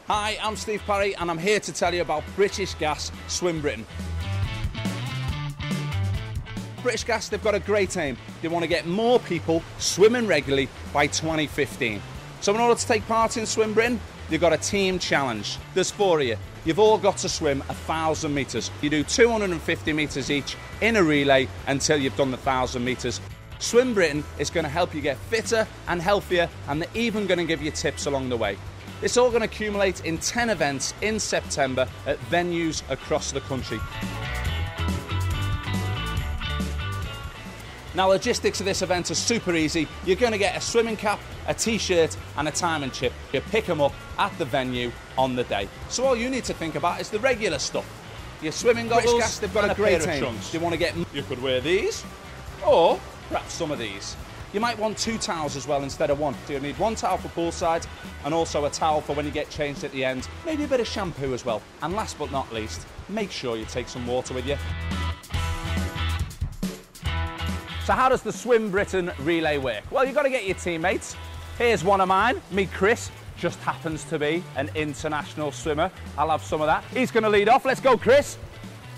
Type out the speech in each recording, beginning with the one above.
Hi, I'm Steve Parry and I'm here to tell you about British Gas Swim Britain. British Gas, they've got a great aim. They want to get more people swimming regularly by 2015. So in order to take part in Swim Britain, you've got a team challenge. There's 4 of you. You've all got to swim 1,000 metres. You do 250 metres each in a relay until you've done the 1,000 metres. Swim Britain is going to help you get fitter and healthier, and they're even going to give you tips along the way. It's all going to accumulate in 10 events in September at venues across the country. Now, logistics of this event are super easy. You're going to get a swimming cap, a t-shirt and a timing chip. You pick them up at the venue on the day. So all you need to think about is the regular stuff. Your swimming goggles, Gas, they've got a great aim. You want to get, you could wear these, or perhaps some of these. You might want 2 towels as well instead of 1. So you'll need 1 towel for poolside and also a towel for when you get changed at the end. Maybe a bit of shampoo as well. And last but not least, make sure you take some water with you. So how does the Swim Britain relay work? Well, you've got to get your teammates. Here's one of mine, me Chris, just happens to be an international swimmer. I'll have some of that. He's going to lead off. Let's go, Chris.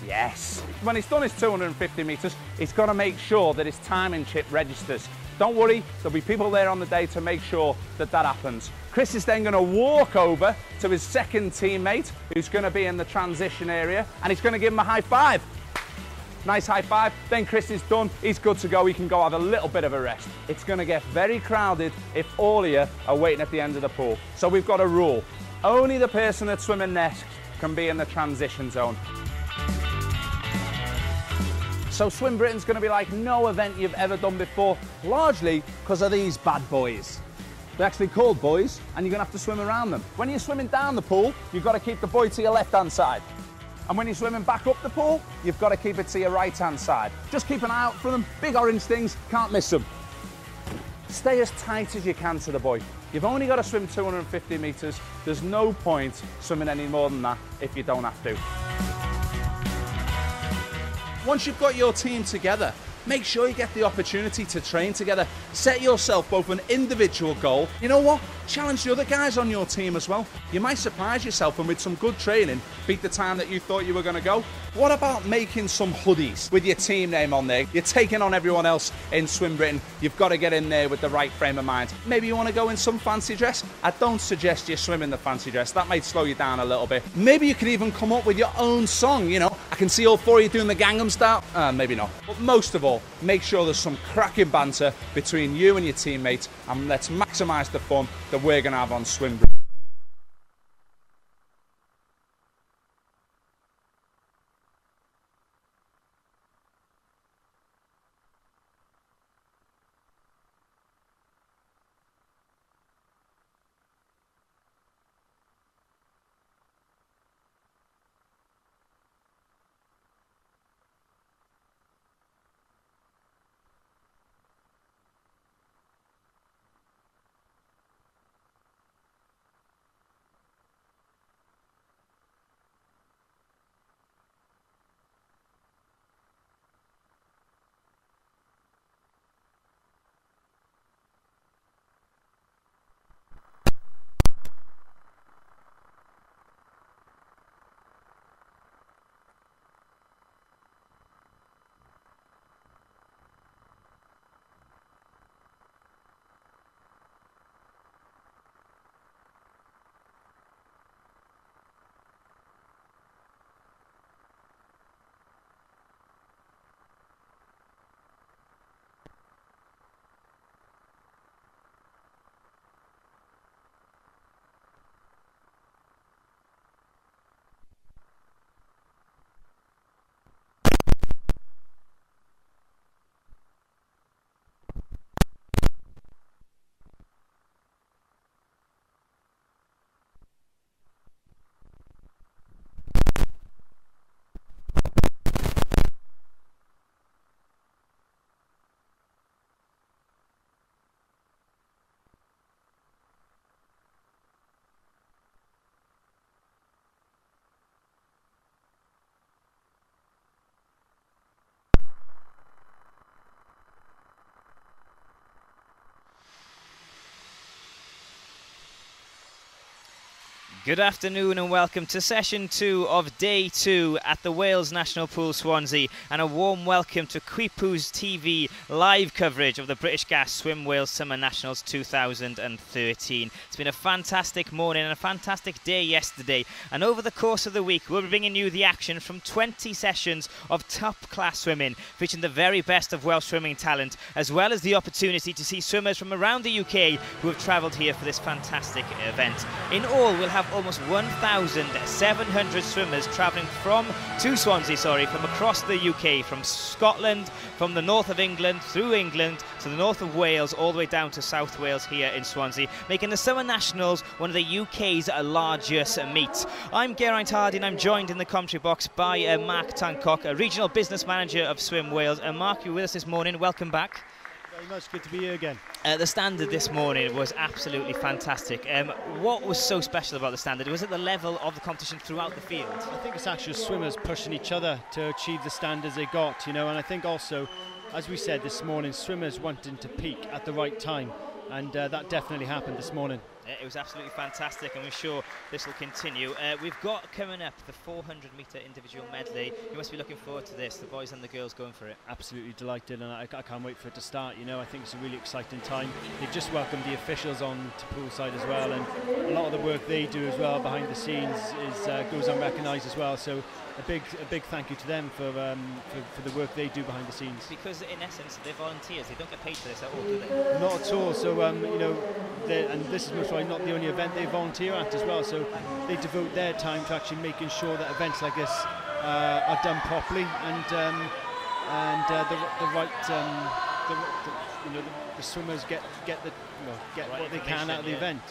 Yes. When he's done his 250 metres, he's got to make sure that his timing chip registers. Don't worry, there'll be people there on the day to make sure that that happens. Chris is then going to walk over to his second teammate, who's going to be in the transition area, and he's going to give him a high five. Nice high five. Then Chris is done. He's good to go. He can go have a little bit of a rest. It's going to get very crowded if all of you are waiting at the end of the pool. So we've got a rule. Only the person that's swimming next can be in the transition zone. So Swim Britain's going to be like no event you've ever done before, largely because of these bad boys. They're actually called buoys, and you're going to have to swim around them. When you're swimming down the pool, you've got to keep the buoy to your left-hand side. And when you're swimming back up the pool, you've got to keep it to your right-hand side. Just keep an eye out for them. Big orange things, can't miss them. Stay as tight as you can to the buoy. You've only got to swim 250 metres. There's no point swimming any more than that if you don't have to. Once you've got your team together, make sure you get the opportunity to train together. Set yourself both an individual goal. You know what? Challenge the other guys on your team as well. You might surprise yourself and with some good training, beat the time that you thought you were going to go. What about making some hoodies with your team name on there? You're taking on everyone else in Swim Britain. You've got to get in there with the right frame of mind. Maybe you want to go in some fancy dress. I don't suggest you swim in the fancy dress. That might slow you down a little bit. Maybe you could even come up with your own song, you know. I can see all 4 of you doing the Gangnam Style. Maybe not. But most of all, make sure there's some cracking banter between you and your teammates, and let's maximise the fun that we're going to have on Swim Britain. Good afternoon and welcome to session 2 of day 2 at the Wales National Pool Swansea, and a warm welcome to Quipu's TV live coverage of the British Gas Swim Wales Summer Nationals 2013. It's been a fantastic morning and a fantastic day yesterday, and over the course of the week we'll be bringing you the action from 20 sessions of top class swimming featuring the very best of Welsh swimming talent, as well as the opportunity to see swimmers from around the UK who have travelled here for this fantastic event. In all, we'll have almost 1,700 swimmers travelling from across the UK, from Scotland, from the north of England, through England, to the north of Wales, all the way down to South Wales here in Swansea, making the Summer Nationals one of the UK's largest meets. I'm Geraint Hardy and I'm joined in the commentary box by Mark Tancock, a Regional Business Manager of Swim Wales. Mark, you're with us this morning, welcome back. Very much, good to be here again. The standard this morning was absolutely fantastic. What was so special about the standard? Was it the level of the competition throughout the field? I think it's actually swimmers pushing each other to achieve the standards they got, and I think also, as we said this morning, swimmers wanting to peak at the right time, and that definitely happened this morning. It was absolutely fantastic, and we're sure this will continue. We've got coming up the 400-metre individual medley. You must be looking forward to this, the boys and the girls going for it. Absolutely delighted, and I can't wait for it to start. I think it's a really exciting time. They've just welcomed the officials on to poolside as well, and a lot of the work they do as well behind the scenes goes unrecognised as well. So a big thank you to them for the work they do behind the scenes. Because in essence they're volunteers, they don't get paid for this at all, do they? Not at all. So and this is most likely not the only event they volunteer at as well. So they devote their time to actually making sure that events like this are done properly, and the swimmers get what they can out of the event.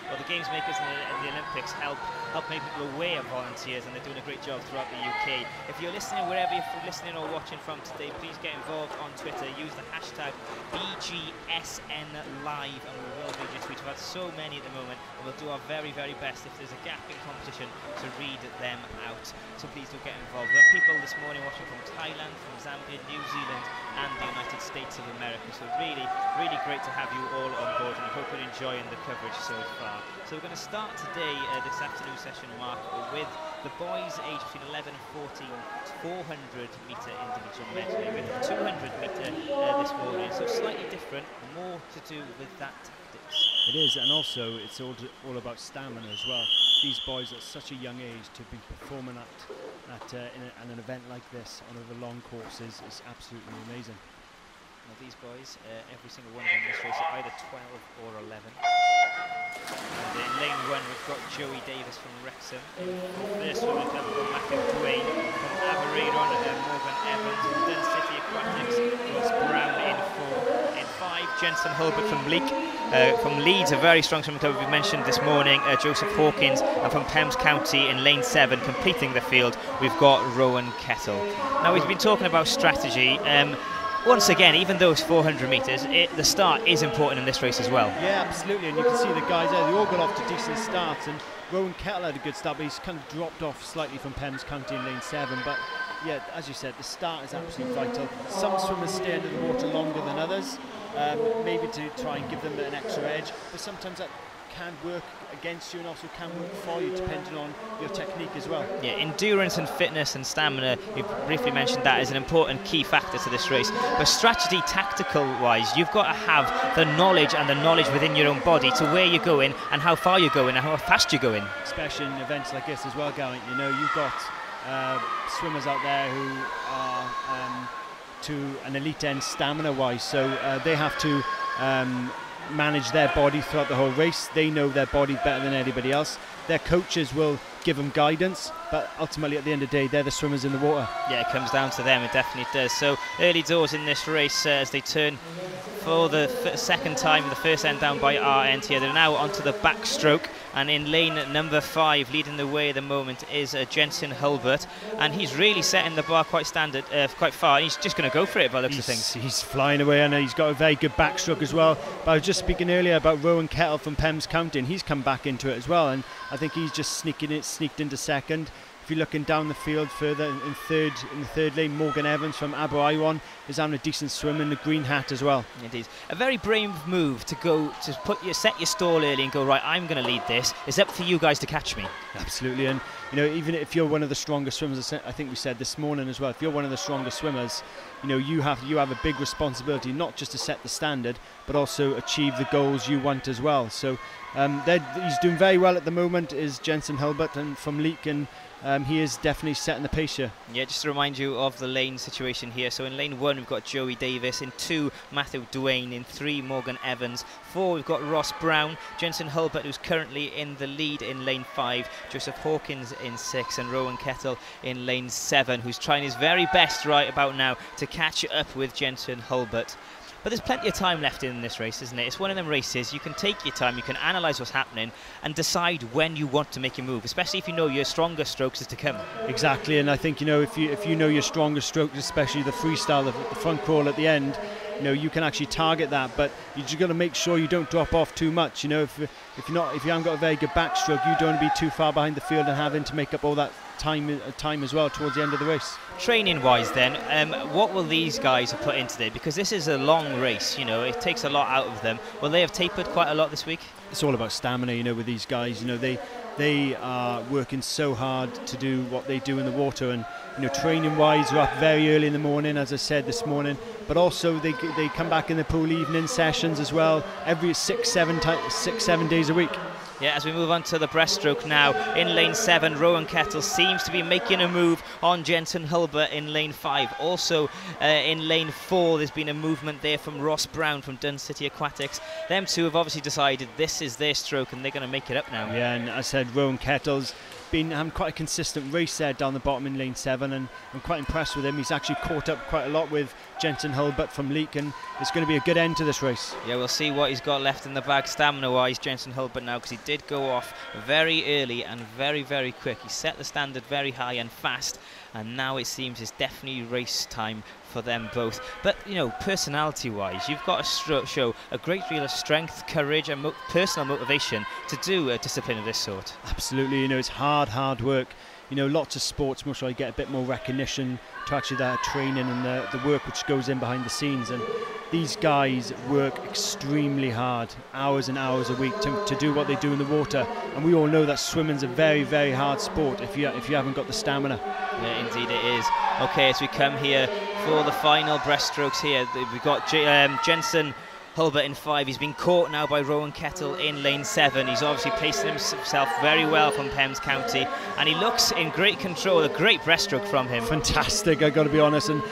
Well, the games makers and the Olympics help make people aware of volunteers, and they're doing a great job throughout the UK. If you're listening, wherever you're listening or watching from today, please get involved on Twitter. Use the hashtag BGSNLive, and we will read your tweets. We've had so many at the moment, and we'll do our very, very best if there's a gap in competition to read them out. So please do get involved. There are people this morning watching from Thailand, from Zambia, New Zealand, and the United States of America. So really, really great to have you all on board, and I hope you're enjoying the coverage so far. So we're going to start today, this afternoon session, Mark, with the boys aged between 11 and 14, 400-metre individual medley, with 200-metre this morning. So slightly different, more to do with that tactics. It is, and also it's all about stamina as well. These boys at such a young age to be performing at an event like this on over long courses is absolutely amazing. Now these boys, every single one of them in this race are either 12 or 11. And in lane 1 we've got Joey Davis from Wrexham. First one we've got Matthew Duane from Aberaeron, Morgan Evans from Dun City Aquatics, Ross Brown in 4. In 5, Jensen Hulbert from Leek. From Leeds, a very strong swimming club we mentioned this morning, Joseph Hawkins, and from Pembs County in lane 7, completing the field, we've got Rowan Kettle. Now we've been talking about strategy. Once again, even though it's 400 metres, the start is important in this race as well. Yeah, absolutely, and you can see the guys there, they all got off to decent starts, and Rowan Kettle had a good start, but he's kind of dropped off slightly from Pembs County in lane 7, but yeah, as you said, the start is absolutely vital. Some swimmers stay under the water longer than others, maybe to try and give them an extra edge, but sometimes that can work against you and also can work for you depending on your technique as well. Yeah, endurance and fitness and stamina, you briefly mentioned that as an important key factor to this race, but strategy tactical wise, you've got to have the knowledge within your own body to where you're going and how far you're going and how fast you're going. Especially in events like this as well, Geraint, you've got swimmers out there who are to an elite end stamina wise, so they have to manage their body throughout the whole race. They know their body better than anybody else. Their coaches will give them guidance, but ultimately at the end of the day they're the swimmers in the water. Yeah, it comes down to them, it definitely does. So early doors in this race as they turn for the second time, the first end down by our end here. They're now onto the backstroke, and in lane number 5, leading the way at the moment, is Jensen Hulbert, and he's really setting the bar quite far, and he's just going to go for it by the looks of things. He's flying away, and he's got a very good backstroke as well. But I was just speaking earlier about Rowan Kettle from Pembs County, and he's come back into it as well, and I think he's just sneaked into second. if you're looking down the field further in the third lane, Morgan Evans from Aberystwyth is having a decent swim in the green hat as well. Indeed, a very brave move to go to set your stall early and go, right, I'm going to lead this. It's up for you guys to catch me. Absolutely, and even if you're one of the strongest swimmers, I think we said this morning as well, if you're one of the strongest swimmers, you have a big responsibility, not just to set the standard, but also achieve the goals you want as well. So he's doing very well at the moment, is Jensen Hilbert and from Leek, and he is definitely setting the pace here. Yeah, just to remind you of the lane situation here. So in lane 1 we've got Joey Davis, in 2 Matthew Duane, in 3 Morgan Evans, 4 we've got Ross Brown, Jensen Hilbert, who's currently in the lead in lane 5, Joseph Hawkins in 6, and Rowan Kettle in lane 7, who's trying his very best right about now to catch up with Jensen Hilbert. But there's plenty of time left in this race, isn't it? It's one of them races, you can take your time, you can analyse what's happening and decide when you want to make a move, especially if you know your stronger strokes is to come. Exactly, and I think, if you know your stronger strokes, especially the freestyle, the front crawl at the end, you can actually target that, but you just got to make sure you don't drop off too much. If you haven't got a very good backstroke, you don't want to be too far behind the field and having to make up all that time as well towards the end of the race. Training wise then, what will these guys have put into it? Because this is a long race, it takes a lot out of them. Will they have tapered quite a lot this week? It's all about stamina, with these guys. They are working so hard to do what they do in the water, and training wise they're up very early in the morning, as I said this morning, but also they come back in the pool evening sessions as well, every 6-7 days a week. Yeah, as we move on to the breaststroke now, in lane 7, Rowan Kettle seems to be making a move on Jensen Hilbert in lane 5. Also in lane 4, there's been a movement there from Ross Brown from Dun City Aquatics. Them two have obviously decided this is their stroke and they're going to make it up now. Yeah, and as I said, Rowan Kettle's been having quite a consistent race there down the bottom in lane 7, and I'm quite impressed with him. He's actually caught up quite a lot with Jensen Hilbert from Leek, and it's going to be a good end to this race. Yeah, we'll see what he's got left in the bag stamina wise, Jensen Hilbert, now, because he did go off very early and very, very quick. He set the standard very high and fast, and now it seems it's definitely race time for them both. But personality wise, you've got to show a great deal of strength, courage and personal motivation to do a discipline of this sort. Absolutely, it's hard work. Lots of sports must really get a bit more recognition to actually their training and the work which goes in behind the scenes, and these guys work extremely hard, hours and hours a week to do what they do in the water, and we all know that swimming's a very, very hard sport if you haven't got the stamina. Yeah, indeed it is. Okay, as we come here for the final breaststrokes here, we've got Jensen Hilbert in 5. He's been caught now by Rowan Kettle in lane 7. He's obviously placed himself very well from Pembs County, and he looks in great control. A great breaststroke from him. Fantastic, I've got to be honest. And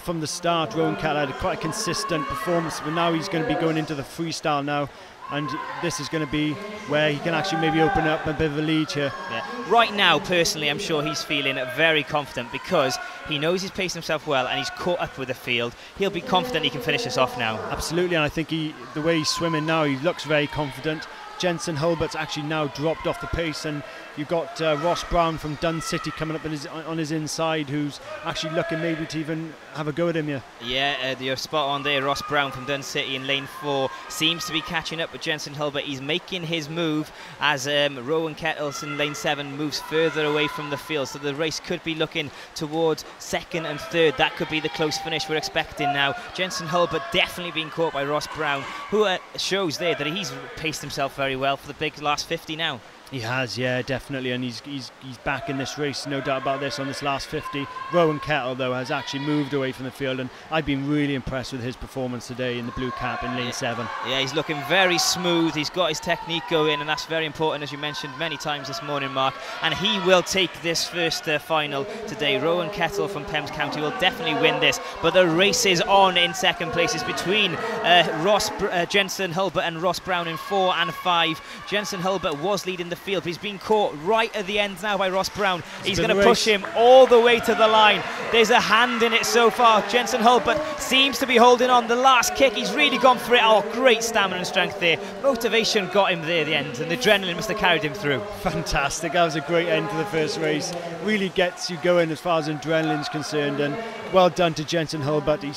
from the start, Rowan Kettle had quite a consistent performance, but now he's going to be going into the freestyle now, and this is going to be where he can actually maybe open up a bit of a lead here. Yeah. Right now, personally, I'm sure he's feeling very confident because he knows he's paced himself well and he's caught up with the field. He'll be confident he can finish this off now. Absolutely, and I think the way he's swimming now, he looks very confident. Jensen Hilbert's actually now dropped off the pace, and you've got Ross Brown from Dun City coming up on his inside, who's actually looking maybe to even have a go at him here. Yeah, you're spot on there. Ross Brown from Dun City in lane 4 seems to be catching up with Jensen Hilbert. He's making his move as Rowan Kettles in lane 7 moves further away from the field, so the race could be looking towards 2nd and 3rd. That could be the close finish we're expecting now. Jensen Hilbert definitely being caught by Ross Brown, who shows there that he's paced himself very well for the big last 50 now. He has, yeah, definitely, and he's back in this race, no doubt about this, on this last 50. Rowan Kettle, though, has actually moved away from the field, and I've been really impressed with his performance today in the blue cap in lane 7. Yeah, he's looking very smooth. He's got his technique going, and that's very important, as you mentioned many times this morning, Mark. And he will take this first final today. Rowan Kettle from Pembs County will definitely win this, but the race is on in second place. It's between Jensen Hilbert and Ross Brown in 4 and 5. Jensen Hilbert was leading the field, but he's been caught right at the end now by Ross Brown. He's going to push him all the way to the line. There's a hand in it so far. Jensen Hilbert seems to be holding on. The last kick, he's really gone for it. Oh, great stamina and strength there. Motivation got him there at the end, and the adrenaline must have carried him through. Fantastic. That was a great end to the first race. Really gets you going as far as adrenaline's concerned, and well done to Jensen Hilbert. He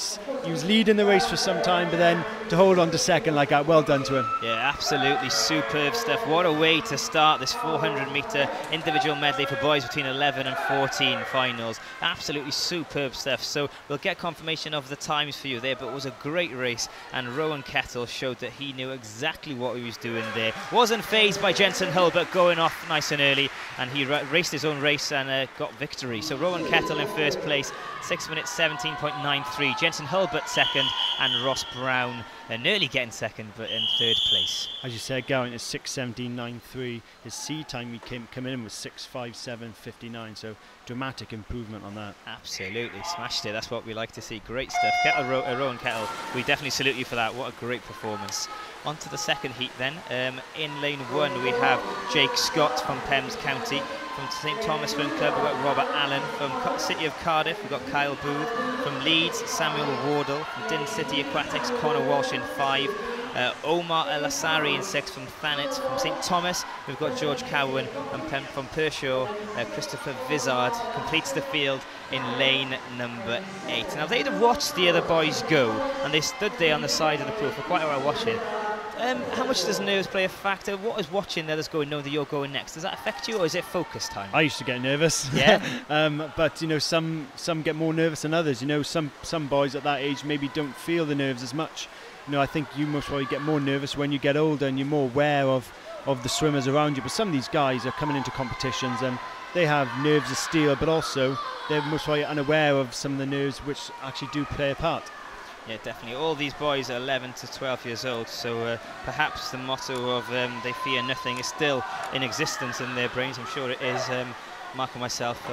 he was leading the race for some time, but then to hold on to second like that, well done to him. Yeah, absolutely superb stuff. What a way to start this 400-metre individual medley for boys between 11 and 14 finals. Absolutely superb stuff. So we'll get confirmation of the times for you there, but it was a great race, and Rowan Kettle showed that he knew exactly what he was doing there. Wasn't fazed by Jensen Hulbert going off nice and early, and he raced his own race and got victory. So Rowan Kettle in first place, 6 minutes 17.93. Jensen Hulbert second, and Ross Brown nearly getting second, but in third place. As you said, going to 6:17.93. His C time he came in was 6:57.59. So dramatic improvement on that. Absolutely smashed it. That's what we like to see. Great stuff. Rowan Kettle, we definitely salute you for that. What a great performance. On to the second heat then. In lane 1 we have Jake Scott from Pembs County. From St Thomas Swim Club we've got Robert Allen. From City of Cardiff we've got Kyle Booth. From Leeds, Samuel Wardle. From Din City Aquatics, Connor Walsh in 5. Omar El Asari in 6 from Thanet. From St Thomas we've got George Cowan, and from Pershore Christopher Vizard completes the field in lane number 8. Now they'd have watched the other boys go, and they stood there on the side of the pool for quite a while watching. How much does nerves play a factor? What is watching the others going, knowing that you're going next? Does that affect you, or is it focus time? I used to get nervous. Yeah. But you know, some get more nervous than others. You know, some boys at that age maybe don't feel the nerves as much. You know, I think you most probably get more nervous when you get older and you're more aware of the swimmers around you. But some of these guys are coming into competitions and they have nerves of steel, but also they're most probably unaware of some of the nerves which actually do play a part. Yeah, definitely. All these boys are 11 to 12 years old, so perhaps the motto of they fear nothing is still in existence in their brains. I'm sure it is. Mark and myself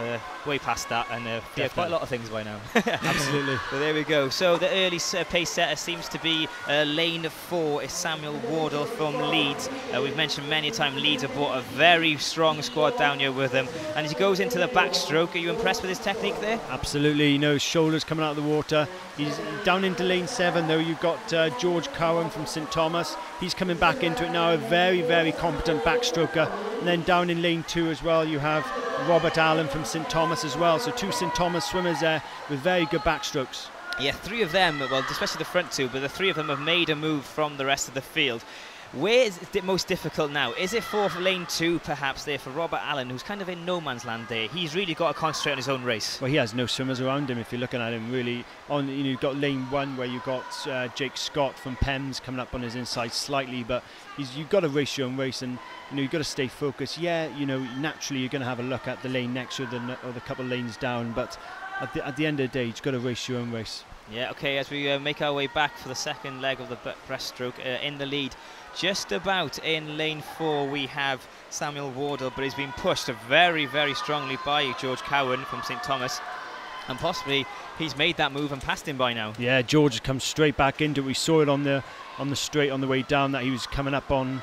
way past that, and fear quite a lot of things by now. Absolutely. So there we go. So the early pace setter seems to be lane 4 is Samuel Wardle from Leeds. We've mentioned many a time Leeds have brought a very strong squad down here with him, and as he goes into the backstroke, are you impressed with his technique there? Absolutely. You know, his shoulders coming out of the water. He's down into lane 7 though. You've got George Cowan from St Thomas. He's coming back into it now, a very, very competent backstroker. And then down in lane 2 as well, you have Robert Allen from St Thomas as well. So 2 St Thomas swimmers there with very good backstrokes. Yeah, 3 of them, well, especially the front 2, but the 3 of them have made a move from the rest of the field. Where is it most difficult now? Is it for lane 2 perhaps there for Robert Allen, who's kind of in no man's land there? He's really got to concentrate on his own race. Well, he has no swimmers around him if you're looking at him really. On, you know, you've got lane 1 where you've got Jake Scott from Pembs coming up on his inside slightly, but you've got to race your own race, and you know, you've got to stay focused. Yeah, you know, naturally you're going to have a look at the lane next or the couple of lanes down, but at the end of the day, you've got to race your own race. Yeah, okay, as we make our way back for the second leg of the breaststroke, in the lead just about in lane 4 we have Samuel Wardle, but he's been pushed very, very strongly by George Cowan from St Thomas, and possibly he's made that move and passed him by now. Yeah, George has come straight back into it. We saw it on the straight on the way down that he was coming up on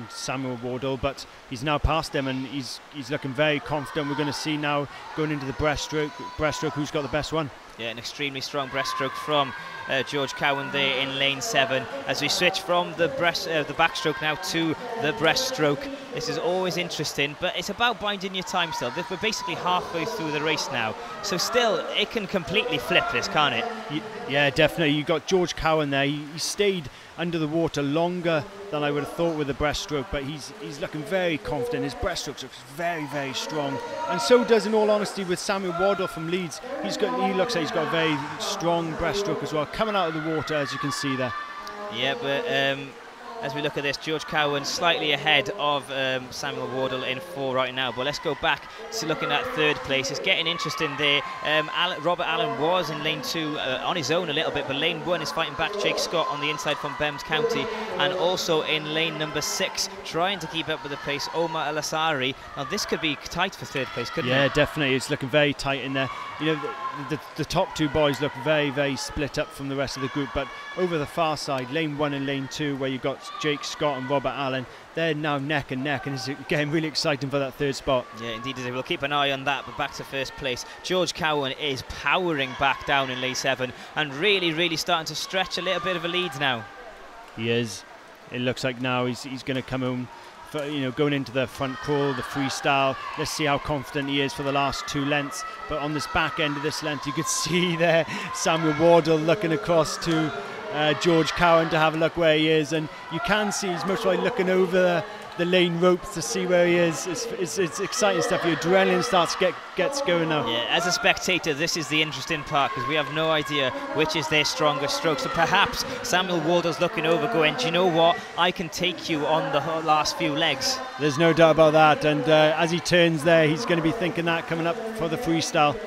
Samuel Wardle, but he's now past him and he's looking very confident. We're going to see now going into the breaststroke who's got the best one. Yeah, an extremely strong breaststroke from George Cowan there in lane 7. As we switch from the backstroke now to the breaststroke, this is always interesting, but it's about binding your time still. We're basically halfway through the race now, so still it can completely flip this, can't it? Yeah, definitely. You've got George Cowan there. He stayed under the water longer than I would have thought with the breaststroke, but he's looking very confident. His breaststroke looks very, very strong, and so does, in all honesty, with Samuel Wardle from Leeds. He looks like he's got a very strong breaststroke as well, coming out of the water, as you can see there. Yeah, but as we look at this, George Cowan slightly ahead of Samuel Wardle in 4 right now. But let's go back to looking at third place. It's getting interesting there. Robert Allen was in lane 2 on his own a little bit, but lane 1 is fighting back Jake Scott on the inside from Pembs County, and also in lane number 6 trying to keep up with the pace, Omar El Asari. Now this could be tight for third place, couldn't it? Yeah, definitely. It's looking very tight in there. You know, the top 2 boys look very, very split up from the rest of the group, but over the far side, lane 1 and lane 2, where you've got Jake Scott and Robert Allen, they're now neck and neck, and it's getting really exciting for that third spot. Yeah, indeed it is. We'll keep an eye on that, but back to first place. George Cowan is powering back down in lane 7 and really, really starting to stretch a little bit of a lead now. He is. It looks like now he's going to come home for, going into the front crawl, the freestyle. Let's see how confident he is for the last 2 lengths. But on this back end of this length, you could see there Samuel Wardle looking across to George Cowan to have a look where he is, and you can see he's most likely looking over the lane ropes to see where he is. It's exciting stuff. Your adrenaline gets going now. Yeah, as a spectator, this is the interesting part, because we have no idea which is their strongest stroke. So perhaps Samuel Wardle's looking over going, do you know what, I can take you on the last few legs. There's no doubt about that, and as he turns there, he's going to be thinking that coming up for the freestyle.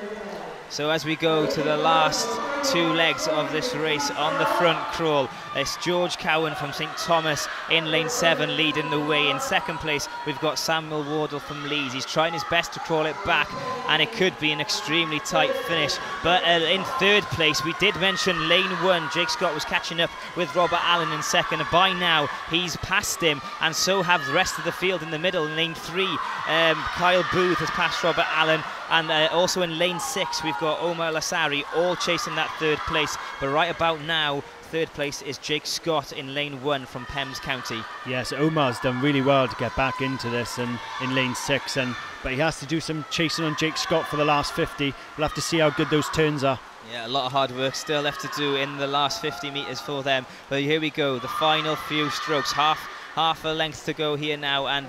So as we go to the last 2 legs of this race on the front crawl, it's George Cowan from St Thomas in lane 7 leading the way. In second place, we've got Samuel Wardle from Leeds. He's trying his best to crawl it back, and it could be an extremely tight finish. But in third place, we did mention lane 1. Jake Scott was catching up with Robert Allen in second, and by now he's passed him, and so have the rest of the field in the middle. In lane 3, Kyle Booth has passed Robert Allen, and also in lane 6 we've got Omar Lasari all chasing that third place. But right about now, third place is Jake Scott in lane 1 from Pembs County. Yes, Omar's done really well to get back into this and in lane 6, but he has to do some chasing on Jake Scott for the last 50. We'll have to see how good those turns are. Yeah, a lot of hard work still left to do in the last 50 metres for them. But here we go, the final few strokes, half a length to go here now, and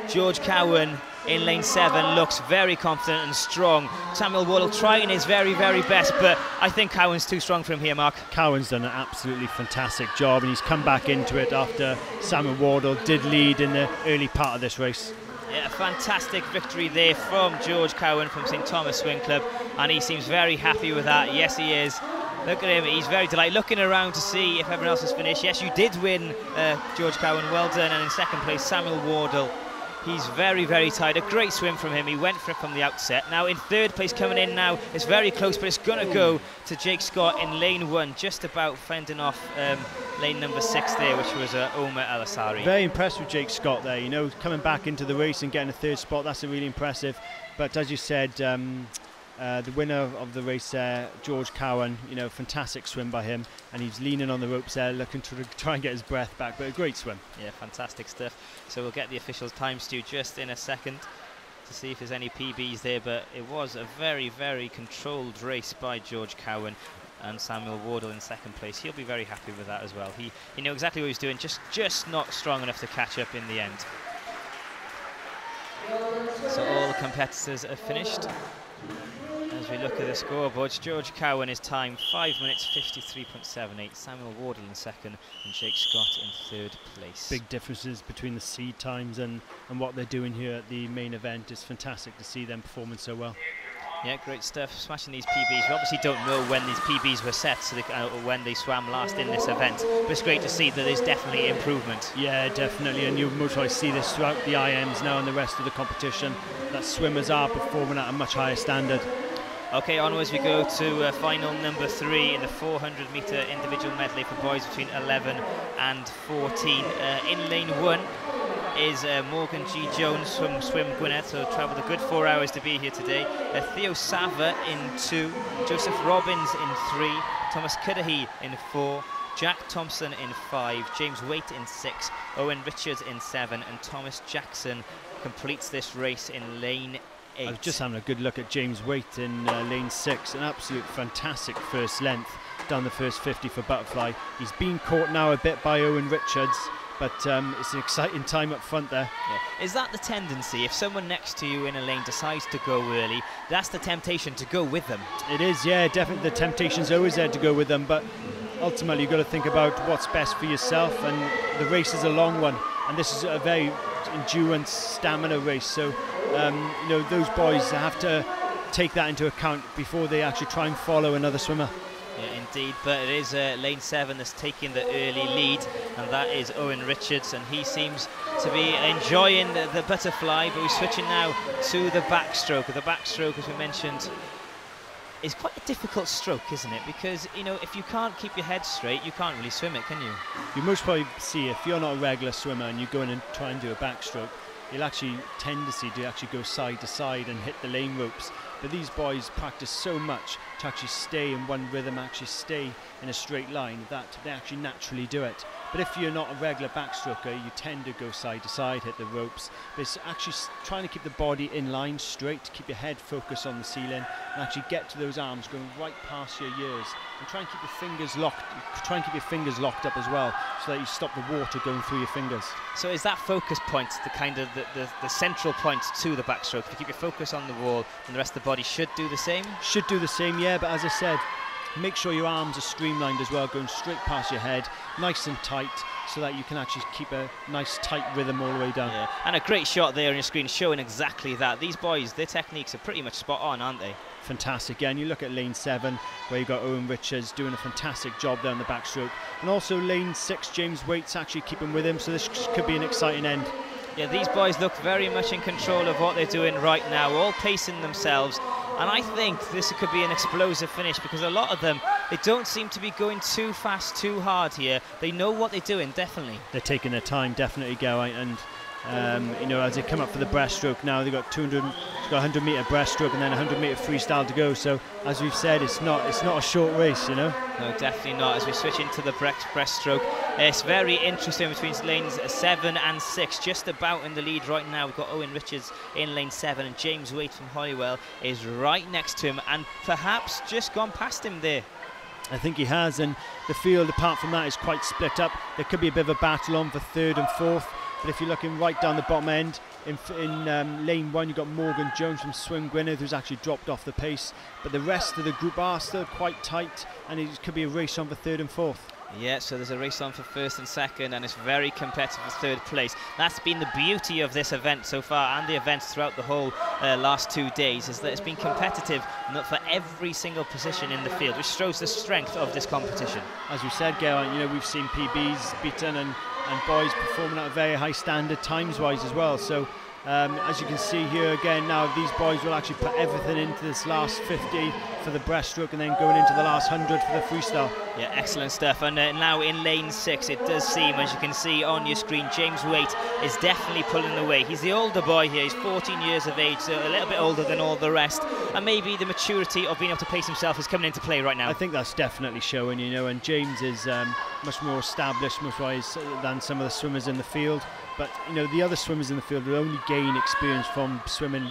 George Cowan in lane 7 looks very confident and strong. Samuel Wardle trying his very, very best, but I think Cowan's too strong for him here, Mark. Cowan's done an absolutely fantastic job, and he's come back into it after Samuel Wardle did lead in the early part of this race. Yeah, a fantastic victory there from George Cowan from St Thomas Swim Club, and he seems very happy with that. Yes, he is. Look at him, he's very delighted, looking around to see if everyone else has finished. Yes, you did win, George Cowan, well done. And in second place, Samuel Wardle. He's very, very tired. A great swim from him. He went for it from the outset. Now in third place coming in now, it's very close, but it's going to go to Jake Scott in lane 1, just about fending off lane number 6 there, which was Omar Al-Asari. Very impressed with Jake Scott there, coming back into the race and getting a third spot. That's really impressive. But as you said, the winner of the race there, George Cowan, fantastic swim by him, and he's leaning on the ropes there, looking to try and get his breath back, but a great swim. Yeah, fantastic stuff. So we'll get the officials' time, Stu, just in a second to see if there's any PBs there, but it was a very, very controlled race by George Cowan, and Samuel Wardle in second place. He'll be very happy with that as well. He knew exactly what he was doing, just not strong enough to catch up in the end. So all the competitors are finished. As we look at the scoreboards, George Cowan is time 5 minutes 53.78, Samuel Wardle in second, and Jake Scott in third place. Big differences between the seed times and what they're doing here at the main event. It's fantastic to see them performing so well. Yeah, great stuff, smashing these PBs. We obviously don't know when these PBs were set, so when they swam last in this event, but it's great to see that there's definitely improvement. Yeah, definitely, and you'll most likely see this throughout the IMs now and the rest of the competition, that swimmers are performing at a much higher standard. Okay, onwards we go to final number 3 in the 400 metre individual medley for boys between 11 and 14. In lane 1 is Morgan G. Jones from Swim Gwynedd, so travelled a good 4 hours to be here today. Theo Sava in 2, Joseph Robbins in 3, Thomas Cudahy in 4, Jack Thompson in 5, James Waite in 6, Owen Richards in 7, and Thomas Jackson completes this race in lane 8. I was just having a good look at James Waite in lane 6, an absolute fantastic first length down the first 50 for Butterfly. He's been caught now a bit by Owen Richards, but it's an exciting time up front there. Yeah. Is that the tendency? If someone next to you in a lane decides to go early, that's the temptation to go with them? It is, yeah, definitely. The temptation's always there to go with them, but ultimately you've got to think about what's best for yourself, and the race is a long one, and this is a very endurance, stamina race, so those boys have to take that into account before they actually try and follow another swimmer. Yeah, indeed, but it is lane 7 that's taking the early lead, and that is Owen Richards, and he seems to be enjoying the butterfly. But we're switching now to the backstroke. The backstroke, as we mentioned, is quite a difficult stroke, isn't it? Because, if you can't keep your head straight, you can't really swim it, can you? You most probably see, if you're not a regular swimmer and you go in and try and do a backstroke, you'll actually tendency to actually go side to side and hit the lane ropes. But these boys practice so much to actually stay in one rhythm, actually stay in a straight line, that they actually naturally do it. But if you're not a regular backstroker, you tend to go side to side, hit the ropes. But it's actually trying to keep the body in line straight, to keep your head focused on the ceiling, and actually get to those arms going right past your ears, and try and keep your fingers locked. Try and keep your fingers locked up as well, so that you stop the water going through your fingers. So is that focus point the kind of the central point to the backstroke? If you keep your focus on the wall, and the rest of the body should do the same? Should do the same, yeah, but as I said, make sure your arms are streamlined as well, going straight past your head, nice and tight, so that you can actually keep a nice tight rhythm all the way down. Yeah. And a great shot there on your screen showing exactly that. These boys, their techniques are pretty much spot on, aren't they? Fantastic. Yeah, and you look at lane 7, where you've got Owen Richards doing a fantastic job there on the backstroke, and also lane 6, James Waite's actually keeping with him, so this could be an exciting end. Yeah, these boys look very much in control of what they're doing right now, all pacing themselves. And I think this could be an explosive finish, because a lot of them, they don't seem to be going too fast, too hard here. They know what they're doing, definitely. They're taking their time, definitely, Geraint, and you know, as they come up for the breaststroke now, they've got 100 metre breaststroke and then 100 metre freestyle to go. So as we've said, it's not a short race, you know. No, definitely not. As we switch into the breaststroke, it's very interesting between lanes 7 and 6, just about in the lead right now. We've got Owen Richards in lane 7, and James Waite from Holywell is right next to him, and perhaps just gone past him there. I think he has, and the field apart from that is quite split up. There could be a bit of a battle on for 3rd and 4th, but if you're looking right down the bottom end, in lane 1 you've got Morgan Jones from Swim Gwynedd, who's actually dropped off the pace, but the rest of the group are still quite tight, and it could be a race on for 3rd and 4th. Yeah, so there's a race on for 1st and 2nd, and it's very competitive for 3rd place. That's been the beauty of this event so far, and the events throughout the whole last 2 days, is that it's been competitive for every single position in the field, which shows the strength of this competition. As we said, Geraint, you know, we've seen PBs beaten and boys performing at a very high standard times-wise as well. So as you can see here again now, these boys will actually put everything into this last 50 for the breaststroke, and then going into the last 100 for the freestyle. Yeah, excellent stuff. And now in lane 6, it does seem, as you can see on your screen, James Waite is definitely pulling away. He's the older boy here. He's 14 years of age, so a little bit older than all the rest. And maybe the maturity of being able to pace himself is coming into play right now. I think that's definitely showing, you know, and James is much more established, much wise than some of the swimmers in the field. But, you know, the other swimmers in the field will only gain experience from swimming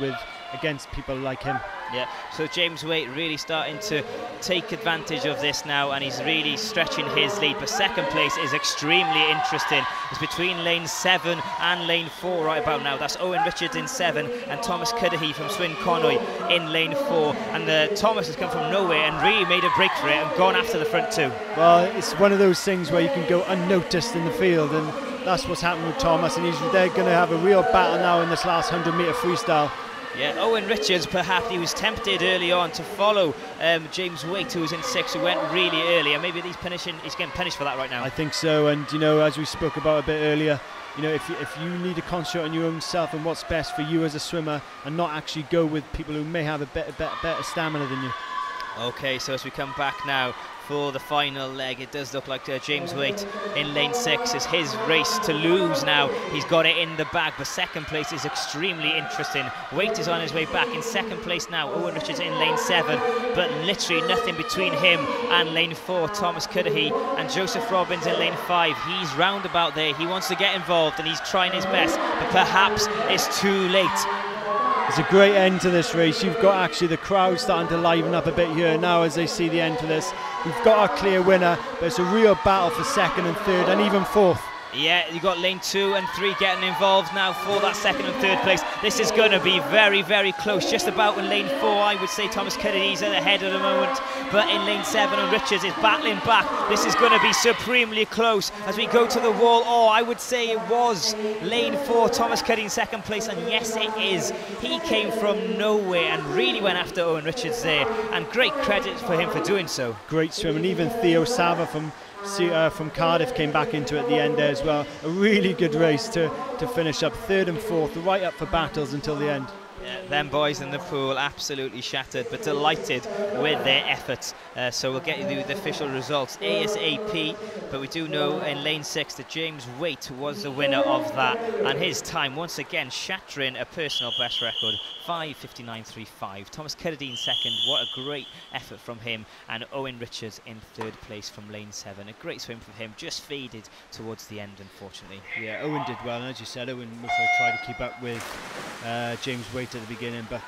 against people like him. Yeah, so James Waite really starting to take advantage of this now, and he's really stretching his lead. But 2nd place is extremely interesting. It's between lane 7 and lane 4 right about now. That's Owen Richards in 7 and Thomas Cuddihy from Swin Conwy in lane 4. And Thomas has come from nowhere and really made a break for it and gone after the front 2. Well, it's one of those things where you can go unnoticed in the field, and that's what's happened with Thomas, and they're going to have a real battle now in this last 100 metre freestyle. Yeah, Owen Richards, perhaps he was tempted early on to follow James Waite, who was in 6, who went really early, and maybe he's getting punished for that right now. I think so, and you know, as we spoke about a bit earlier, you know, if you need to concentrate on your own self and what's best for you as a swimmer, and not actually go with people who may have a better stamina than you. Okay, so as we come back now for the final leg, it does look like James Waite in lane 6 is his race to lose now. He's got it in the bag, but 2nd place is extremely interesting. Waite is on his way back in 2nd place now. Owen Richards in lane 7, but literally nothing between him and lane 4, Thomas Cuddihy, and Joseph Robbins in lane 5. He's roundabout there. He wants to get involved and he's trying his best, but perhaps it's too late. It's a great end to this race. You've got actually the crowd starting to liven up a bit here now as they see the end to this. We've got our clear winner, but it's a real battle for 2nd and 3rd and even 4th. Yeah, you've got lane 2 and 3 getting involved now for that 2nd and 3rd place. This is going to be very, very close. Just about in lane 4, I would say Thomas Cuddihy's at the head at the moment. But in lane 7, and Richards is battling back. This is going to be supremely close as we go to the wall. Oh, I would say it was lane 4, Thomas Cuddihy in 2nd place. And yes, it is. He came from nowhere and really went after Owen Richards there. And great credit for him for doing so. Great swim. And even Theo Sava from Cardiff came back into it at the end there as well. A really good race to finish up 3rd and 4th, right up for battles until the end. Them boys in the pool absolutely shattered, but delighted with their efforts. So we'll get you the official results ASAP, but we do know in lane 6 that James Waite was the winner of that, and his time once again shattering a personal best record, 5:59.35. Thomas Carradine second, what a great effort from him, and Owen Richards in third place from lane 7. A great swim from him, just faded towards the end, unfortunately. Yeah, Owen did well, and as you said, Owen also tried to keep up with James Waite at the beginning, but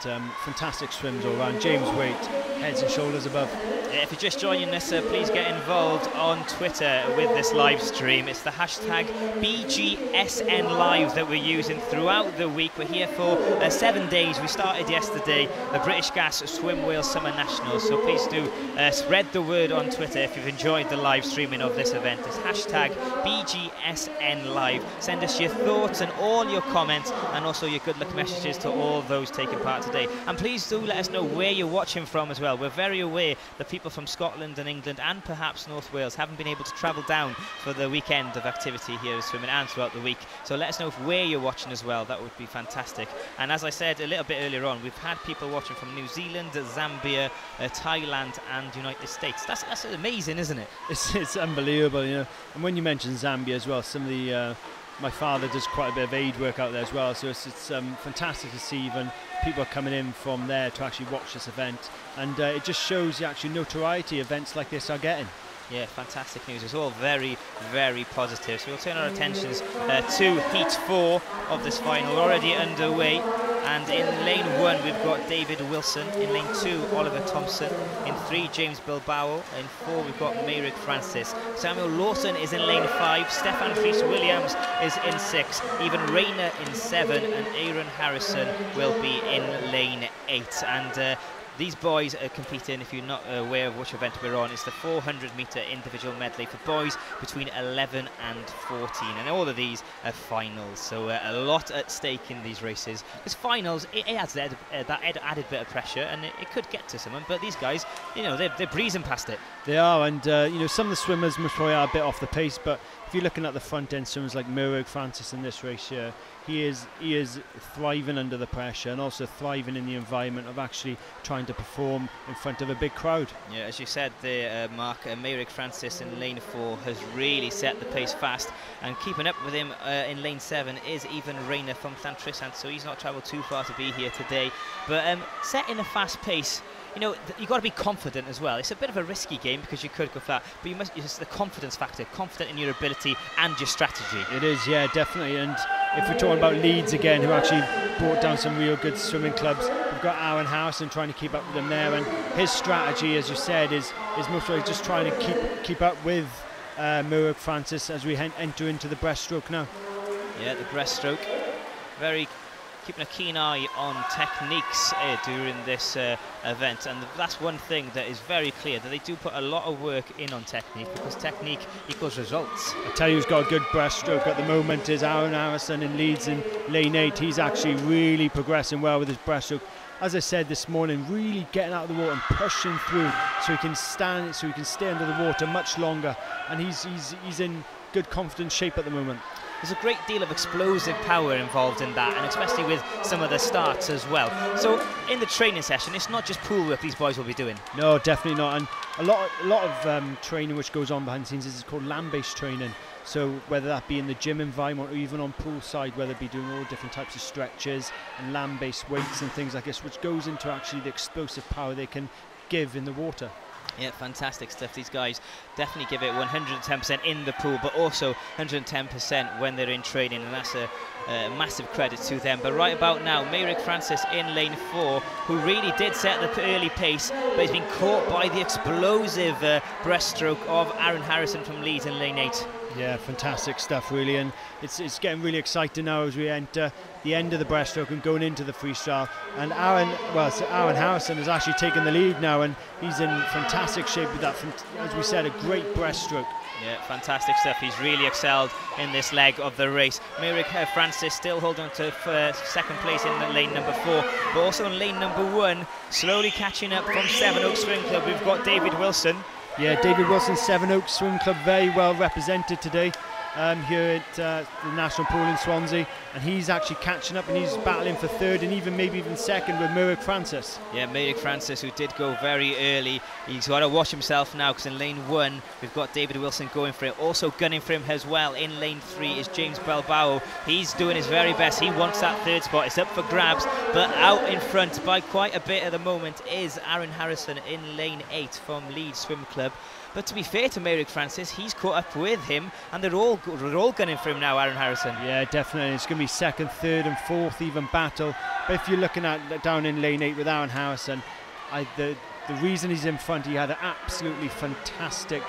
fantastic swims all round. James Waite, heads and shoulders above. If you're just joining us, please get involved on Twitter with this live stream. It's the hashtag BGSN Live that we're using throughout the week. We're here for 7 days. We started yesterday, the British Gas Swim Wales Summer Nationals, so please do spread the word on Twitter if you've enjoyed the live streaming of this event. It's hashtag BGSN Live. Send us your thoughts and all your comments, and also your good luck messages to all those taking part today. And please do let us know where you're watching from as well. We're very aware that people from Scotland and England and perhaps North Wales haven't been able to travel down for the weekend of activity here at swimming and throughout the week. So let us know where you're watching as well. That would be fantastic. And as I said a little bit earlier on, we've had people watching from New Zealand, Zambia, Thailand and United States. That's amazing, isn't it? It's unbelievable, you know. And when you mention Zambia as well, some of the my father does quite a bit of aid work out there as well, so it's fantastic to see even people are coming in from there to actually watch this event, and it just shows the actual notoriety events like this are getting. Yeah, fantastic news. It's all very, very positive. So we'll turn our attentions to Heat 4 of this final, already underway. And in lane 1, we've got David Wilson. In lane 2, Oliver Thompson. In 3, James Bilbao. In 4, we've got Mayrick Francis. Samuel Lawson is in lane 5. Stefan Fries Williams is in 6. Even Rayner in 7. And Aaron Harrison will be in lane 8. And these boys are competing, if you're not aware of which event we're on, it's the 400-metre individual medley for boys between 11 and 14. And all of these are finals, so a lot at stake in these races. Because finals, it adds that added bit of pressure, and it could get to someone. But these guys, you know, they're breezing past it. They are, and you know, some of the swimmers must probably are a bit off the pace, but if you're looking at the front end swimmers like Mayrick Francis in this race here, he is thriving under the pressure and also thriving in the environment of actually trying to perform in front of a big crowd. Yeah, as you said there, Mark, Mayrick Francis in lane 4 has really set the pace fast, and keeping up with him in lane 7 is even Rayner from Llantrisant, so he's not travelled too far to be here today. But setting a fast pace, you know, you've got to be confident as well. It's a bit of a risky game because you could go flat, but it's the confidence factor, confident in your ability and your strategy. It is, yeah, definitely. And if we're talking about Leeds again, who actually brought down some real good swimming clubs, we've got Aaron Harrison trying to keep up with them there, and his strategy, as you said, is mostly just trying to keep up with Mayrick Francis as we enter into the breaststroke now. Yeah, the breaststroke. Keeping a keen eye on techniques during this event, and that's one thing that is very clear, that they do put a lot of work in on technique, because technique equals results. I tell you who's got a good breaststroke at the moment is Aaron Harrison in Leeds in lane 8. He's actually really progressing well with his breaststroke. As I said this morning, really getting out of the water and pushing through so he can stay under the water much longer, and he's in good confident shape at the moment. There's a great deal of explosive power involved in that, and especially with some of the starts as well. So in the training session, it's not just pool work these boys will be doing. No, definitely not. And a lot of training which goes on behind the scenes is called land-based training. So whether that be in the gym environment or even on poolside, whether it be doing all different types of stretches and land-based weights and things like this, which goes into actually the explosive power they can give in the water. Yeah, fantastic stuff. These guys definitely give it 110% in the pool, but also 110% when they're in training, and that's a massive credit to them. But right about now, Mayrick Francis in lane 4, who really did set the early pace, but he's been caught by the explosive breaststroke of Aaron Harrison from Leeds in lane 8. Yeah, fantastic stuff really, and it's getting really exciting now as we enter the end of the breaststroke and going into the freestyle. And Aaron Harrison has actually taken the lead now, and he's in fantastic shape with that, as we said, a great breaststroke. Yeah, fantastic stuff. He's really excelled in this leg of the race. Mayrick Francis still holding on to second place in the lane number 4, but also in lane number 1, slowly catching up from Sevenoaks Swim Club. We've got David Wilson. Yeah, David Wilson, Sevenoaks Swim Club, very well represented today. here at the National Pool in Swansea, and he's actually catching up and he's battling for third and maybe even second with Merrick Francis. Yeah, Merrick Francis, who did go very early. He's got to watch himself now, because in lane 1 we've got David Wilson going for it. Also gunning for him as well in lane 3 is James Bilbao. He's doing his very best. He wants that third spot. It's up for grabs, but out in front by quite a bit at the moment is Aaron Harrison in lane 8 from Leeds Swim Club. But to be fair to Merrick Francis, he's caught up with him, and they're all gunning for him now, Aaron Harrison. Yeah, definitely. It's going to be second, third and fourth even battle. But if you're looking at down in lane 8 with Aaron Harrison, the reason he's in front, he had an absolutely fantastic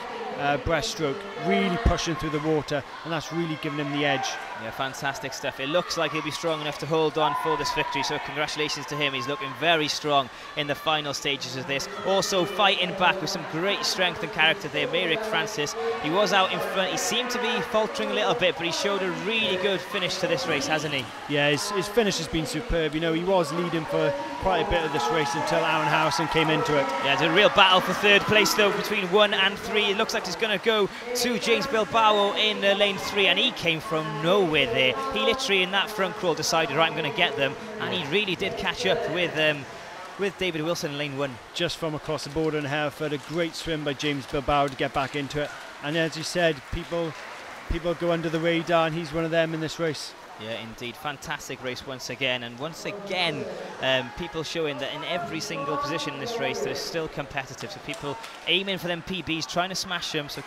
breaststroke, really pushing through the water, and that's really giving him the edge. Yeah, fantastic stuff. It looks like he'll be strong enough to hold on for this victory, so congratulations to him. He's looking very strong in the final stages of this. Also fighting back with some great strength and character there, Merrick Francis. He was out in front. He seemed to be faltering a little bit, but he showed a really good finish to this race, hasn't he? Yeah, his finish has been superb. You know, he was leading for quite a bit of this race until Aaron Harrison came into it. Yeah, it's a real battle for third place though between 1 and 3. It looks like it's going to go to James Bilbao in lane 3, and he came from nowhere there. He literally in that front crawl decided, right, I'm going to get them, and he really did catch up with David Wilson in lane 1. Just from across the border in Hereford, a great swim by James Bilbao to get back into it. And as you said, people go under the radar, and he's one of them in this race. Yeah, indeed. Fantastic race once again. And once again, people showing that in every single position in this race, they're still competitive. So people aiming for them PBs, trying to smash them, so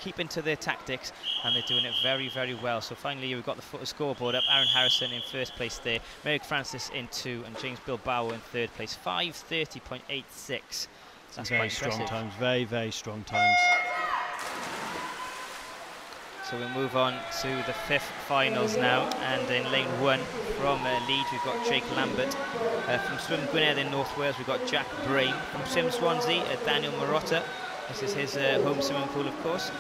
keep into their tactics. And they're doing it very, very well. So finally, we've got the scoreboard up. Aaron Harrison in first place there. Merrick Francis in 2. And James Bilbao in third place. 5:30.86. That's very quite strong impressive. times. Very, very strong times. So we'll move on to the 5th finals now, and in lane 1 from Leeds we've got Jake Lambert. From Swim Gwynedd in North Wales we've got Jack Brain. From Swim Swansea, Daniel Marotta. This is his home swimming pool, of course.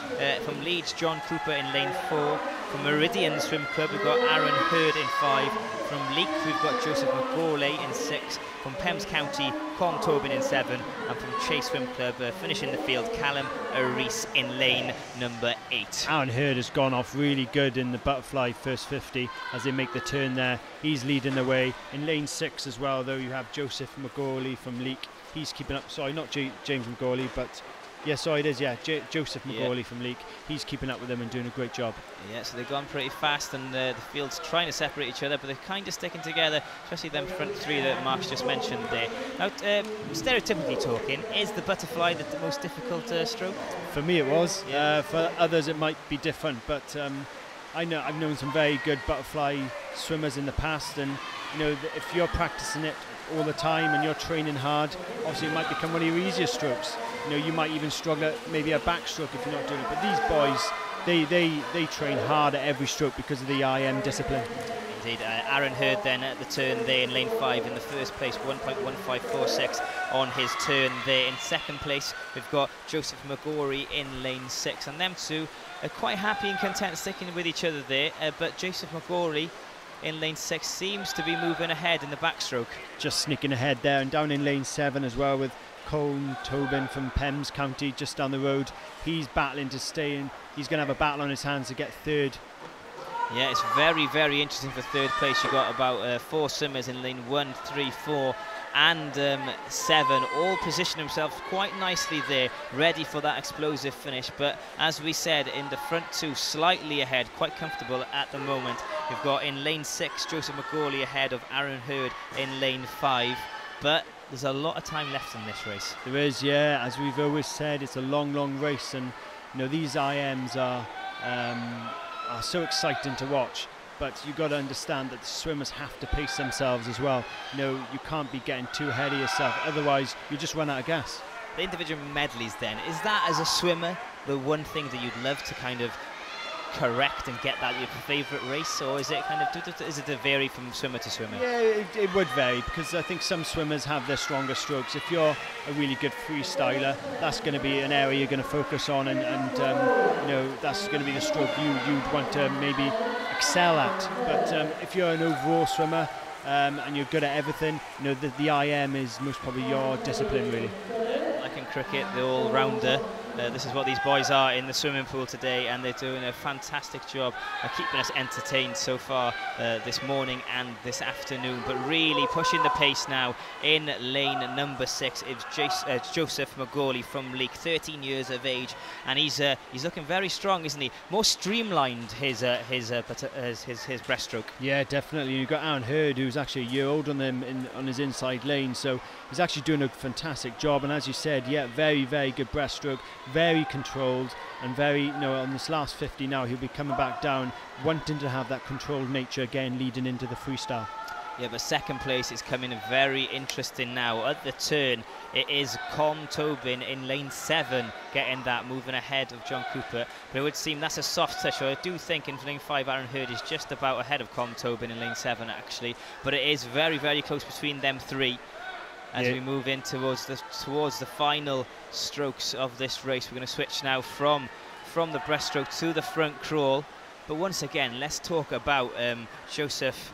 From Leeds, John Cooper in lane 4. From Meridian Swim Club we've got Aaron Hurd in 5. From Leek we've got Joseph McGauley in 6. From Pems County, Con Tobin in 7. And from Chase Swim Club, finishing the field, Callum Rees in lane number 8. Aaron Hurd has gone off really good in the butterfly first 50 as they make the turn there. He's leading the way. In lane 6 as well, though, you have Joseph McGauley from Leek. He's keeping up, sorry, not James McGauley, but yeah, sorry, it is, yeah, Joseph McGauley from Leek. He's keeping up with them and doing a great job. Yeah, so they've gone pretty fast, and the field's trying to separate each other, but they're kind of sticking together, especially them front 3 that Mark's just mentioned there. Now, stereotypically talking, is the butterfly the most difficult stroke? For me it was. Yeah. For others it might be different, but I've known some very good butterfly swimmers in the past, and you know, if you're practicing it all the time and you're training hard, obviously it might become one of your easier strokes. You know, you might even struggle at maybe a backstroke if you're not doing it. But these boys, they train hard at every stroke because of the IM discipline. Indeed. Aaron Hurd then at the turn there in lane 5 in the first place, 1.1546 on his turn there. In second place we've got Joseph McGauley in lane 6, and them two are quite happy and content sticking with each other there, but Joseph McGauley in lane 6 seems to be moving ahead in the backstroke. Just sneaking ahead there, and down in lane 7 as well with Con Tobin from Pems County just down the road. He's battling to stay in. He's going to have a battle on his hands to get third. Yeah, it's very, very interesting for third place. You've got about 4 swimmers in lane 1, 3, 4 and 7, all position themselves quite nicely there, ready for that explosive finish. But as we said, in the front 2, slightly ahead, quite comfortable at the moment. You've got in lane 6, Joseph McGauley ahead of Aaron Hurd in lane 5. But there's a lot of time left in this race. There is, yeah. As we've always said, it's a long, long race, and you know, these IMs are so exciting to watch. But you've got to understand that the swimmers have to pace themselves as well. You know, you can't be getting too ahead of yourself, otherwise you just run out of gas. The individual medleys then, is that as a swimmer the one thing that you'd love to kind of correct and get that your favourite race, or is it kind of, is it to vary from swimmer to swimmer? Yeah, it would vary, because I think some swimmers have their stronger strokes. If you're a really good freestyler, that's going to be an area you're going to focus on, and you know, that's going to be the stroke you'd want to maybe excel at. But if you're an overall swimmer and you're good at everything, you know, the IM is most probably your discipline, really. Like in cricket, the all-rounder. This is what these boys are in the swimming pool today, and they're doing a fantastic job of keeping us entertained so far this morning and this afternoon, but really pushing the pace now in lane number 6 is Joseph McGauley from Leek, 13 years of age, and he's looking very strong, isn't he? More streamlined his breaststroke. Yeah, definitely. You've got Aaron Hurd, who's actually a year older than him on his inside lane, so he's actually doing a fantastic job. And as you said, yeah, very, very good breaststroke, very controlled, and very, on this last 50 now, he'll be coming back down, wanting to have that controlled nature again, leading into the freestyle. Yeah, but second place is coming very interesting now. At the turn, it is Colm Tobin in lane 7 getting that, moving ahead of John Cooper. But it would seem that's a soft touch. So I do think in lane 5, Aaron Hurd is just about ahead of Colm Tobin in lane 7, actually. But it is very, very close between them 3. As we move in towards the final strokes of this race. We're going to switch now from the breaststroke to the front crawl. But once again, let's talk about Joseph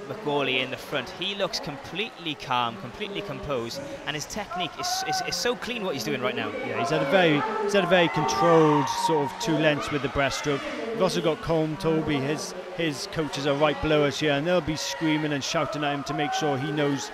McGauley in the front. He looks completely calm, completely composed, and his technique is so clean what he's doing right now. Yeah, he's had a very controlled sort of 2 lengths with the breaststroke. We've also got Colm Tobin, his coaches are right below us here, and they'll be screaming and shouting at him to make sure he knows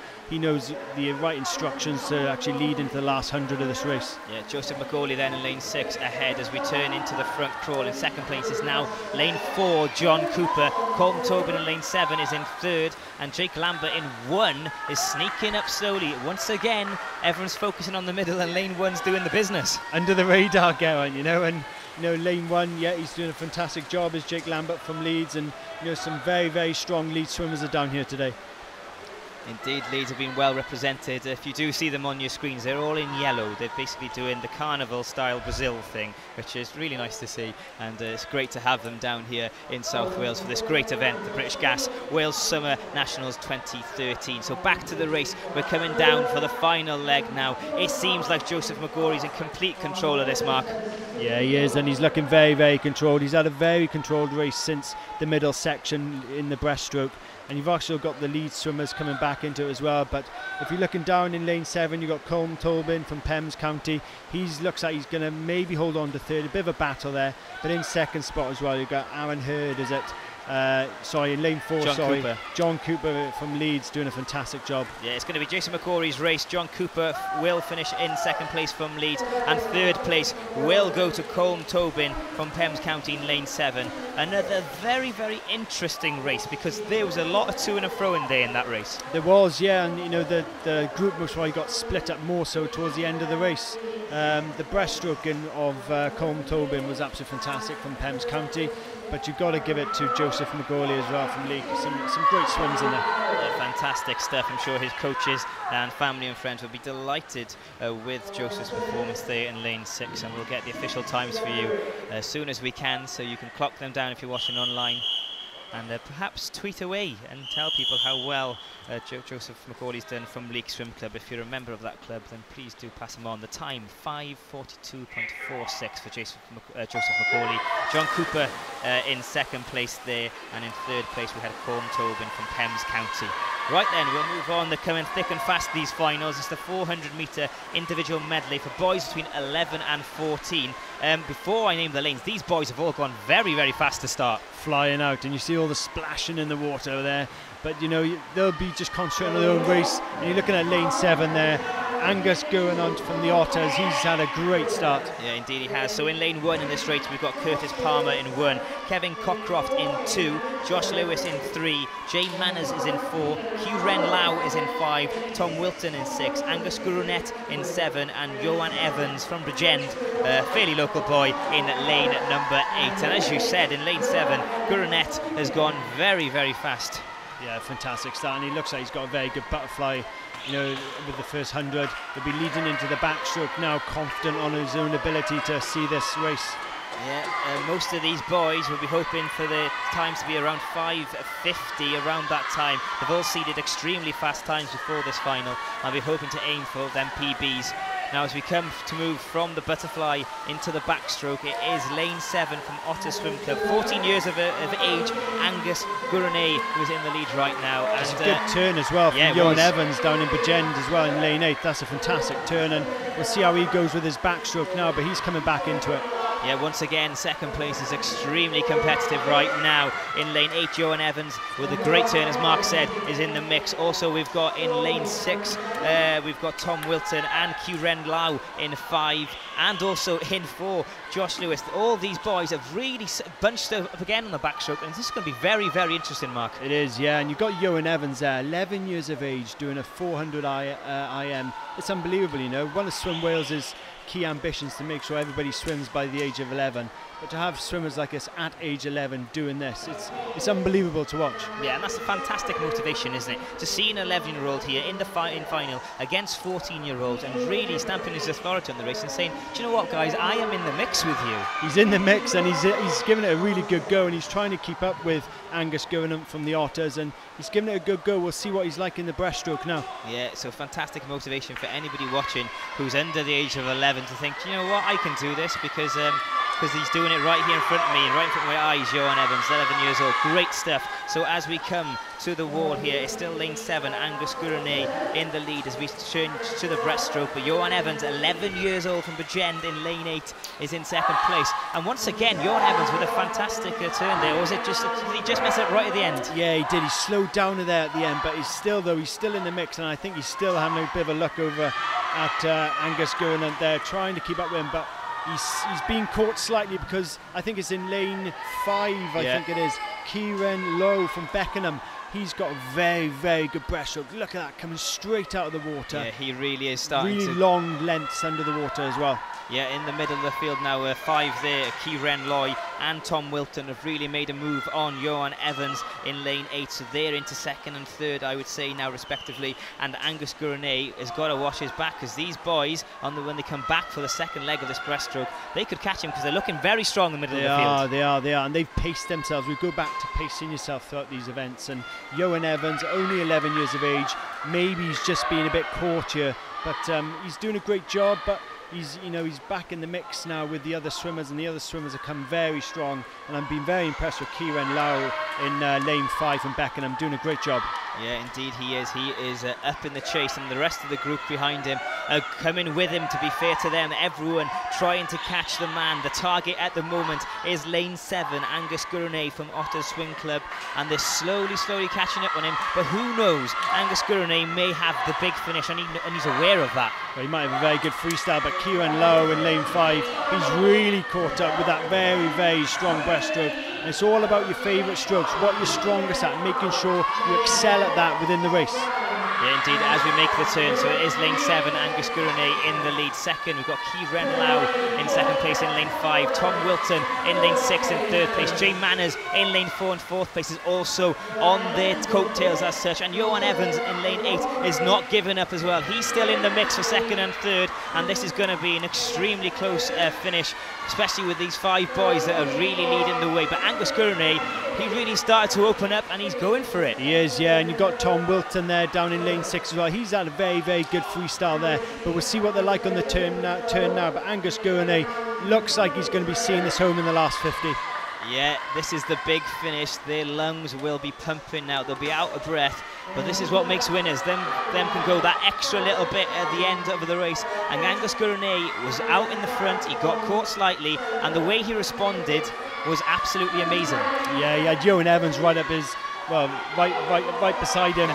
the right instructions to actually lead into the last 100 of this race. Yeah, Joseph McGauley then in lane 6 ahead as we turn into the front crawl. In second place is now lane 4, John Cooper. Colm Tobin in lane 7 is in 3rd, and Jake Lambert in 1 is sneaking up slowly. Once again, everyone's focusing on the middle, and lane 1's doing the business. Under the radar, Geraint, and lane 1, yeah, he's doing a fantastic job as Jake Lambert from Leeds, and some very, very strong Leeds swimmers are down here today. Indeed, Leeds have been well represented. If you do see them on your screens, they're all in yellow. They're basically doing the carnival-style Brazil thing, which is really nice to see. And it's great to have them down here in South Wales for this great event, the British Gas Wales Summer Nationals 2013. So back to the race. We're coming down for the final leg now. It seems like Joseph McGauley's in complete control of this, Mark. Yeah, he is, and he's looking very, very controlled. He's had a very controlled race since the middle section in the breaststroke. And you've also got the lead swimmers coming back into it as well. But if you're looking down in lane 7, you've got Colm Tobin from Pembs County. He looks like he's going to maybe hold on to 3rd, a bit of a battle there. But in second spot as well, you've got Aaron Hurd, is it? In lane 4, John Cooper from Leeds doing a fantastic job. Yeah, it's going to be Jason McCory's race. John Cooper will finish in second place from Leeds, and 3rd place will go to Colm Tobin from Pembs County in lane 7. Another very, very interesting race, because there was a lot of to and fro in there in that race. There was, yeah, and the group most probably got split up more so towards the end of the race. The breaststroking of Colm Tobin was absolutely fantastic from Pembs County. But you've got to give it to Joseph McGauley as well from Leek. Some great swims in there. Yeah, fantastic stuff. I'm sure his coaches and family and friends will be delighted with Joseph's performance there in lane 6, and we'll get the official times for you as soon as we can, so you can clock them down if you're watching online. And perhaps tweet away and tell people how well Joseph McGauley's done from Leek Swim Club. If you're a member of that club, then please do pass him on. The time, 5:42.46 for Joseph McGauley. John Cooper in second place there, and in 3rd place we had Colm Tobin from Pembs County. Right then, we'll move on. They're coming thick and fast, these finals. It's the 400-metre individual medley for boys between 11 and 14. Before I name the lanes, these boys have all gone very, very fast to start. Flying out, and you see all the splashing in the water there. But, they'll be just concentrating on their own race. And you're looking at lane 7 there. Angus going on from the Otters. He's had a great start. Yeah, indeed he has. So in lane 1 in this race, we've got Curtis Palmer in 1, Kevin Cockcroft in 2, Josh Lewis in 3, Jay Manners is in 4, Hugh Ren Lau is in 5, Tom Wilton in 6, Angus Gurunet in 7, and Johan Evans from Bridgend, a fairly local boy, in lane number 8. And as you said, in lane 7, Gurunet has gone very, very fast. Yeah, fantastic start, and he looks like he's got a very good butterfly. With the first 100, he'll be leading into the backstroke now, confident on his own ability to see this race. Yeah, most of these boys will be hoping for the times to be around 5:50, around that time. They've all seeded extremely fast times before this final. I'll be hoping to aim for them PBs. Now as we come to move from the butterfly into the backstroke, it is lane 7 from Otter Swim Club. 14 years of age, Angus Gouronnet, who's in the lead right now. It's a good turn as well from Johan Evans down in Bridgend as well in lane 8. That's a fantastic turn, and we'll see how he goes with his backstroke now, but he's coming back into it. Yeah, once again, second place is extremely competitive right now. In lane 8, Johan Evans, with a great turn, as Mark said, is in the mix. Also, we've got in lane 6, we've got Tom Wilton and Kieran Lau in 5, and also in 4, Josh Lewis. All these boys have really bunched up again on the backstroke, and this is going to be very, very interesting, Mark. It is, yeah, and you've got Johan Evans there, 11 years of age, doing a 400 IM. It's unbelievable, you know. One of Swim Wales' key ambitions to make sure everybody swims by the age of 11, but to have swimmers like us at age 11 doing this, it's unbelievable to watch. Yeah, and that's a fantastic motivation, isn't it, to see an 11-year-old here in the final against 14-year-olds and really stamping his authority on the race and saying, do you know what, guys, I am in the mix with you. He's in the mix, and he's given it a really good go, and he's trying to keep up with Angus Gouronnet from the Otters, and he's given it a good go. We'll see what he's like in the breaststroke now. Yeah, so fantastic motivation for anybody watching who's under the age of 11 to think, you know what, I can do this, because he's doing it right here in front of me, right in front of my eyes. Johan Evans, 11 years old, great stuff. So as we come to the wall here, it's still lane 7, Angus Gouronnet in the lead as we turn to the breaststroke. But Johan Evans, 11 years old from Bridgend in lane 8, is in second place. And once again, Johan Evans with a fantastic turn there. Or was it just, did he just mess it right at the end? Yeah, he did. He slowed down there at the end, but he's still in the mix, and I think he's still having a bit of a look over at Angus Gouronnet there, trying to keep up with him, but he's being caught slightly because I think it's in lane 5, I think it is, Kieran Lowe from Beckenham. He's got a very, very good breaststroke. Look at that, coming straight out of the water. Yeah, he really is starting really long lengths under the water as well. Yeah, in the middle of the field now, 5 there, Kieran Loy and Tom Wilton have really made a move on Johan Evans in lane 8, so they're into second and third, I would say now, respectively. And Angus Gouronnet has got to watch his back, because these boys, when they come back for the second leg of this breaststroke, they could catch him, because they're looking very strong in the middle of the field. They are, and they've paced themselves. We go back to pacing yourself throughout these events, and Johan Evans, only 11 years of age, maybe he's just being a bit caught here, but he's doing a great job. But he's back in the mix now with the other swimmers, and the other swimmers have come very strong, and I've been very impressed with Kieran Lau in lane 5 from Beckenham, doing a great job. Yeah, indeed he is. He is up in the chase, and the rest of the group behind him are coming with him, to be fair to them. Everyone trying to catch the man. The target at the moment is lane 7, Angus Gouronnet from Otter Swim Club, and they're slowly catching up on him. But who knows, Angus Gouronnet may have the big finish, and he's aware of that. Well, he might have a very good freestyle, but Kieran Lau in lane 5, he's really caught up with that very, very strong breaststroke. And it's all about your favourite strokes, what you're strongest at, making sure you excel at that within the race. Yeah, indeed, as we make the turn, so it is lane 7, Angus Gouronnet in the lead. Second, we've got Kieran Lau in second place in lane 5. Tom Wilton in lane 6 in third place. Jay Manners in lane 4 and fourth place is also on their coattails as such. And Johan Evans in lane 8 is not giving up as well. He's still in the mix for second and third, and this is going to be an extremely close finish, especially with these 5 boys that are really leading the way. But Angus Gouronnet, he really started to open up, and he's going for it. He is, yeah, and you've got Tom Wilton there down in lane 6 as well. He's had a very, very good freestyle there, but we'll see what they're like on the turn now. But Angus Gouronnet looks like he's going to be seeing this home in the last 50. Yeah, this is the big finish. Their lungs will be pumping now. They'll be out of breath, but this is what makes winners. Them can go that extra little bit at the end of the race. And Angus Gouronnet was out in the front. He got caught slightly, and the way he responded was absolutely amazing. Yeah, he had Johan Evans right up his, well, right beside him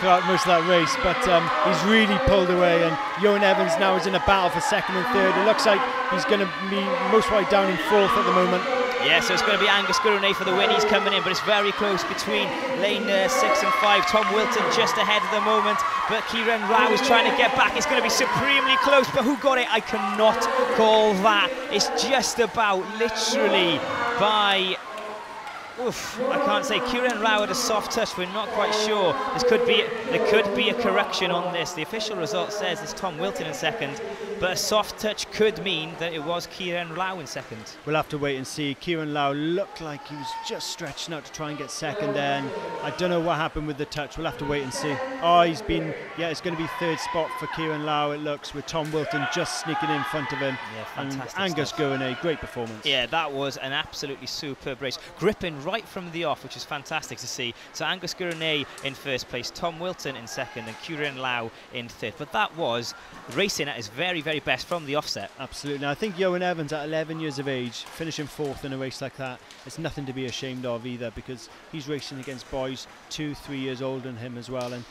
throughout most of that race, but he's really pulled away, and Johan Evans now is in a battle for second and third. It looks like he's going to be most right down in fourth at the moment. Yeah, so it's going to be Angus Gouronnet for the win. He's coming in, but it's very close between lane 6 and 5. Tom Wilton just ahead at the moment, but Kieran Lau is trying to get back. It's going to be supremely close, but who got it? I cannot call that. It's just about literally by... Oof, I can't say. Kieran Lau had a soft touch. We're not quite sure. This could be there could be a correction on this. The official result says it's Tom Wilton in second, but a soft touch could mean that it was Kieran Lau in second. We'll have to wait and see. Kieran Lau looked like he was just stretching out to try and get second there, and I don't know what happened with the touch. We'll have to wait and see. Oh, it's going to be third spot for Kieran Lau, it looks, with Tom Wilton just sneaking in front of him. Yeah, fantastic. And Angus Gournay, great performance. Yeah, that was an absolutely superb race. Gripping right from the off, which is fantastic to see. So Angus Gournay in first place, Tom Wilton in second, and Kieran Lau in third. But that was racing at his very, very best from the offset. Absolutely. Now, I think Ioan Evans at 11 years of age, finishing fourth in a race like that, it's nothing to be ashamed of either, because he's racing against boys 2-3 years older than him as well, and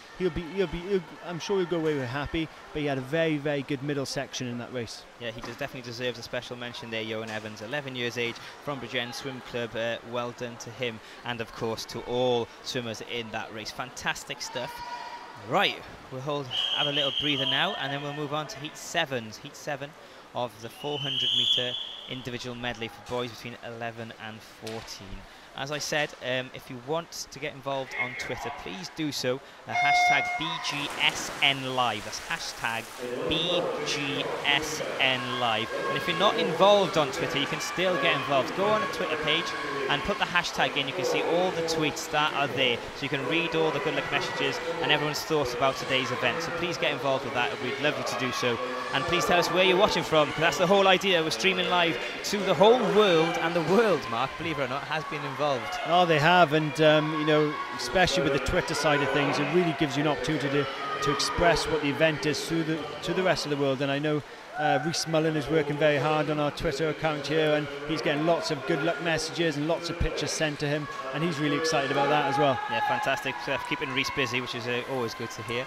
I'm sure he'll go away with happy, but he had a very, very good middle section in that race. Yeah, he definitely deserves a special mention there, Ioan Evans, 11 years age from Bridgend Swim Club. Well done to him, and of course to all swimmers in that race. Fantastic stuff. Right, we'll have a little breather now, and then we'll move on to Heat 7 of the 400 metre individual medley for boys between 11 and 14. As I said, if you want to get involved on Twitter, please do so. Hashtag BGSNLive. That's hashtag BGSNLive. And if you're not involved on Twitter, you can still get involved. Go on a Twitter page and put the hashtag in. You can see all the tweets that are there. So you can read all the good luck messages and everyone's thoughts about today's event. So please get involved with that. We'd love you to do so. And please tell us where you're watching from, because that's the whole idea. We're streaming live to the whole world, and the world, Mark, believe it or not, has been involved. Oh, they have, and especially with the Twitter side of things, it really gives you an opportunity to express what the event is to the rest of the world. And I know Rhys Mullen is working very hard on our Twitter account here, and he's getting lots of good luck messages and lots of pictures sent to him, and he's really excited about that as well. Yeah, fantastic stuff. Keeping Rhys busy, which is always good to hear.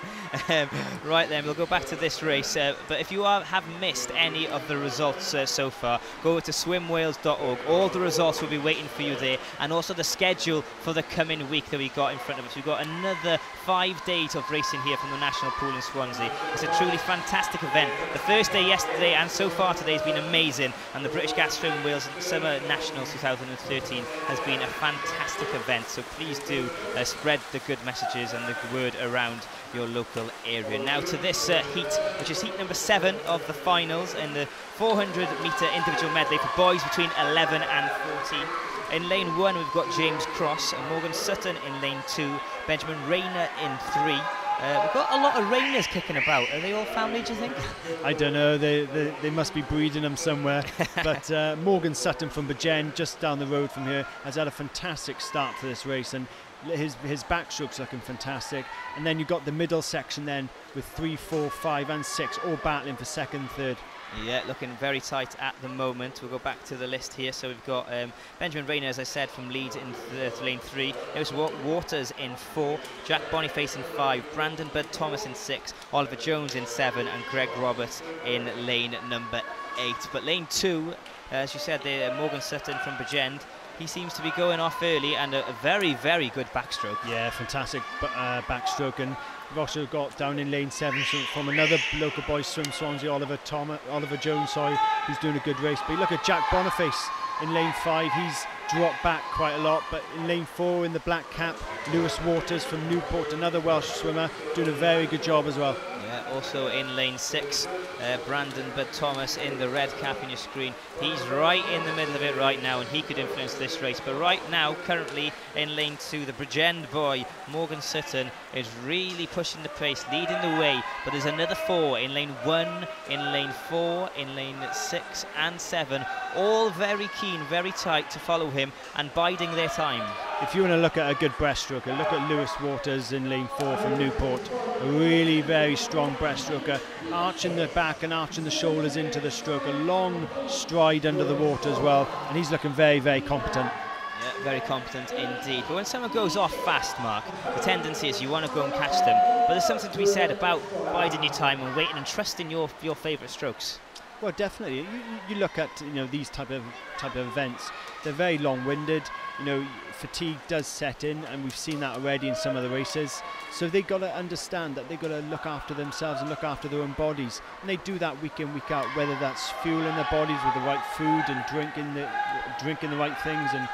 Right then, we'll go back to this race, but if you have missed any of the results so far, go to swimwales.org. All the results will be waiting for you there, and also the schedule for the coming week that we got in front of us. We've got another 5 days of racing here from the National Pool in Swansea. It's a truly fantastic event. The first day yesterday and so far today has been amazing, and the British Gas Swim Wales Summer Nationals 2013 has been a fantastic event. So please do spread the good messages and the word around your local area. Now to this heat, which is heat number 7 of the finals in the 400 metre individual medley for boys between 11 and 14. In lane 1 we've got James Cross and Morgan Sutton in lane 2, Benjamin Rayner in 3. We've got a lot of Rayners kicking about. Are they all family, do you think? I don't know, they must be breeding them somewhere. But Morgan Sutton from Bridgend, just down the road from here, has had a fantastic start to this race, and his backstroke's looking fantastic. And then you've got the middle section then with 3, 4, 5 and 6 all battling for second, third. Yeah, looking very tight at the moment. We'll go back to the list here. So we've got Benjamin Rayner, as I said, from Leeds in lane 3. Lewis Waters in 4, Jack Boniface in 5, Brandon Bud Thomas in 6, Oliver Jones in 7, and Greg Roberts in lane number 8. But lane 2, as you said there, Morgan Sutton from Bridgend, he seems to be going off early, and a very, very good backstroke. Yeah, fantastic backstroke. And we've also got down in lane 7 from another local boys swim Swansea, Oliver Jones, who's doing a good race. But you look at Jack Boniface in lane 5, he's dropped back quite a lot. But in lane 4 in the black cap, Lewis Waters from Newport, another Welsh swimmer, doing a very good job as well. Yeah, also in lane 6, Brandon Bud Thomas in the red cap on your screen. He's right in the middle of it right now, and he could influence this race. But right now, currently in lane 2, the Bridgend boy, Morgan Sutton, is really pushing the pace, leading the way. But there's another 4 in lane 1, in lane 4, in lane 6 and 7, all very keen, very tight to follow him and biding their time. If you want to look at a good breaststroker, look at Lewis Waters in lane 4 from Newport. A really very strong breaststroker, arching the back and arching the shoulders into the stroke. A long stride under the water as well, and he's looking very, very competent. Yeah, very competent indeed. But when someone goes off fast, Mark, the tendency is you want to go and catch them. But there's something to be said about biding your time and waiting and trusting your favourite strokes. Well, definitely. You look at these type of events. They're very long-winded. Fatigue does set in, and we've seen that already in some of the races. So they've got to understand that they've got to look after themselves and look after their own bodies, and they do that week in, week out. Whether that's fueling their bodies with the right food and drinking the right things and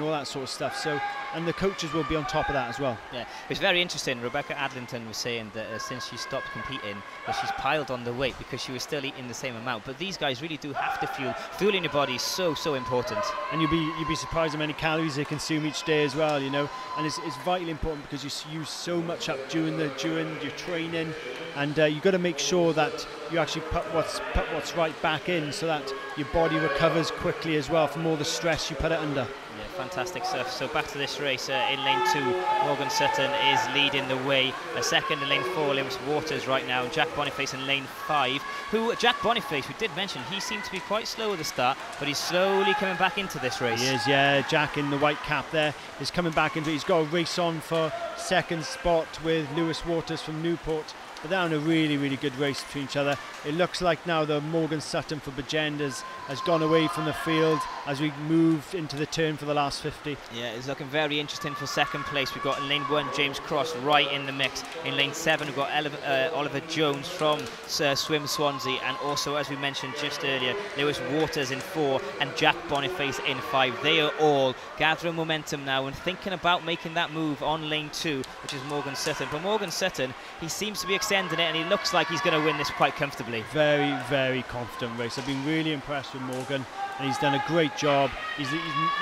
all that sort of stuff. So, and the coaches will be on top of that as well. Yeah, it's very interesting. Rebecca Adlington was saying that since she stopped competing, that she's piled on the weight because she was still eating the same amount. But these guys really do have to fuel. Fueling your body is so important. And you'd be surprised how many calories they consume each day as well, you know. And it's vitally important because you use so much up during your training, and you've got to make sure that you actually put what's right back in, so that your body recovers quickly as well from all the stress you put it under. Yeah, fantastic stuff. So back to this race in lane 2, Morgan Sutton is leading the way. A second in lane 4, Lewis Waters right now, and Jack Boniface in lane 5. Jack Boniface, we did mention, he seemed to be quite slow at the start, but he's slowly coming back into this race. He is, yeah. Jack in the white cap there is coming back into it. He's got a race on for second spot with Lewis Waters from Newport. But they're on a really good race between each other. It looks like now the Morgan Sutton for Bridgend has gone away from the field as we move into the turn for the last 50. Yeah, it's looking very interesting for second place. We've got in lane 1 James Cross right in the mix. In lane 7 we've got Oliver Jones from Swim Swansea, and also, as we mentioned just earlier, Lewis Waters in 4 and Jack Boniface in 5. They are all gathering momentum now and thinking about making that move on lane 2, which is Morgan Sutton. But Morgan Sutton, he seems to be extending it, and he looks like he's going to win this quite comfortably. Very confident race. I've been really impressed with Morgan, and he's done a great job. He's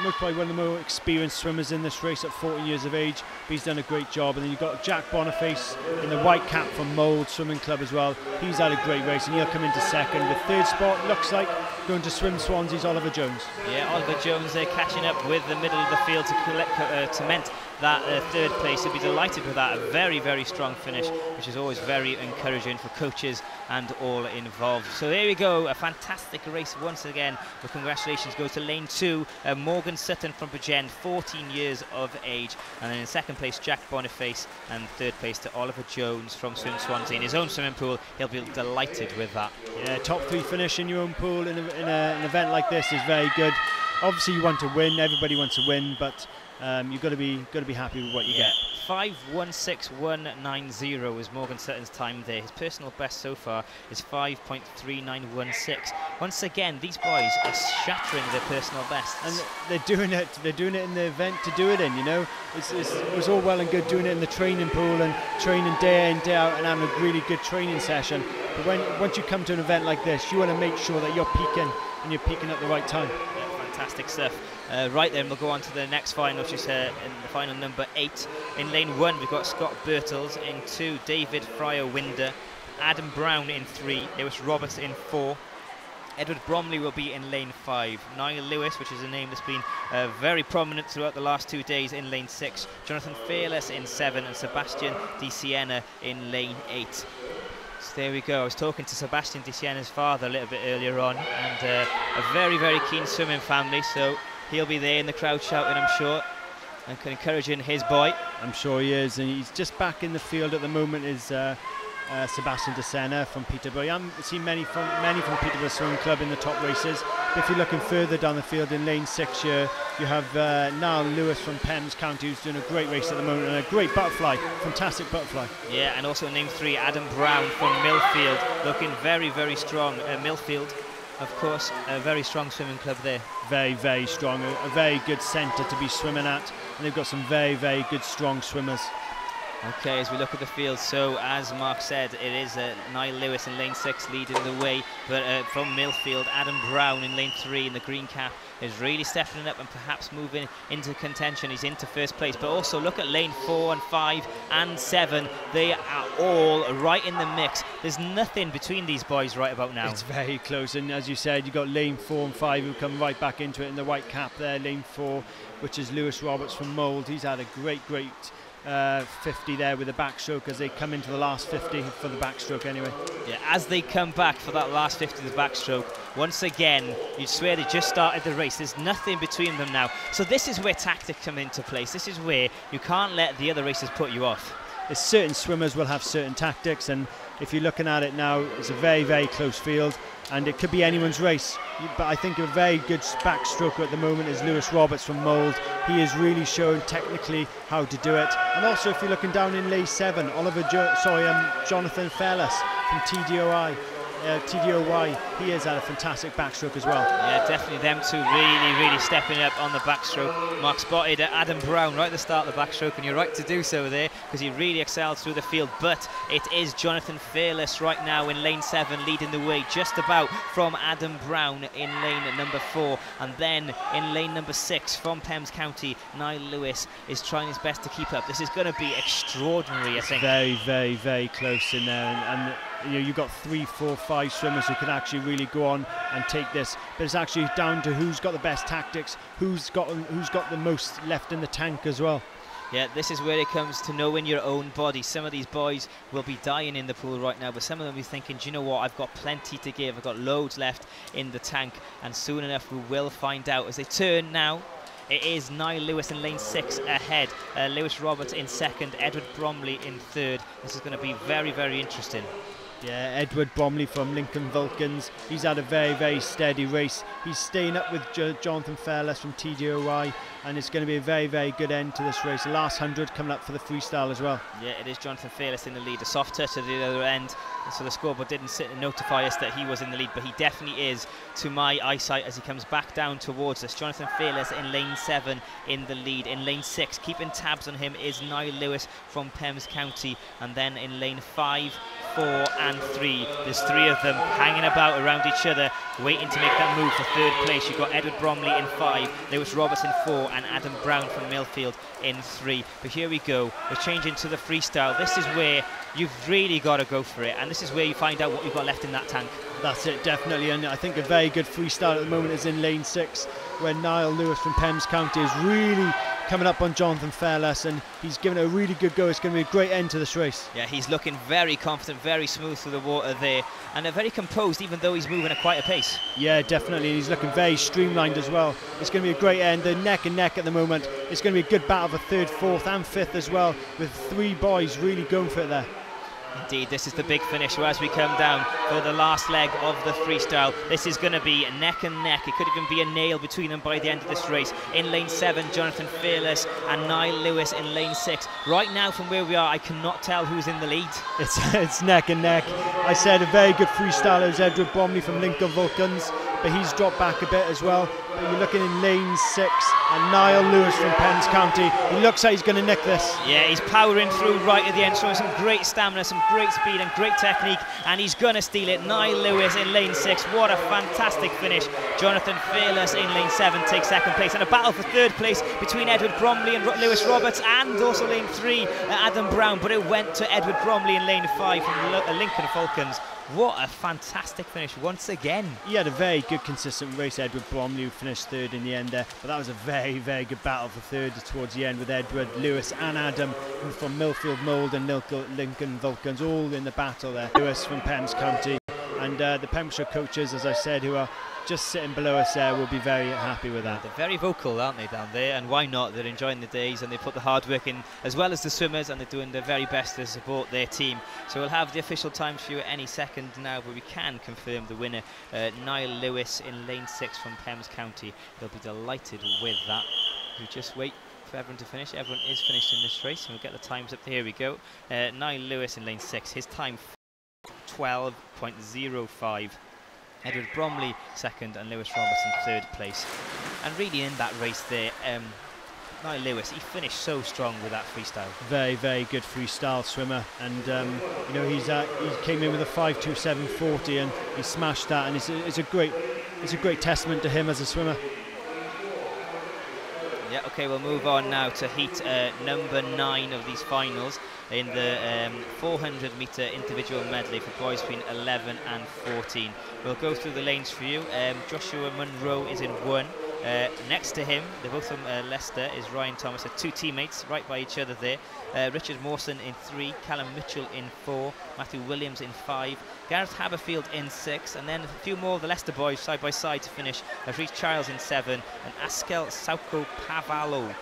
most probably one of the more experienced swimmers in this race at 14 years of age, but he's done a great job. And then you've got Jack Boniface in the white cap from Mould Swimming Club as well. He's had a great race, and he'll come into second. The third spot looks like going to Swim Swansea's Oliver Jones. Yeah, Oliver Jones catching up with the middle of the field to cement that third place. He'll be delighted with that. A very strong finish, which is always very encouraging for coaches and all involved. So there we go, a fantastic race once again. Well, congratulations go to lane 2, Morgan Sutton from Bridgend, 14 years of age, and then in second place Jack Boniface, and third place to Oliver Jones from Swim Swansea in his own swimming pool. He'll be delighted with that. Yeah, top 3 finish in your own pool in an event like this is very good. Obviously you want to win, everybody wants to win, but you've got to be happy with what you get. 5:16.190 is Morgan Sutton's time there. His personal best so far is 5.3916. Once again, these boys are shattering their personal bests, and they're doing it in the event to do it in. You know, it was all well and good doing it in the training pool and training day in day out and having a really good training session. But once you come to an event like this, you want to make sure that you're peaking, and you're peaking at the right time. Yeah, fantastic stuff. Right then, we'll go on to the next final, which is in the final number 8. In lane 1, we've got Scott Birtles. In 2, David Fryer-Winder. Adam Brown in 3. Lewis Roberts in 4. Edward Bromley will be in lane 5. Niall Lewis, which is a name that's been very prominent throughout the last 2 days, in lane 6. Jonathan Fearless in 7. And Sebastian Di Siena in lane 8. So there we go. I was talking to Sebastian Di Siena's father a little bit earlier on, and a very keen swimming family, so he'll be there in the crowd shouting, I'm sure, and encouraging his boy. I'm sure he is, and he's just back in the field at the moment is Sebastian Di Siena from Peterborough. I haven't seen many from Peterborough Swimming Club in the top races, but if you're looking further down the field in lane 6 here, you have Niall Lewis from Penns County, who's doing a great race at the moment, and a great butterfly, fantastic butterfly. Yeah, and also name 3, Adam Brown from Millfield, looking very strong. Millfield, of course, a very strong swimming club there. Very strong, a very good centre to be swimming at, and they've got some very good strong swimmers. Okay, as we look at the field, so as Mark said, it is Niall Lewis in lane 6 leading the way, but from Millfield, Adam Brown in lane 3 in the green cap is really stepping it up and perhaps moving into contention. He's into first place, but also look at lane 4 and 5 and 7. They are all right in the mix. There's nothing between these boys right about now. It's very close, and as you said, you've got lane 4 and 5 who come right back into it in the white cap there. Lane 4, which is Lewis Roberts from Mould. He's had a great 50 there with the backstroke as they come into the last 50 for the backstroke anyway. Yeah, as they come back for that last 50 of the backstroke, once again, you'd swear they just started the race. There's nothing between them now. So this is where tactics come into place. This is where you can't let the other racers put you off. There's certain swimmers will have certain tactics, and if you're looking at it now, it's a very close field, and it could be anyone's race. But I think a very good backstroker at the moment is Lewis Roberts from Mould. He has really shown technically how to do it. And also, if you're looking down in lane 7, Jonathan Fearless from TDOI. TDOY, he has had a fantastic backstroke as well. Yeah, definitely them two really stepping up on the backstroke. Mark spotted Adam Brown right at the start of the backstroke, and you're right to do so there, because he really excelled through the field. But it is Jonathan Fearless right now in lane 7 leading the way, just about from Adam Brown in lane number 4, and then in lane number 6 from Pembs County, Niall Lewis is trying his best to keep up. This is going to be extraordinary, I think. Very close in there, and you know, you've got 3, 4, 5 swimmers who can actually really go on and take this, but it's actually down to who's got the best tactics, who's got the most left in the tank as well. Yeah, this is where it comes to knowing your own body. Some of these boys will be dying in the pool right now, but some of them will be thinking, do you know what, I've got plenty to give, I've got loads left in the tank, and soon enough we will find out. As they turn now, it is Niall Lewis in lane 6 ahead, Lewis Roberts in 2nd, Edward Bromley in 3rd. This is going to be very interesting. Yeah, Edward Bromley from Lincoln Vulcans. He's had a very steady race. He's staying up with Jonathan Fairless from TDOY, and it's going to be a very good end to this race. The last 100 coming up for the freestyle as well. Yeah, it is Jonathan Fairless in the lead. A soft touch at the other end, so the scoreboard didn't sit and notify us that he was in the lead, but he definitely is to my eyesight as he comes back down towards us. Jonathan Fairless in lane 7 in the lead. In lane 6, keeping tabs on him, is Niall Lewis from Pembs County, and then in lane 5, 4 and 3, there's 3 of them hanging about around each other, waiting to make that move for 3rd place. You've got Edward Bromley in 5, Lewis Roberts in 4, and Adam Brown from Millfield in 3. But here we go, we're changing to the freestyle. This is where you've really got to go for it, and this is where you find out what you've got left in that tank. That's it, definitely, and I think a very good freestyle at the moment is in lane 6, where Niall Lewis from Pembs County is really coming up on Jonathan Fairless, and he's given it a really good go. It's going to be a great end to this race. Yeah, he's looking very confident, very smooth through the water there, and very composed, even though he's moving at quite a pace. Yeah, definitely. He's looking very streamlined as well. It's going to be a great end. They're neck and neck at the moment. It's going to be a good battle for 3rd, 4th and 5th as well, with 3 boys really going for it there. Indeed, this is the big finish. So as we come down for the last leg of the freestyle, this is going to be neck and neck. It could even be a nail between them by the end of this race. In lane 7, Jonathan Fearless and Niall Lewis in lane 6. Right now, from where we are, I cannot tell who's in the lead. It's neck and neck. I said a very good freestyler is Edward Bromley from Lincoln Vulcans, but he's dropped back a bit as well. But you're looking in lane 6, and Niall Lewis from Pembs County. He looks like he's going to nick this. Yeah, he's powering through right at the end, showing some great stamina, some great speed and great technique, and he's going to steal it. Niall Lewis in lane 6. What a fantastic finish. Jonathan Fearless in lane 7 takes 2nd place, and a battle for 3rd place between Edward Bromley and Lewis Roberts, and also lane 3, Adam Brown, but it went to Edward Bromley in lane 5 from Lincoln Vulcans. What a fantastic finish once again. He had a very good consistent race, Edward Bromley, who finished 3rd in the end there, but that was a very good battle for 3rd towards the end, with Edward, Lewis and Adam from Millfield Mould and Lincoln Vulcans all in the battle there. Lewis from Pembs County, and the Pembrokeshire coaches, as I said, who are just sitting below us there, will be very happy with that. They're very vocal, aren't they, down there? And why not? They're enjoying the days, and they put the hard work in, as well as the swimmers, and they're doing their very best to support their team. So we'll have the official times for you any second now, but we can confirm the winner, Niall Lewis in lane 6 from Pembs County. They'll be delighted with that. We just wait for everyone to finish. Everyone is finished in this race, and we'll get the times up. Here we go. Niall Lewis in lane 6, his time 12.05. Edward Bromley 2nd, and Lewis Roberts in 3rd place. And really in that race there, Niall Lewis, he finished so strong with that freestyle. Very good freestyle swimmer, and you know, he came in with a 5.27.40, and he smashed that, and it's a great testament to him as a swimmer. Yeah, okay, we'll move on now to heat number 9 of these finals in the 400 metre individual medley for boys between 11 and 14. We'll go through the lanes for you. Joshua Munro is in 1. Next to him, they're both from Leicester, is Ryan Thomas. They're 2 teammates right by each other there. Richard Mawson in 3, Callum Mitchell in 4, Matthew Williams in 5, Gareth Haberfield in 6, and then a few more of the Leicester boys side by side to finish. Rhys Charles in 7, and Askel Sauko Pavalo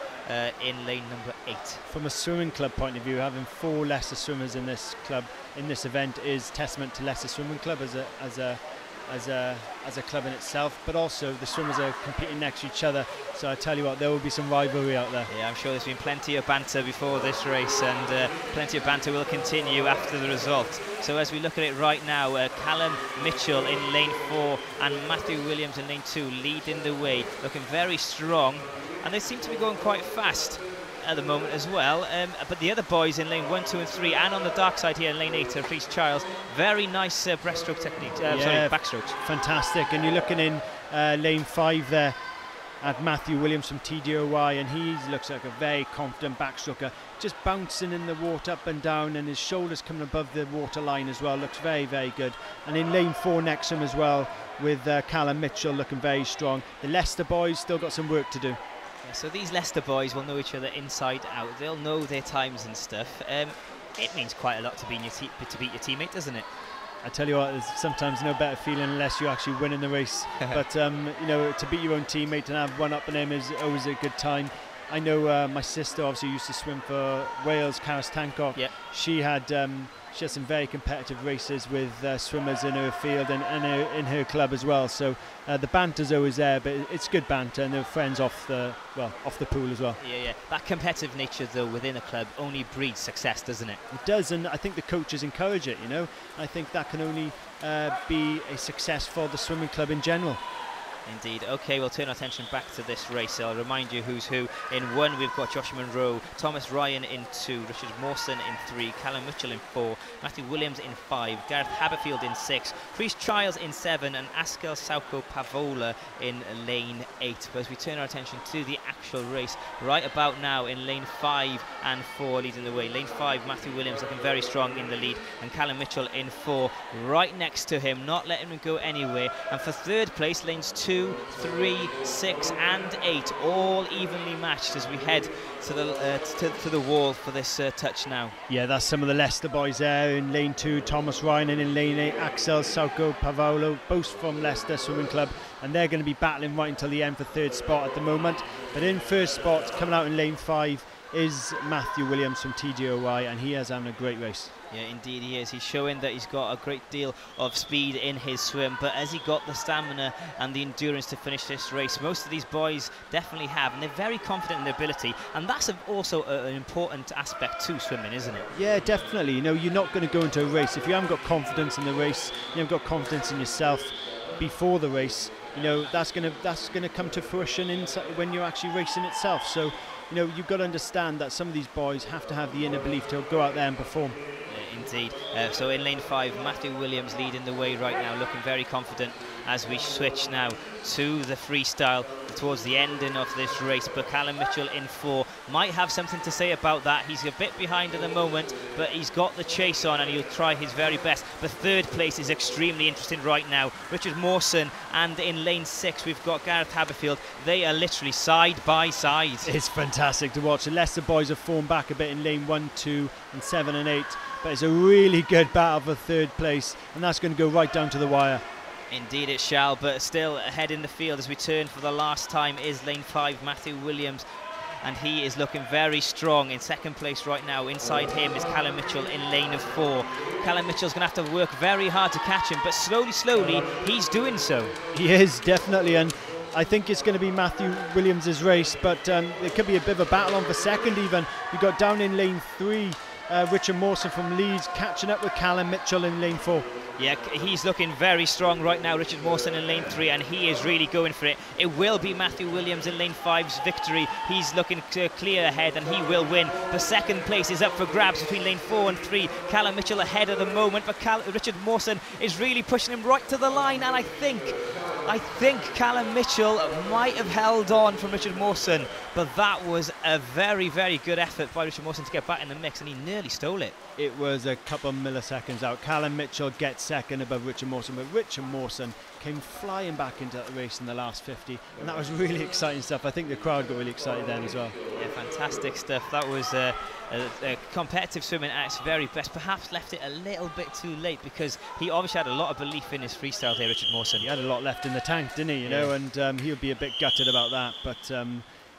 in lane number 8. From a swimming club point of view, having 4 Leicester swimmers in this club, in this event, is testament to Leicester Swimming Club as as a club in itself, but also the swimmers are competing next to each other. So I tell you what, there will be some rivalry out there. Yeah, I'm sure there's been plenty of banter before this race, and plenty of banter will continue after the result. So as we look at it right now, Callum Mitchell in lane 4 and Matthew Williams in lane 2 leading the way, looking very strong, and they seem to be going quite fast at the moment as well, but the other boys in lane 1, 2 and 3, and on the dark side here in lane 8, Rhys Childs, very nice breaststroke technique, sorry, backstrokes. Fantastic. And you're looking in lane 5 there at Matthew Williams from TDOY, and he looks like a very confident backstroker, just bouncing in the water up and down, and his shoulders coming above the water line as well, looks very, very good. And in lane 4 next to him as well, with Callum Mitchell looking very strong. The Leicester boys still got some work to do. Yeah, so these Leicester boys will know each other inside out. They'll know their times and stuff. It means quite a lot to beat your teammate, doesn't it? I tell you what, there's sometimes no better feeling unless you actually win in the race. But you know, to beat your own teammate and have one up on him is always a good time. I know my sister obviously used to swim for Wales, Caris Tancock. Yeah. She had some very competitive races with swimmers in her field and in her club as well. So the banter's always there, but it's good banter, and they're friends off the pool as well. Yeah. That competitive nature, though, within a club only breeds success, doesn't it? It does, and I think the coaches encourage it. You know, I think that can only be a success for the swimming club in general. Indeed. Okay, we'll turn our attention back to this race. I'll remind you who's who. In 1, we've got Joshua Monroe, Thomas Ryan in 2, Richard Mawson in 3, Callum Mitchell in 4, Matthew Williams in 5, Gareth Haberfield in 6, Rhys Childs in 7, and Askel Sauko Pavola in lane 8. But as we turn our attention to the actual race, right about now in lane 5 and 4 leading the way. Lane 5, Matthew Williams looking very strong in the lead, and Callum Mitchell in 4, right next to him, not letting him go anywhere. And for 3rd place, lanes 2, 3, 6 and 8, all evenly matched as we head to the wall for this touch now. Yeah, that's some of the Leicester boys there. In lane 2, Thomas Ryan, and in lane 8, Askel Sauko Pavola, both from Leicester Swimming Club, and they're going to be battling right until the end for 3rd spot at the moment. But in 1st spot, coming out in lane 5, is Matthew Williams from TGOY, and he is having a great race. Yeah, indeed he is. He's showing that he's got a great deal of speed in his swim, but has he got the stamina and the endurance to finish this race? Most of these boys definitely have, and they're very confident in their ability, and that's also an important aspect to swimming, isn't it? Yeah, definitely. You know, you're not going to go into a race if you haven't got confidence in the race, you haven't got confidence in yourself before the race. You know, that's going to come to fruition when you're actually racing itself. So, you know, you've got to understand that some of these boys have to have the inner belief to go out there and perform. Indeed. So in lane 5, Matthew Williams leading the way right now, looking very confident as we switch now to the freestyle towards the ending of this race. But Callum Mitchell in 4 might have something to say about that. He's a bit behind at the moment, but he's got the chase on and he'll try his very best. The 3rd place is extremely interesting right now. Richard Mawson, and in lane 6 we've got Gareth Haberfield. They are literally side by side. It's fantastic to watch. The Leicester boys have fallen back a bit in lane 1, 2 and 7 and 8, but it's a really good battle for 3rd place, and that's going to go right down to the wire. Indeed it shall, but still ahead in the field as we turn for the last time is lane 5, Matthew Williams, and he is looking very strong in 2nd place right now. Inside him is Callum Mitchell in lane 4. Callum Mitchell's going to have to work very hard to catch him, but slowly he's doing so. He is, definitely, and I think it's going to be Matthew Williams' race, but there could be a bit of a battle on for 2nd even. You've got down in lane 3, Richard Mawson from Leeds catching up with Callum Mitchell in lane 4. Yeah, he's looking very strong right now, Richard Mawson in lane 3, and he is really going for it. It will be Matthew Williams in lane 5's victory. He's looking clear ahead and he will win. The 2nd place is up for grabs between lane 4 and 3. Callum Mitchell ahead at the moment, but Richard Mawson is really pushing him right to the line, and I think Callum Mitchell might have held on from Richard Mawson, but that was a very, very good effort by Richard Mawson to get back in the mix, and he nearly stole it. It was a couple of milliseconds out. Callum Mitchell gets 2nd above Richard Mawson, but Richard Mawson came flying back into the race in the last 50, and that was really exciting stuff. I think the crowd got really excited then as well. Yeah, fantastic stuff. That was a competitive swimming at its very best. Perhaps left it a little bit too late, because he obviously had a lot of belief in his freestyle there, Richard Mawson. He had a lot left in the tank, didn't he? You know, and he'll be a bit gutted about that, but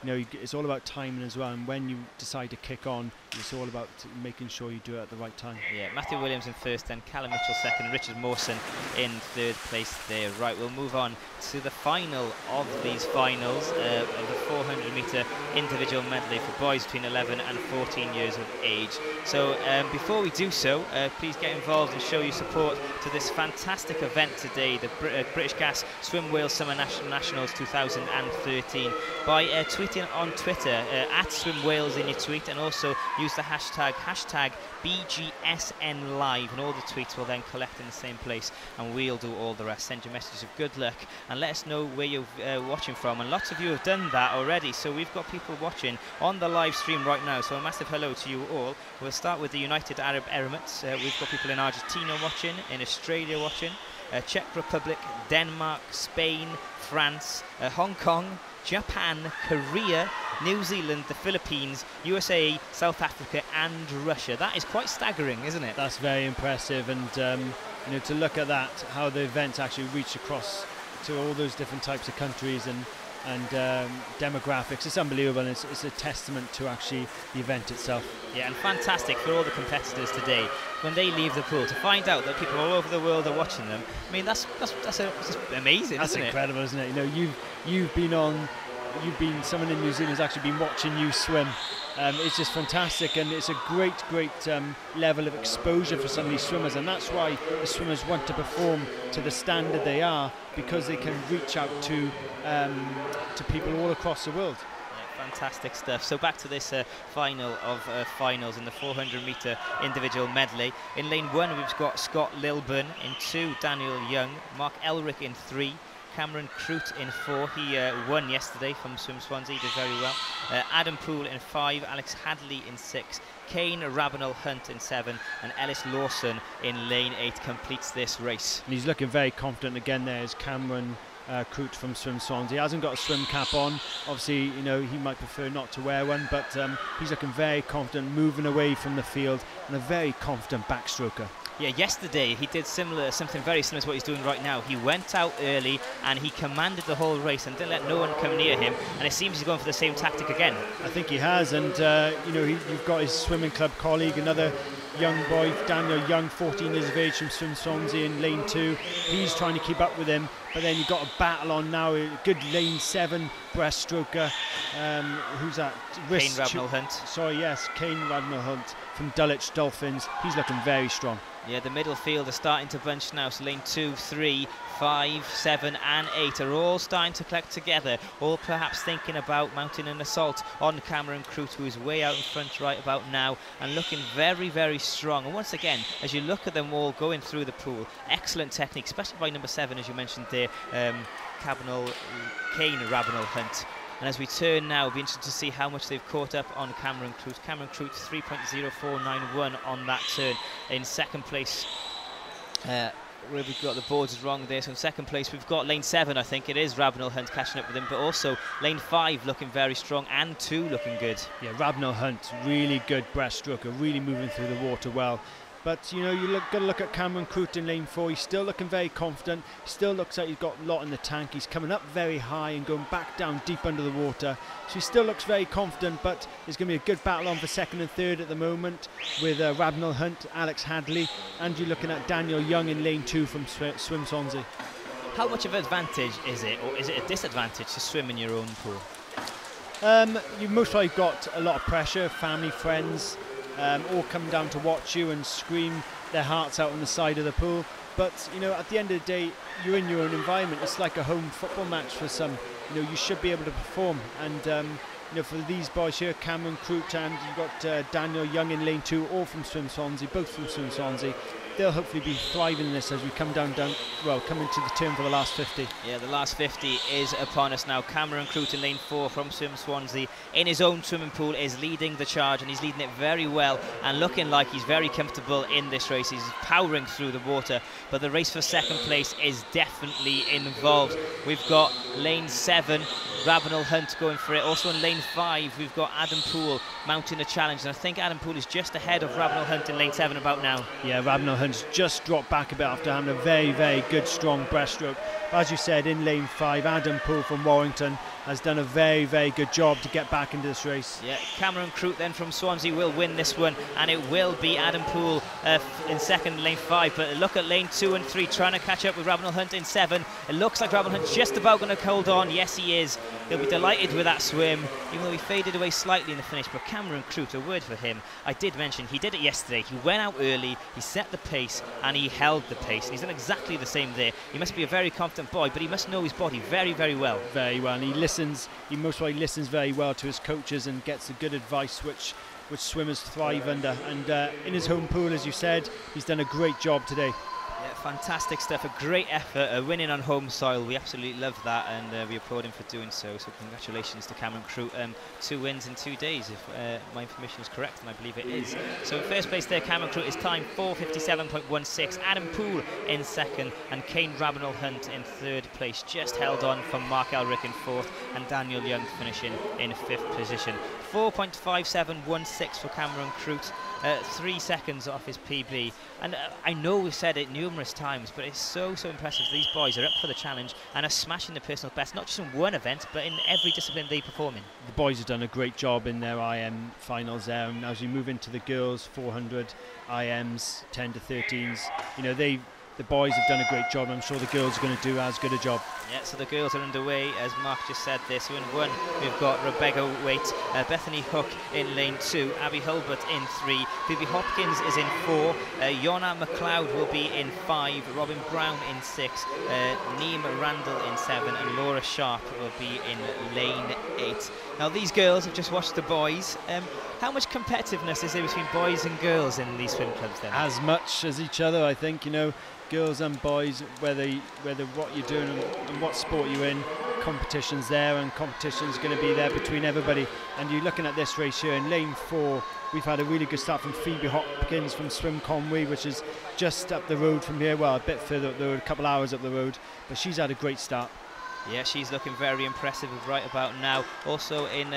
it's all about timing as well, and when you decide to kick on, it's all about making sure you do it at the right time. Yeah, Matthew Williams in first, then Callum Mitchell second, and Richard Mawson in third place there. Right, we'll move on to the final of these finals of the 400 metre individual medley for boys between 11 and 14 years of age. So before we do so, please get involved and show your support to this fantastic event today, the British Gas Swim Wales Summer Nationals 2013, by tweeting on Twitter at Swim Wales in your tweet, and also use the hashtag BGSN Live, and all the tweets will then collect in the same place, and we'll do all the rest. Send your messages of good luck and let us know where you're watching from, and lots of you have done that already, so we've got people watching on the live stream right now, so a massive hello to you all. We'll start with the United Arab Emirates. We've got people in Argentina watching, in Australia watching, Czech Republic, Denmark, Spain, France, Hong Kong, Japan, Korea, New Zealand, the Philippines, USA, South Africa and Russia. That is quite staggering, isn't it? That's very impressive, and to look at that, how the event actually reached across to all those different types of countries and demographics, it's unbelievable, and it's a testament to actually the event itself. Yeah, and fantastic for all the competitors today when they leave the pool to find out that people all over the world are watching them. I mean, that's amazing. That's incredible, isn't it? You've been someone in New Zealand who's actually been watching you swim. It's just fantastic, and it's a great level of exposure for some of these swimmers, and that's why the swimmers want to perform to the standard they are, because they can reach out to people all across the world. Yeah, fantastic stuff. So back to this final of finals in the 400 metre individual medley. In lane 1 we've got Scott Lilburn, in 2 Daniel Young, Mark Elric in 3, Cameron Croot in 4, he won yesterday from Swim Swansea, did very well. Adam Poole in 5, Alex Hadley in 6, Kane Ravenel Hunt in 7, and Ellis Lawson in lane 8 completes this race. And he's looking very confident again. There's Cameron Croot from Swim Swansea. He hasn't got a swim cap on. Obviously, he might prefer not to wear one, but he's looking very confident, moving away from the field, and a very confident backstroker. Yeah, yesterday he did something very similar to what he's doing right now. He went out early and he commanded the whole race and didn't let no one come near him, and it seems he's going for the same tactic again. I think he has, and you've got his swimming club colleague, another young boy, Daniel Young, 14 years of age, from Swim Swansea in lane 2. He's trying to keep up with him, but then you've got a battle on now, a good lane 7 breaststroker. Who's that? Kane Ravenel Hunt. Sorry, yes, Kane Ravenel Hunt from Dulwich Dolphins. He's looking very strong. Yeah, the middle field are starting to bunch now, so lane 2, 3, 5, 7 and 8 are all starting to collect together, all perhaps thinking about mounting an assault on Cameron Croot, who is way out in front right about now and looking very strong. And once again, as you look at them all going through the pool, excellent technique, especially by number 7, as you mentioned there, Kane Ravenel Hunt. And as we turn now, it'll be interesting to see how much they've caught up on Cameron Croot. Cameron Croot 3.0491 on that turn. In second place, where we've got the boards wrong there. So in second place, we've got lane 7, I think it is, Ravenel Hunt catching up with him, but also lane 5 looking very strong, and 2 looking good. Yeah, Ravenel Hunt, really good breaststroker, really moving through the water well. But got to look at Cameron Croot in lane 4. He's still looking very confident. Still looks like he's got a lot in the tank. He's coming up very high and going back down deep under the water. So he still looks very confident, but there's going to be a good battle on for second and third at the moment with Ravenel Hunt, Alex Hadley, and you're looking at Daniel Young in lane 2 from Swim Swansea. How much of an advantage is it, or is it a disadvantage to swim in your own pool? You've most likely got a lot of pressure, family, friends, all come down to watch you and scream their hearts out on the side of the pool. But at the end of the day, you're in your own environment. It's like a home football match for some. You should be able to perform. And for these boys here, Cameron Croot, and you've got Daniel Young in lane 2, all from Swim Swansea, both from Swim Swansea. They'll hopefully be thriving in this as we come into the turn for the last 50. Yeah, the last 50 is upon us now. Cameron Croot in lane 4 from Swim Swansea in his own swimming pool is leading the charge, and he's leading it very well and looking like he's very comfortable in this race. He's powering through the water, but the race for second place is definitely involved. We've got lane 7 Ravenel Hunt going for it. Also in lane 5, we've got Adam Poole mounting a challenge, and I think Adam Poole is just ahead of Ravenel Hunt in lane 7 about now. Yeah, Ravenel Hunt's just dropped back a bit after having a very, very good, strong breaststroke. But as you said, in lane 5, Adam Poole from Warrington has done a very, very good job to get back into this race. Yeah, Cameron Croot then from Swansea will win this one, and it will be Adam Poole in second, lane 5. But look at lane 2 and 3, trying to catch up with Ravenel Hunt in 7. It looks like Ravenel Hunt's just about going to hold on. Yes, he is. He'll be delighted with that swim, even though he faded away slightly in the finish. But Cameron Croot, a word for him. I did mention he did it yesterday. He went out early, he set the pace, and he held the pace. And he's done exactly the same there. He must be a very confident boy, but he must know his body very, very well. Very well, and he most likely listens very well to his coaches and gets the good advice which swimmers thrive under. And in his home pool, as you said, he's done a great job today. Yeah, fantastic stuff, a great effort, winning on home soil. We absolutely love that, and we applaud him for doing so. So congratulations to Cameron Croot. 2 wins in 2 days, if my information is correct, and I believe it is. So in first place there, Cameron Croot is time 4:57.16. Adam Poole in second, and Kane Ravenel Hunt in third place. Just held on from Mark Elric in fourth, and Daniel Young finishing in 5th position. 4.5716 for Cameron Croot. 3 seconds off his PB, and I know we've said it numerous times, but it's so impressive. These boys are up for the challenge and are smashing the personal best, not just in one event but in every discipline they perform in. The boys have done a great job in their IM finals there, and as we move into the girls 400 IMs 10 to 13s, you know, the boys have done a great job. I'm sure the girls are going to do as good a job. Yeah, so the girls are underway, as Mark just said there. So in 1, we've got Rebecca Waite, Bethany Hook in lane 2, Abby Hulbert in 3, Phoebe Hopkins is in 4, Yona McLeod will be in 5, Robin Brown in 6, Neem Randall in 7, and Laura Sharp will be in lane 8. Now these girls have just watched the boys. How much competitiveness is there between boys and girls in these swim clubs then? As much as each other, I think. You know, girls and boys, whether what you're doing and what sport you're in, competition's there, and competition's going to be there between everybody. And you're looking at this race here in lane 4. We've had a really good start from Phoebe Hopkins from Swim Conway, which is just up the road from here. Well, a bit further up the road, a couple hours up the road, but she's had a great start. Yeah, she's looking very impressive right about now. Also in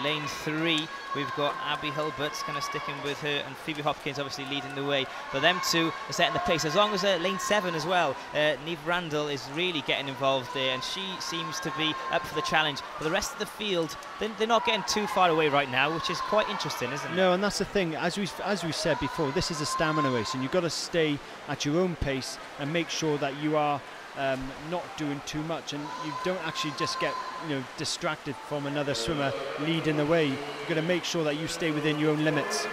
lane 3, we've got Abby Hulbert kind of sticking with her, and Phoebe Hopkins obviously leading the way. But them two are setting the pace, as long as lane 7 as well. Neve Randall is really getting involved there, and she seems to be up for the challenge. But the rest of the field, they're not getting too far away right now, which is quite interesting, isn't it? No, and that's the thing. As we said before, this is a stamina race, and you've got to stay at your own pace and make sure that you are not doing too much, and you don't actually just get distracted from another swimmer leading the way. You've got to make sure that you stay within your own limits.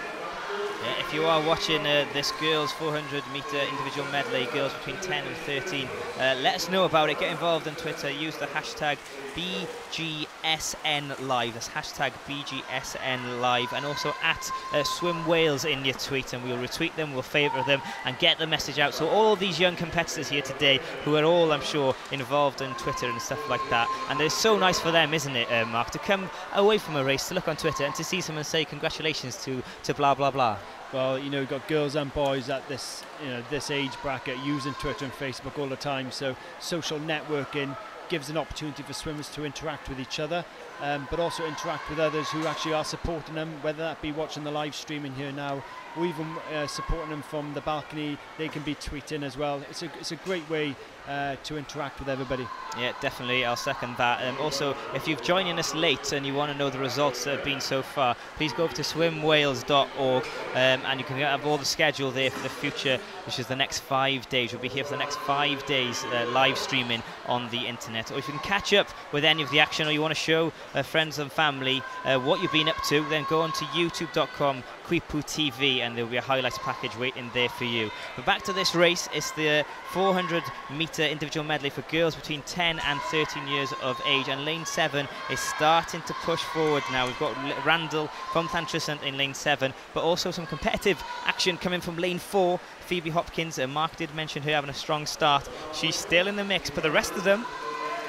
Yeah, if you are watching this girls 400 metre individual medley, girls between 10 and 13, let us know about it. Get involved on Twitter. Use the hashtag BGSNLive. That's hashtag BGSNLive, and also at Swim Wales in your tweet, and we'll retweet them, we'll favourite them, and get the message out. So all these young competitors here today, who are all, I'm sure, involved in Twitter and stuff like that, and it's so nice for them, isn't it, Mark, to come away from a race, to look on Twitter and to see someone say congratulations to blah blah blah. Well, you've got girls and boys at this this age bracket using Twitter and Facebook all the time, so social networking gives an opportunity for swimmers to interact with each other, but also interact with others who actually are supporting them, whether that be watching the live streaming here now, or even supporting them from the balcony. They can be tweeting as well. It's a great way to interact with everybody. Yeah, definitely, I'll second that. Also, if you've joining us late and you want to know the results that have been so far, please go over to swimwales.org, and you can have all the schedule there for the future, which is the next 5 days. We'll be here for the next 5 days live streaming on the internet. Or if you can catch up with any of the action, or you want to show friends and family what you've been up to, then go on to youtube.com Quipu TV, and there'll be a highlights package waiting there for you. But back to this race, it's the 400 metre individual medley for girls between 10 and 13 years of age, and lane 7 is starting to push forward now. We've got Randall from Llantrisant in lane 7, but also some competitive action coming from lane 4. Phoebe Hopkins, Mark did mention her having a strong start. She's still in the mix, but the rest of them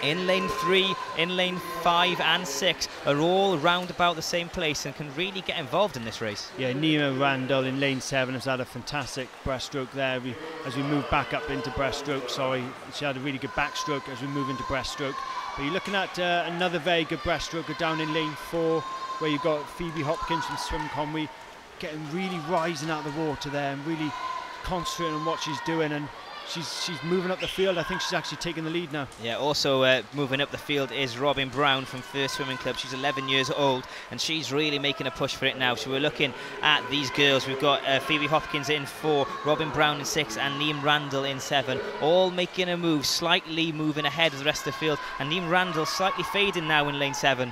in lane 3, in lane 5 and 6 are all round about the same place and can really get involved in this race. Yeah, Nima Randall in lane 7 has had a fantastic breaststroke there. As we move back up into breaststroke, she had a really good backstroke as we move into breaststroke. But you're looking at another very good breaststroke down in lane 4, where you've got Phoebe Hopkins from Swim Conwy getting really rising out of the water there and really concentrating on what she's doing, and she's moving up the field. I think she's actually taking the lead now. Yeah, also moving up the field is Robin Brown from First Swimming Club. She's 11 years old and she's really making a push for it now. So we're looking at these girls. We've got Phoebe Hopkins in 4, Robin Brown in 6 and Neem Randall in 7, all making a move, slightly moving ahead of the rest of the field, and Neem Randall slightly fading now in lane 7.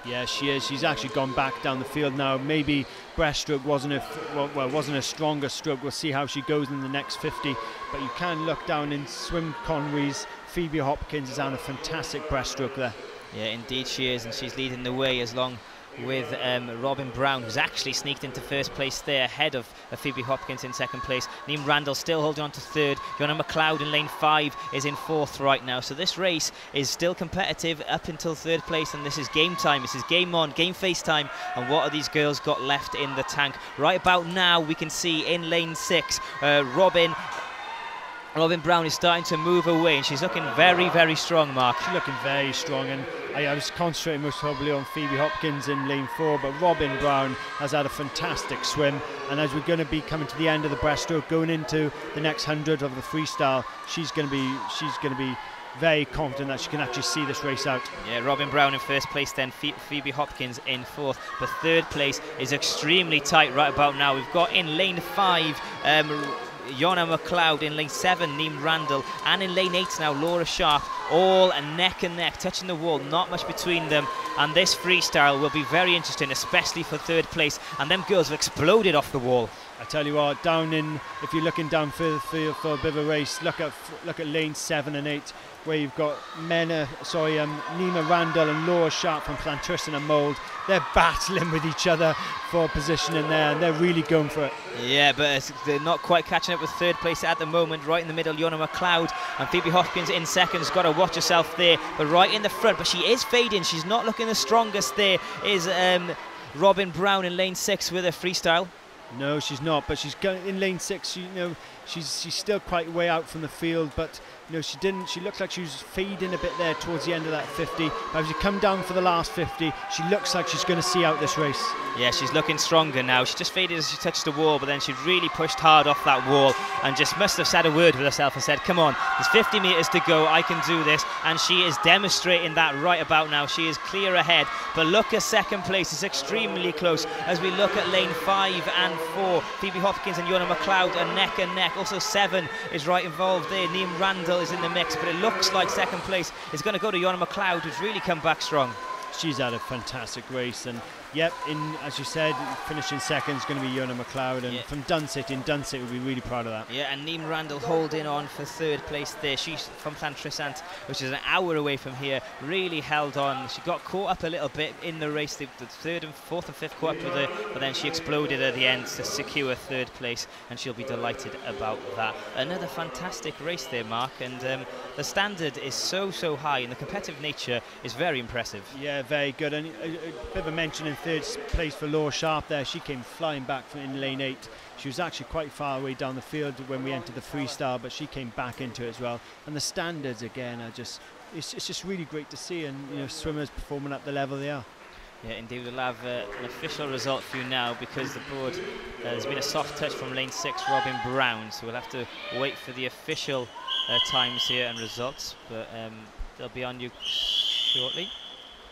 Yeah, she is. She's actually gone back down the field now. Maybe breaststroke wasn't a stronger stroke. We'll see how she goes in the next 50. But you can look down in Swim Conwy's Phoebe Hopkins is on a fantastic breaststroke there. Yeah, indeed she is, and she's leading the way as long with Robin Brown, who's actually sneaked into first place there ahead of Phoebe Hopkins in second place. Neem Randall still holding on to third. Yona McLeod in lane 5 is in 4th right now. So this race is still competitive up until third place, and this is game time. This is game on, game face time. And what are these girls got left in the tank? Right about now we can see in lane 6 Robin Brown is starting to move away, and she's looking very, very strong, Mark. She's looking very strong, and I was concentrating most probably on Phoebe Hopkins in lane 4, but Robin Brown has had a fantastic swim, and as we're going to be coming to the end of the breaststroke, going into the next 100 of the freestyle, she's going to be very confident that she can actually see this race out. Yeah, Robin Brown in first place, then Phoebe Hopkins in 4th, but third place is extremely tight right about now. We've got in lane 5 Yona McLeod, in lane 7 Neem Randall, and in lane 8 now Laura Sharp, all neck and neck, touching the wall, not much between them. And this freestyle will be very interesting, especially for third place, and them girls have exploded off the wall. I tell you what, if you're looking down for a bit of a race, look at lane 7 and 8, where you've got Nima Randall and Laura Sharp from Llantriston and Mold. They're battling with each other for position in there, and they're really going for it. Yeah, but they're not quite catching up with third place at the moment. Right in the middle, Yona McLeod and Phoebe Hopkins in second. Got to watch herself there, but right in the front, but she is fading. She's not looking the strongest. There is Robin Brown in lane 6 with a freestyle. No, she's not, but she's going in lane 6. She's still quite way out from the field, but she looked like she was fading a bit there towards the end of that 50. But as you come down for the last 50, she looks like she's going to see out this race. Yeah, she's looking stronger now. She just faded as she touched the wall, but then she really pushed hard off that wall and just must have said a word with herself and said, come on, there's 50 metres to go, I can do this. And she is demonstrating that right about now. She is clear ahead, but look at second place. It's extremely close as we look at lane 5 and 4. Phoebe Hopkins and Yona McLeod are neck and neck. Also 7 is right involved there. Neem Randall is in the mix, but it looks like second place is going to go to Yona McLeod, who's really come back strong. She's had a fantastic race, and yep, as you said, finishing second is going to be Yona McLeod, and from Dunsett, we'll be really proud of that. Yeah, and Neem Randall holding on for third place there. She's from Llantrisant, which is an hour away from here, really held on. She got caught up a little bit in the race. The 3rd and 4th and 5th caught up with her, but then she exploded at the end to secure third place, and she'll be delighted about that. Another fantastic race there, Mark, and the standard is so high, and the competitive nature is very impressive. Yeah, very good, and a bit of a mention in third place for Laura Sharp there. She came flying back in lane 8. She was actually quite far away down the field when we entered the freestyle, but she came back into it as well. And the standards again are it's just really great to see, and swimmers performing at the level they are. Yeah, indeed, we'll have an official result for you now, because the board there's been a soft touch from lane 6 Robin Brown, so we'll have to wait for the official times here and results, but they'll be on you shortly.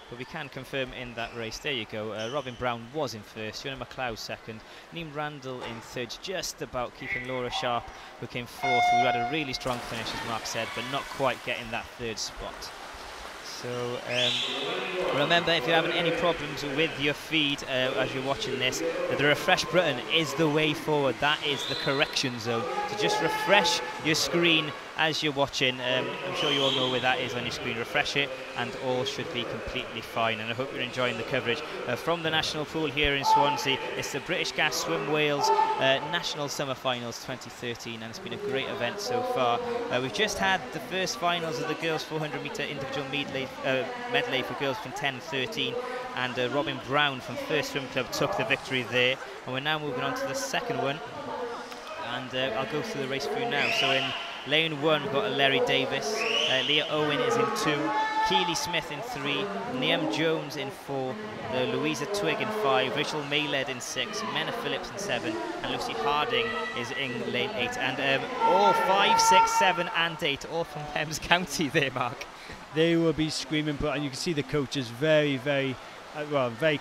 But we can confirm in that race. There you go. Robin Brown was in first, Yona McLeod second, Neem Randall in third, just about keeping Laura Sharp, who came 4th. We had a really strong finish, as Mark said, but not quite getting that third spot. So remember, if you're having any problems with your feed as you're watching this, the refresh button is the way forward. That is the correction zone. So just refresh your screen as you're watching. I'm sure you all know where that is on your screen. Refresh it and all should be completely fine, and I hope you're enjoying the coverage from the national pool here in Swansea. It's the British Gas Swim Wales National Summer Finals 2013, and it's been a great event so far. We've just had the first finals of the girls 400 metre individual medley for girls from 10 and 13, and Robin Brown from First Swim Club took the victory there, and we're now moving on to the second one, and I'll go through the race for you now. So in lane 1 we've got Larry Davis, Leah Owen is in 2, Keely Smith in 3, Niamh Jones in 4, Louisa Twigg in 5, Rachel Mayled in 6, Menna Phillips in 7, and Lucy Harding is in lane 8. And all 5, 6, 7 and 8, all from Thames County there, Mark. They will be screaming, and you can see the coaches very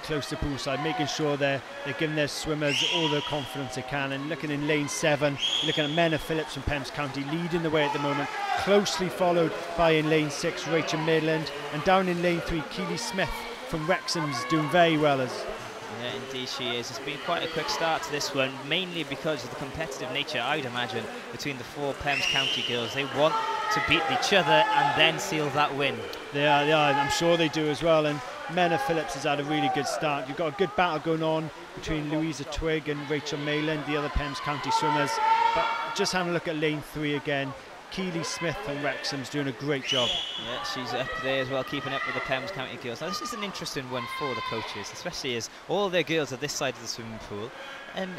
close to poolside, making sure they're giving their swimmers all the confidence they can. And looking in lane 7, looking at Menna Phillips from Thames County leading the way at the moment, closely followed by in lane 6 Rachel Maitland, and down in lane 3 Keely Smith from Wrexham's doing very well. Yeah, indeed she is. It's been quite a quick start to this one, mainly because of the competitive nature, I'd imagine, between the 4 Thames County girls. They want to beat each other and then seal that win. They are, I'm sure they do as well. And Menna Phillips has had a really good start. You've got a good battle going on between Louisa Twigg and Rachel Maitland, the other Thames County swimmers. But just having a look at lane 3 again, Keely Smith from Wrexham's doing a great job. Yeah, she's up there as well, keeping up with the Thames County girls. Now, this is an interesting one for the coaches, especially as all their girls are this side of the swimming pool. And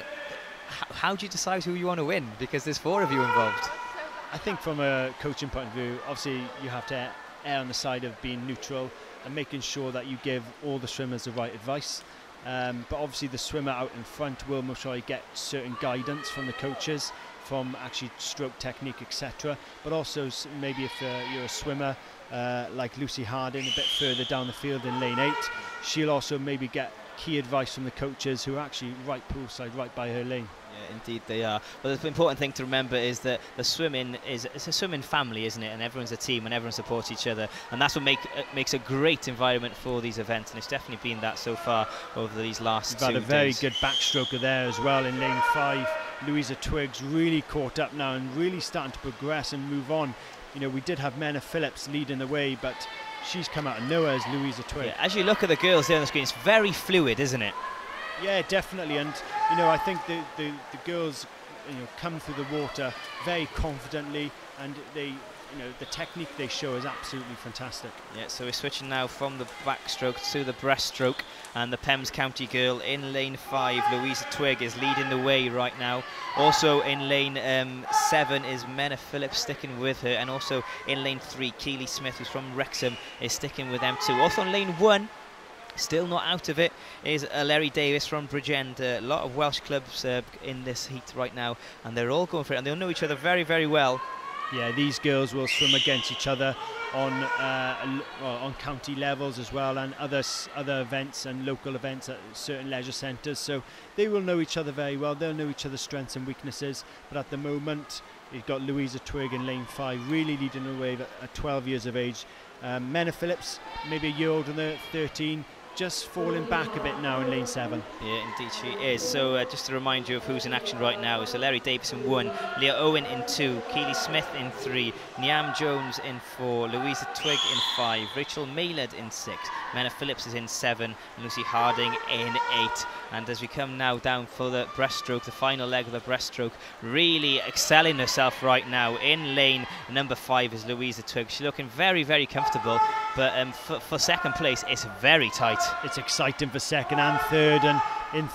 how do you decide who you want to win? Because there's 4 of you involved. I think from a coaching point of view, obviously you have to err on the side of being neutral and making sure that you give all the swimmers the right advice. But obviously the swimmer out in front will most probably get certain guidance from the coaches, from actually stroke technique, etc. But also maybe if you're a swimmer like Lucy Harding a bit further down the field in lane 8, she'll also maybe get key advice from the coaches who are actually right poolside, right by her lane. Yeah, indeed they are. But the important thing to remember is that the swimming it's a swimming family, isn't it? And everyone's a team and everyone supports each other, and that's what makes a great environment for these events, and it's definitely been that so far over these last 2 days. We've had a very good backstroker there as well in lane 5. Louisa Twiggs really caught up now and really starting to progress and move on. You know, we did have Menna Phillips leading the way, but she's come out of nowhere as Louisa Twigg. Yeah, as you look at the girls there on the screen, it's very fluid, isn't it? Yeah, definitely. And you know, I think the girls, you know, come through the water very confidently, and they, you know, the technique they show is absolutely fantastic. Yeah, so we're switching now from the backstroke to the breaststroke, and the Thames County girl in lane 5, Louisa Twigg, is leading the way right now. Also in lane 7 is Menna Phillips sticking with her, and also in lane 3 Keely Smith, who's from Wrexham, is sticking with them too. Also in lane 1, still not out of it, is Larry Davis from Bridgend. A lot of Welsh clubs in this heat right now, and they're all going for it, and they'll know each other very, very well. Yeah, these girls will swim against each other on county levels as well, and other events and local events at certain leisure centres. So they will know each other very well. They'll know each other's strengths and weaknesses. But at the moment, you've got Louisa Twigg in lane 5, really leading the way at 12 years of age. Menna Phillips, maybe a year older than her, 13. Just falling back a bit now in lane 7. Yeah, indeed she is. So just to remind you of who's in action right now, so Larry Davis in 1, Leah Owen in 2, Keely Smith in 3, Niamh Jones in 4, Louisa Twigg in 5, Rachel Mayled in 6, Menna Phillips is in 7, and Lucy Harding in 8. And as we come now down for the breaststroke, the final leg of the breaststroke, really excelling herself right now. In lane number 5 is Louisa Twigg. She's looking very, very comfortable, but for second place, it's very tight. It's exciting for second and third, and in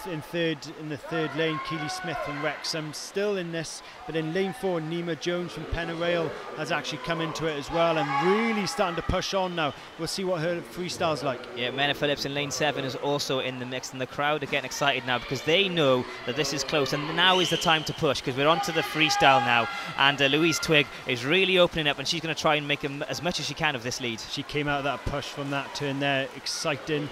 the third lane, Keely Smith from Wrexham still in this, but in lane 4, Niamh Jones from Penarrail has actually come into it as well and really starting to push on now. We'll see what her freestyle's like. Yeah, Menna Phillips in lane 7 is also in the mix, and the crowd are getting excited now because they know that this is close, and now is the time to push because we're onto the freestyle now, and Louise Twigg is really opening up, and she's going to try and make as much as she can of this lead. She came out of that push from that turn there, excited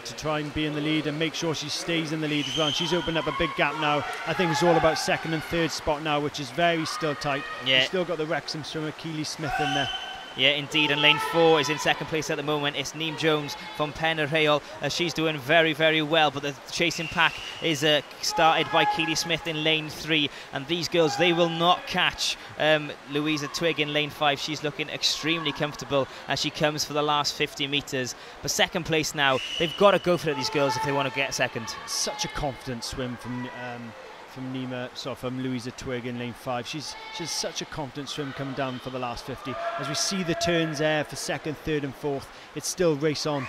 to try and be in the lead and make sure she stays in the lead as well. And she's opened up a big gap now. I think it's all about second and third spot now, which is very still tight. Yeah. You've still got the Wrexham swimmer Keely Smith in there. Yeah, indeed, and lane 4 is in second place at the moment. It's Niamh Jones from Penarheol. She's doing very, very well, but the chasing pack is started by Keely Smith in lane 3, and these girls, they will not catch Louisa Twigg in lane 5. She's looking extremely comfortable as she comes for the last 50 metres. But second place now, they've got to go for it, these girls, if they want to get second. Such a confident swim from Louisa Twigg in lane 5. She's such a confident swim coming down for the last 50. As we see the turns there for second, third and fourth, it's still race on.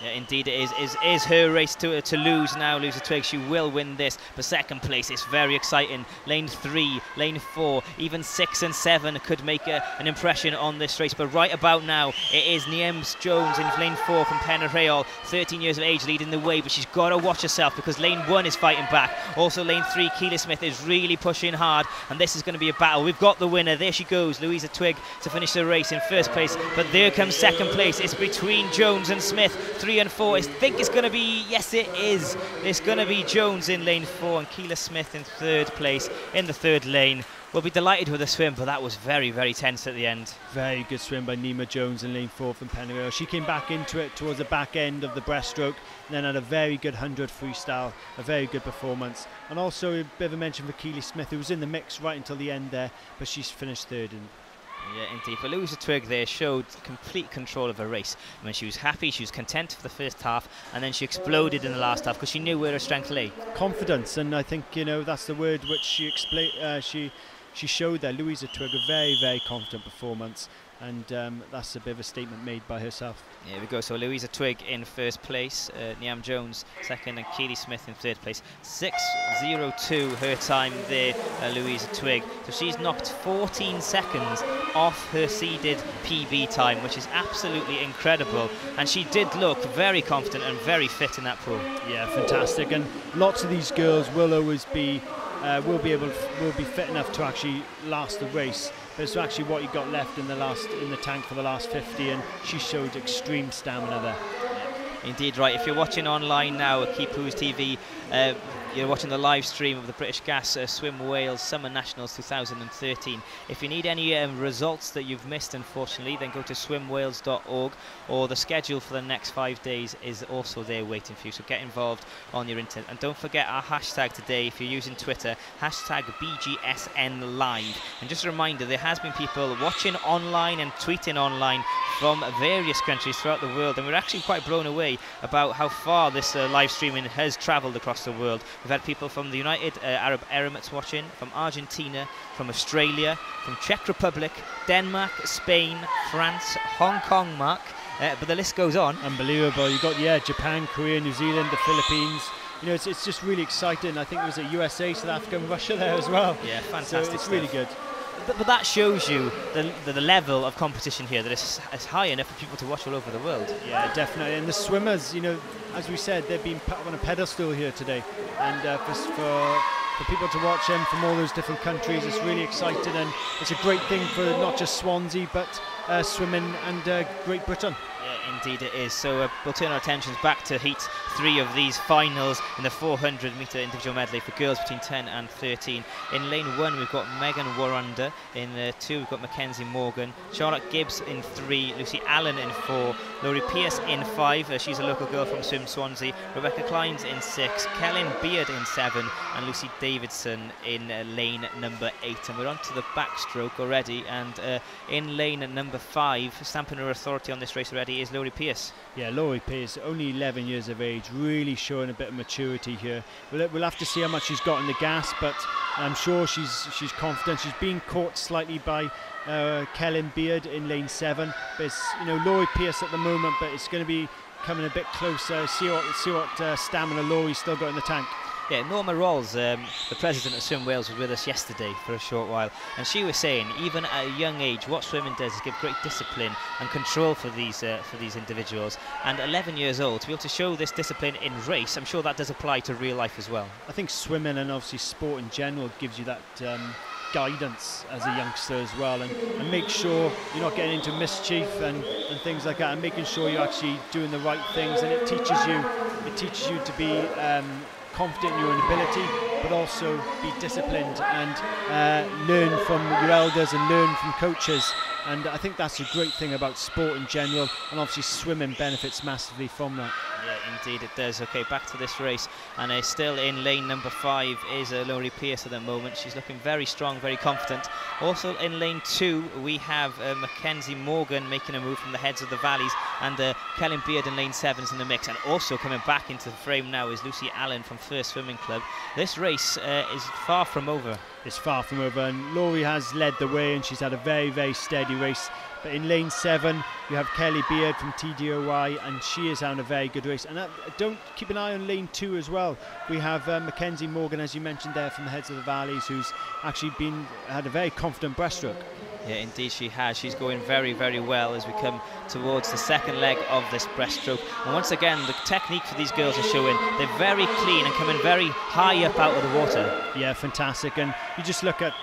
Yeah, indeed it is her race to lose now. Louisa Twigg, she will win this, but second place is very exciting. Lane 3, lane 4, even 6 and 7 could make an impression on this race, but right about now it is Niamh Jones in lane 4 from Penarheol, 13 years of age, leading the way, but she's got to watch herself because lane 1 is fighting back. Also lane 3, Keely Smith is really pushing hard, and this is going to be a battle. We've got the winner, there she goes, Louisa Twigg, to finish the race in first place, but there comes second place. It's between Jones and Smith, 3 and 4. I think it's going to be, yes it is, it's going to be Jones in lane 4 and Keely Smith in third place in the third lane. We'll be delighted with the swim, but that was very, very tense at the end. Very good swim by Niamh Jones in lane 4 from Penarheol. She came back into it towards the back end of the breaststroke, and then had a very good 100 freestyle, a very good performance. And also a bit of a mention for Keely Smith, who was in the mix right until the end there, but she's finished third. Yeah, indeed. But Louisa Twigg there showed complete control of her race. I mean, she was happy, she was content for the first half, and then she exploded in the last half because she knew where her strength lay. Confidence, and I think, you know, that's the word which she showed there. Louisa Twigg, a very, very confident performance, and that's a bit of a statement made by herself. Here we go. So Louisa Twigg in first place, Niamh Jones second, and Keely Smith in third place. 6:02 her time there, Louisa Twigg. So she's knocked 14 seconds off her seeded PB time, which is absolutely incredible. And she did look very confident and very fit in that pool. Yeah, fantastic. And lots of these girls will always be will be fit enough to actually last the race. But it's actually what you got left in the tank for the last 50, and she showed extreme stamina there. Indeed, right. If you're watching online now at Kipu's TV, you're watching the live stream of the British Gas Swim Wales Summer Nationals 2013. If you need any results that you've missed, unfortunately, then go to swimwales.org, or the schedule for the next 5 days is also there waiting for you. So get involved on your internet. And don't forget our hashtag today, if you're using Twitter, hashtag BGSNLive. And just a reminder, there has been people watching online and tweeting online from various countries throughout the world, and we're actually quite blown away about how far this live streaming has travelled across the world. We've had people from the United Arab Emirates watching, from Argentina, from Australia, from Czech Republic, Denmark, Spain, France, Hong Kong, Mark, but the list goes on. Unbelievable. You've got, Japan, Korea, New Zealand, the Philippines. You know, it's just really exciting. I think it was at USA, South Africa and Russia there as well. Yeah, fantastic. So it's really good. But that shows you the level of competition here, that it's high enough for people to watch all over the world. Yeah, definitely. And the swimmers, you know, as we said, they've been put on a pedestal here today. And for people to watch them from all those different countries, it's really exciting. And it's a great thing for not just Swansea, but swimming and Great Britain. Yeah, indeed it is. So we'll turn our attentions back to Heat 3 of these finals in the 400-metre individual medley for girls between 10 and 13. In lane 1 we've got Megan Waranda, in 2 we've got Mackenzie Morgan, Charlotte Gibbs in 3, Lucy Allen in 4, Laurie Pierce in 5, she's a local girl from Swim Swansea, Rebecca Kleins in 6, Kellen Beard in 7, and Lucy Davidson in lane number 8. And we're on to the backstroke already, and in lane number 5, stamping her authority on this race already, is Laurie Pierce. Yeah, Laurie Pierce, only 11 years of age, really showing a bit of maturity here. We'll have to see how much she's got in the gas, but I'm sure she's confident. She's being caught slightly by Kellen Beard in lane 7, but it's, you know, Laurie Pierce at the moment, but it's going to be coming a bit closer. See what stamina Laurie's still got in the tank. Yeah, Norma Rolls, the president of Swim Wales, was with us yesterday for a short while, and she was saying, even at a young age, what swimming does is give great discipline and control for these individuals. And 11 years old, to be able to show this discipline in race, I'm sure that does apply to real life as well. I think swimming and obviously sport in general gives you that guidance as a youngster as well, and make sure you're not getting into mischief and things like that, and making sure you're actually doing the right things. And it teaches you to be confident in your own ability, but also be disciplined and learn from your elders and learn from coaches And I think that's a great thing about sport in general, and obviously swimming benefits massively from that. Yeah, indeed it does. Okay, back to this race, and still in lane number 5 is Laurie Pearce at the moment. She's looking very strong, very confident. Also in lane 2 we have Mackenzie Morgan making a move from the Heads of the Valleys, and Kellen Beard in lane 7 is in the mix. And also coming back into the frame now is Lucy Allen from First Swimming Club. This race is far from over. It's far from over, and Laurie has led the way, and she's had a very, very steady race. But in lane 7 you have Kelly Beard from TDOY, and she is on a very good race. And don't keep an eye on lane 2 as well. We have Mackenzie Morgan, as you mentioned there, from the Heads of the Valleys, who's actually had a very confident breaststroke. Yeah, indeed she has. She's going very, very well as we come towards the second leg of this breaststroke. And once again, the technique for these girls are showing. They're very clean and coming very high up out of the water. Yeah, fantastic. And you just look at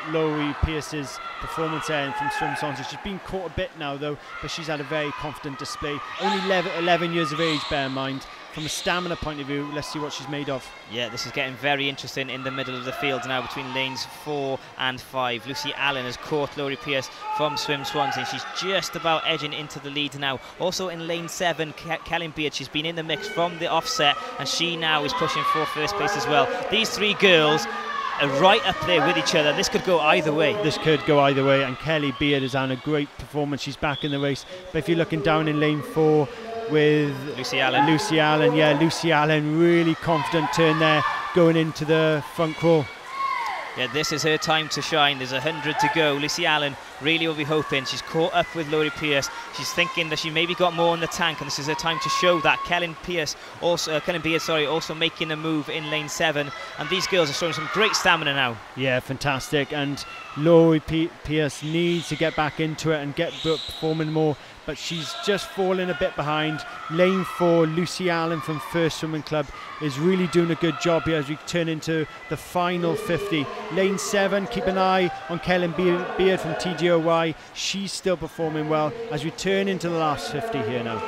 Laurie Pearce's performance there from Swim Swansea. She's been caught a bit now, though, but she's had a very confident display. Only 11 years of age, bear in mind. From a stamina point of view, let's see what she's made of. Yeah, this is getting very interesting in the middle of the field now between lanes 4 and 5. Lucy Allen has caught Laurie Pearce from Swim Swansea. She's just about edging into the lead now. Also in lane 7, Kellen Beard, she's been in the mix from the offset, and she now is pushing for first place as well. These three girls are right up there with each other. This could go either way. This could go either way, and Kelly Beard has had a great performance. She's back in the race. But if you're looking down in lane 4, with Lucy Allen. Lucy Allen, really confident turn there, going into the front crawl. Yeah, this is her time to shine. There's 100 to go. Lucy Allen really will be hoping. She's caught up with Laurie Pearce. She's thinking that she maybe got more in the tank, and this is her time to show that. Kellen Beard also making a move in lane 7, and these girls are showing some great stamina now. Yeah, fantastic. And Laurie Pearce needs to get back into it and get performing more, but she's just falling a bit behind. Lane 4, Lucy Allen from First Swimming Club is really doing a good job here as we turn into the final 50. Lane 7, keep an eye on Kellen Beard from TGOY. She's still performing well as we turn into the last 50 here now.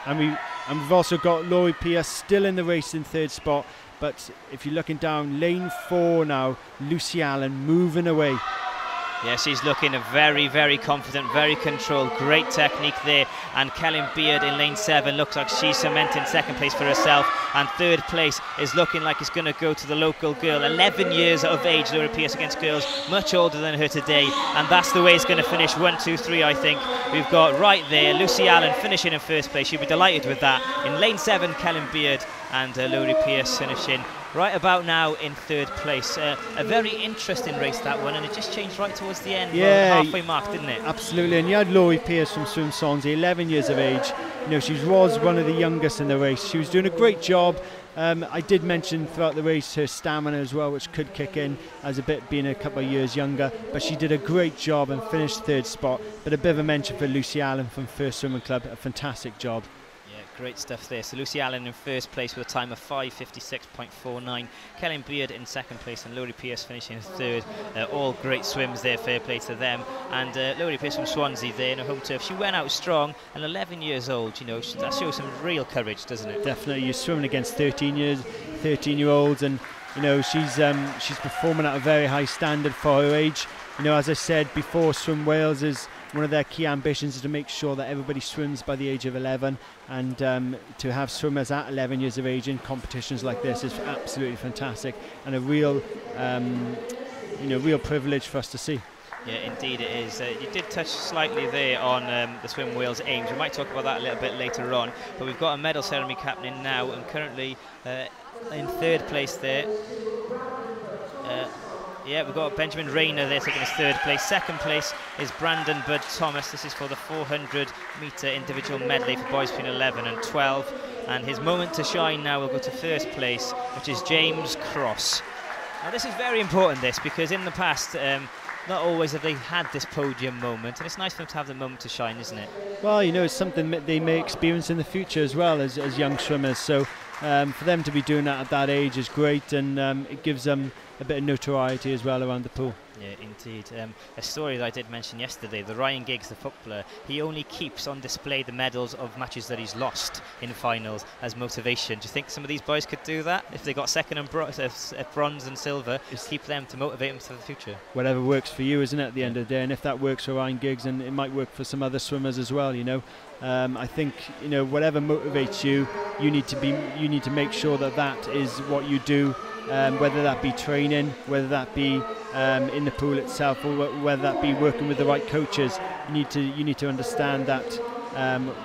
And we've also got Laurie Pearce still in the race in 3rd spot. But if you're looking down, lane 4 now, Lucy Allen moving away. Yeah, she's looking very, very confident, very controlled, great technique there. And Kellen Beard in lane 7 looks like she's cementing 2nd place for herself. And 3rd place is looking like it's going to go to the local girl. 11 years of age, Laurie Pearce, against girls much older than her today. And that's the way it's going to finish. 1, 2, 3, I think. We've got right there Lucy Allen finishing in 1st place. She'll be delighted with that. In lane 7, Kellen Beard, and Laurie Pearce finishing right about now in 3rd place. A very interesting race, that one, and it just changed right towards the end, halfway mark, didn't it? Absolutely. And you had Laurie Pearce from Swim Swansea, 11 years of age. You know, she was one of the youngest in the race. She was doing a great job. I did mention throughout the race her stamina as well, which could kick in as being a couple of years younger, but she did a great job and finished 3rd spot. But a bit of a mention for Lucy Allen from First Swimming Club, a fantastic job. Great stuff there. So Lucy Allen in 1st place with a time of 5:56.49. Kellen Beard in 2nd place, and Laurie Pearce finishing in 3rd. All great swims there, fair play to them. And Laurie Pearce from Swansea there in her home turf. She went out strong, and 11 years old, you know, that shows some real courage, doesn't it? Definitely. You're swimming against 13-year-olds, and you know, she's performing at a very high standard for her age. You know, as I said before, Swim Wales is one of their key ambitions is to make sure that everybody swims by the age of 11, and to have swimmers at 11 years of age in competitions like this is absolutely fantastic, and a real real privilege for us to see. Yeah, indeed it is. You did touch slightly there on the Swim Wales aims. We might talk about that a little bit later on, but we've got a medal ceremony happening now, and currently in 3rd place there. Yeah, we've got Benjamin Rayner there taking his 3rd place. 2nd place is Brandon Bud Thomas. This is for the 400-metre individual medley for boys between 11 and 12. And his moment to shine now will go to 1st place, which is James Cross. Now this is very important, this, because in the past, not always have they had this podium moment, and it's nice for them to have the moment to shine, isn't it? Well, you know, it's something that they may experience in the future as well as young swimmers. So for them to be doing that at that age is great, and it gives them a bit of notoriety as well around the pool. Yeah, indeed. A story that I did mention yesterday, the Ryan Giggs, the footballer, he only keeps on display the medals of matches that he's lost in finals as motivation. Do you think some of these boys could do that? If they got second and bronze and silver, keep them to motivate them for the future? Whatever works for you, isn't it, at the end of the day? And if that works for Ryan Giggs, and it might work for some other swimmers as well, you know. I think, you know, whatever motivates you, you need to make sure that that is what you do. Whether that be training, whether that be in the pool itself, or whether that be working with the right coaches, you need to understand that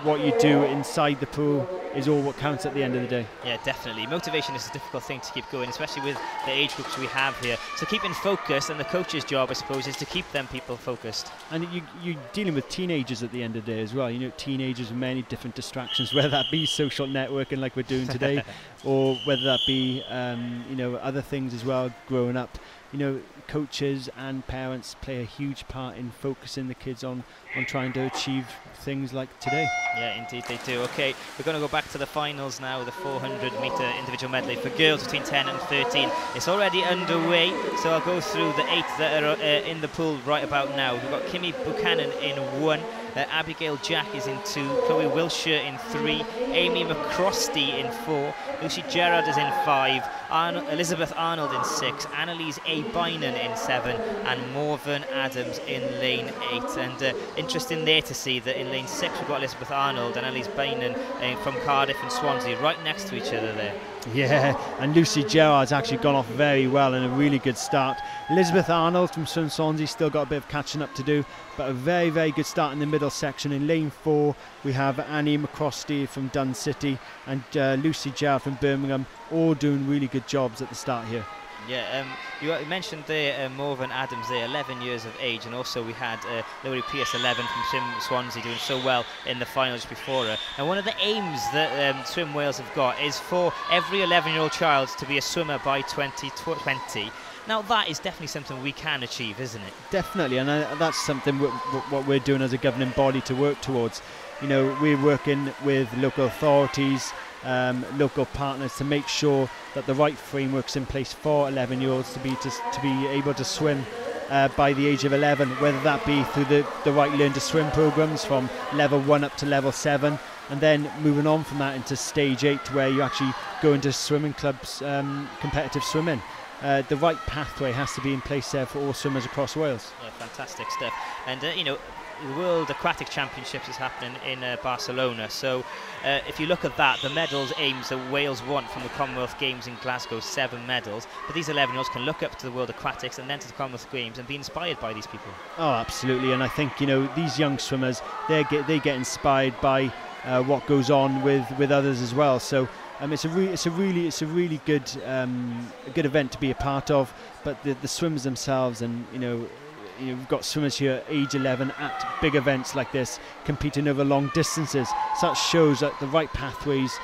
what you do inside the pool is all what counts at the end of the day. Yeah, definitely. Motivation is a difficult thing to keep going, especially with the age groups we have here. So keeping focused, and the coach's job, I suppose, is to keep them people focused. And you're dealing with teenagers at the end of the day as well. You know, teenagers with many different distractions, whether that be social networking like we're doing today, or whether that be you know, other things as well. Growing up, you know, coaches and parents play a huge part in focusing the kids on trying to achieve things like today. Yeah, indeed they do. Okay, we're going to go back to the finals now, the 400-metre individual medley for girls between 10 and 13. It's already underway, so I'll go through the 8 that are in the pool right about now. We've got Kimmy Buchanan in 1, Abigail Jack is in 2, Chloe Wilshire in 3, Amy McCrosty in 4, Lucy Gerard is in 5, Elizabeth Arnold in 6, Annalise A. Bynon in 7, and Morven Adams in lane 8. And interesting there to see that in lane 6 we've got Elizabeth Arnold and Annalise Bynon from Cardiff and Swansea right next to each other there. Yeah, and Lucy Gerard's actually gone off very well and a really good start. Elizabeth Arnold from Swansea still got a bit of catching up to do, but a very, very good start in the middle section. In lane 4 we have Annie McCrosty from Dun City and Lucy Gerard from Birmingham, all doing really good jobs at the start here. Yeah, you mentioned there Morven Adams there, 11 years of age, and also we had Lily Pierce, 11, from Swim Swansea, doing so well in the finals before her. And one of the aims that Swim Wales have got is for every 11-year-old child to be a swimmer by 2020. Now that is definitely something we can achieve, isn't it? Definitely, and that's something what we're doing as a governing body to work towards. You know, we're working with local authorities, local partners to make sure that the right framework's in place for 11-year-olds to be able to swim by the age of 11, whether that be through the right Learn to Swim programs from level 1 up to level 7, and then moving on from that into stage 8, where you actually go into swimming clubs, competitive swimming. The right pathway has to be in place there for all swimmers across Wales. Yeah, fantastic stuff. And you know, the World Aquatic Championships is happening in Barcelona, so if you look at that, the medals aims that Wales want from the Commonwealth Games in Glasgow, 7 medals, but these 11-year-olds can look up to the World Aquatics and then to the Commonwealth Games and be inspired by these people. Oh, absolutely, and I think, you know, these young swimmers, they get inspired by what goes on with others as well. So it's a really good good event to be a part of. But the swimmers themselves, and you know, we've got swimmers here age 11 at big events like this, competing over long distances. So that shows that the right pathways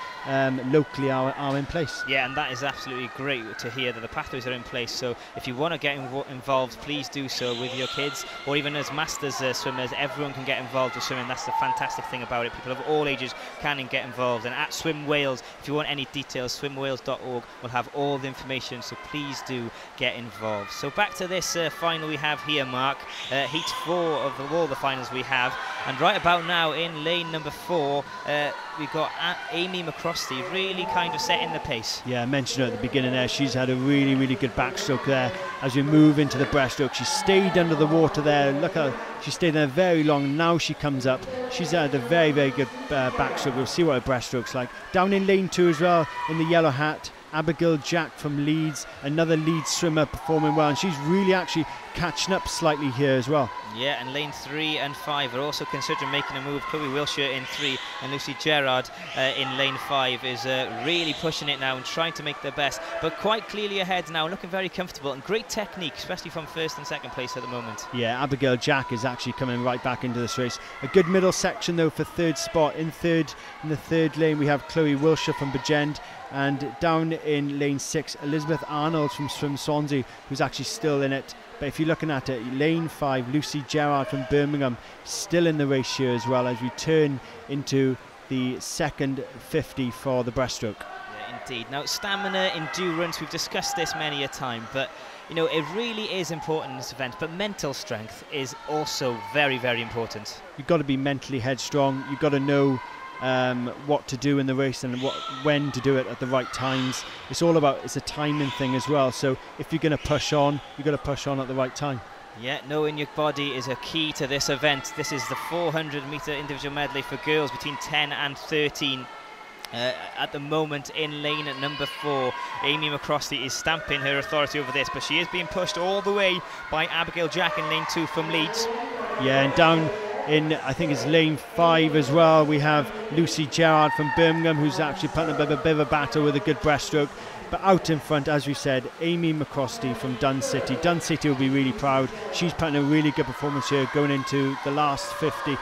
locally are in place. Yeah, and that is absolutely great to hear that the pathways are in place. So if you want to get involved, please do so with your kids, or even as masters swimmers. Everyone can get involved with swimming. That's the fantastic thing about it. People of all ages can get involved. And at Swim Wales, if you want any details, swimwales.org will have all the information, so please do get involved. So back to this final we have here, Mark. Heat 4 of all the finals we have, and right about now in lane number 4 we've got Amy McCrosty really kind of setting the pace. Yeah, I mentioned her at the beginning there. She's had a really good backstroke there. As we move into the breaststroke, she stayed under the water there. Look at her, she stayed there very long. Now she comes up. She's had a very good backstroke. We'll see what her breaststroke's like. Down in lane 2 as well, in the yellow hat, Abigail Jack from Leeds, another Leeds swimmer performing well, and she's really actually catching up slightly here as well. Yeah, and lane 3 and 5 are also considering making a move. Chloe Wilshire in 3 and Lucy Gerard in lane 5 is really pushing it now and trying to make their best, but quite clearly ahead now, looking very comfortable, and great technique, especially from first and second place at the moment. Yeah, Abigail Jack is actually coming right back into this race. A good middle section though for third spot. In the third lane we have Chloe Wilshire from Bridgend, and down in lane 6 Elizabeth Arnold from Swim Swansea, who's actually still in it. But if you're looking at it, lane 5 Lucy Gerard from Birmingham still in the race here as well, as we turn into the second 50 for the breaststroke. Indeed. Now, stamina, endurance, we've discussed this many a time, but you know, it really is important in this event, but mental strength is also very, very important. You've got to be mentally headstrong. You've got to know what to do in the race and when to do it at the right times. It's a timing thing as well. So if you're going to push on, you've got to push on at the right time. Yeah, knowing your body is a key to this event. This is the 400-metre individual medley for girls between 10 and 13. At the moment in lane at number 4, Amy McCrosty is stamping her authority over this, but she is being pushed all the way by Abigail Jack in lane 2 from Leeds. Yeah, and down in, I think it's lane 5 as well, we have Lucy Gerard from Birmingham, who's actually putting a bit of a battle with a good breaststroke. But out in front, as we said, Amy McCrosty from Dun City. Dun City will be really proud. She's putting a really good performance here going into the last the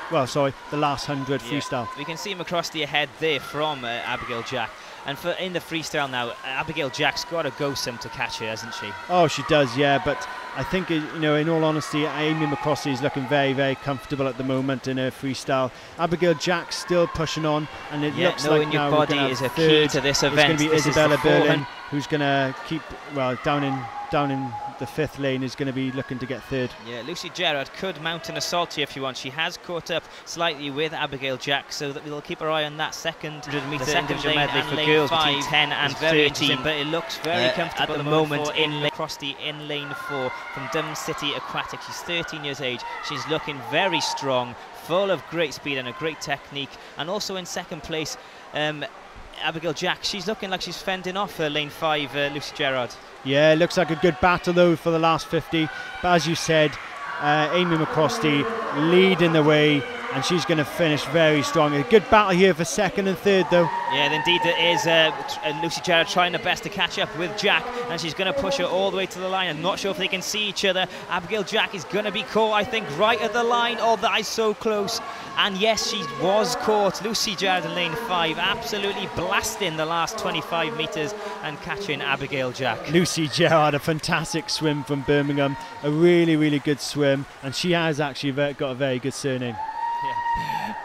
last 100 freestyle. We can see McCrosty ahead there from Abigail Jack. And in the freestyle now, Abigail Jack's got to go some to catch her, hasn't she? Oh, she does, yeah. But I think, you know, in all honesty, Amy McCrosty is looking very, very comfortable at the moment in her freestyle. Abigail Jack's still pushing on, and it looks like now your body is a key to this event. It's going to be Isabella Berlin, who's going to keep, well, down in the 5th lane, is going to be looking to get 3rd. Yeah, Lucy Gerard could mount an assault here if you want. She has caught up slightly with Abigail Jack, so that we'll keep our eye on that second 100-metre individual medley for girls between 10 and 13. But it looks very comfortable at the moment in Crosty in lane 4 from Dun City Aquatics. She's 13 years age. She's looking very strong, full of great speed and a great technique. And also in second place, Abigail Jack, she's looking like she's fending off lane 5, Lucy Gerard. Yeah, it looks like a good battle though for the last 50. But as you said, Amy McCrosty leading the way, and she's going to finish very strong. A good battle here for 2nd and 3rd though. Yeah, indeed it is. Lucy Gerard trying her best to catch up with Jack, and she's going to push her all the way to the line. I'm not sure if they can see each other. Abigail Jack is going to be caught, I think, right at the line. Oh, that is so close. And yes, she was caught. Lucy Gerard in lane 5, absolutely blasting the last 25 metres and catching Abigail Jack. Lucy Gerard, a fantastic swim from Birmingham, a really, really good swim, and she has actually got a very good surname. Yeah.